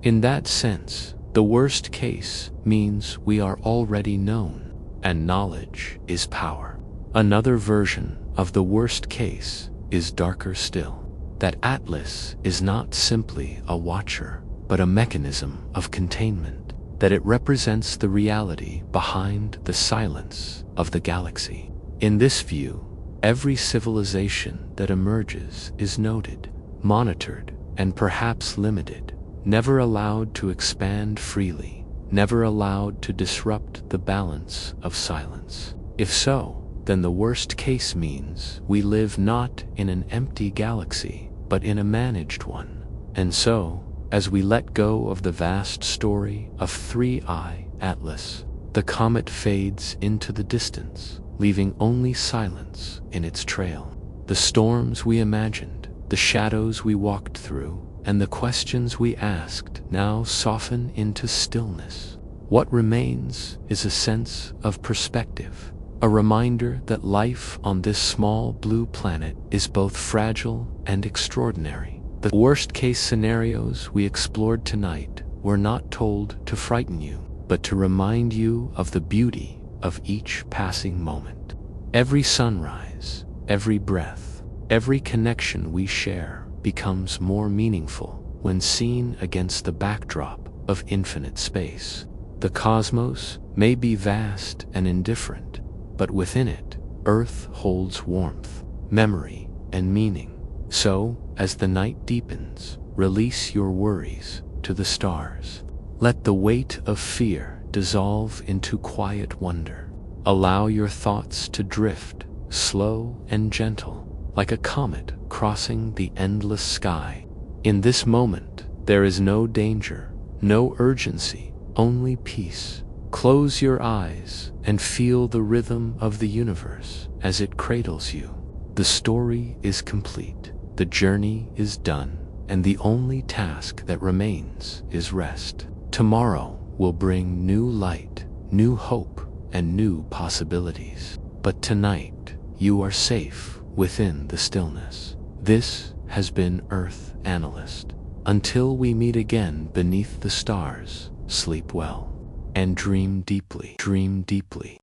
In that sense, the worst case means we are already known, and knowledge is power. Another version of the worst case is darker still, that Atlas is not simply a watcher, but a mechanism of containment, that it represents the reality behind the silence of the galaxy. In this view, every civilization that emerges is noted, monitored, and perhaps limited, never allowed to expand freely, never allowed to disrupt the balance of silence. If so, then the worst case means we live not in an empty galaxy, but in a managed one. And so, as we let go of the vast story of 3I Atlas, the comet fades into the distance, leaving only silence in its trail. The storms we imagined, the shadows we walked through, and the questions we asked now soften into stillness. What remains is a sense of perspective, a reminder that life on this small blue planet is both fragile and extraordinary. The worst-case scenarios we explored tonight were not told to frighten you, but to remind you of the beauty of each passing moment. Every sunrise, every breath, every connection we share becomes more meaningful when seen against the backdrop of infinite space. The cosmos may be vast and indifferent, but within it, Earth holds warmth, memory, and meaning. So, as the night deepens, release your worries to the stars. Let the weight of fear dissolve into quiet wonder. Allow your thoughts to drift, slow and gentle, like a comet crossing the endless sky. In this moment, there is no danger, no urgency, only peace. Close your eyes and feel the rhythm of the universe as it cradles you. The story is complete, the journey is done, and the only task that remains is rest. Tomorrow will bring new light, new hope, and new possibilities. But tonight, you are safe within the stillness. This has been Earth Analyst. Until we meet again beneath the stars, sleep well and dream deeply. Dream deeply.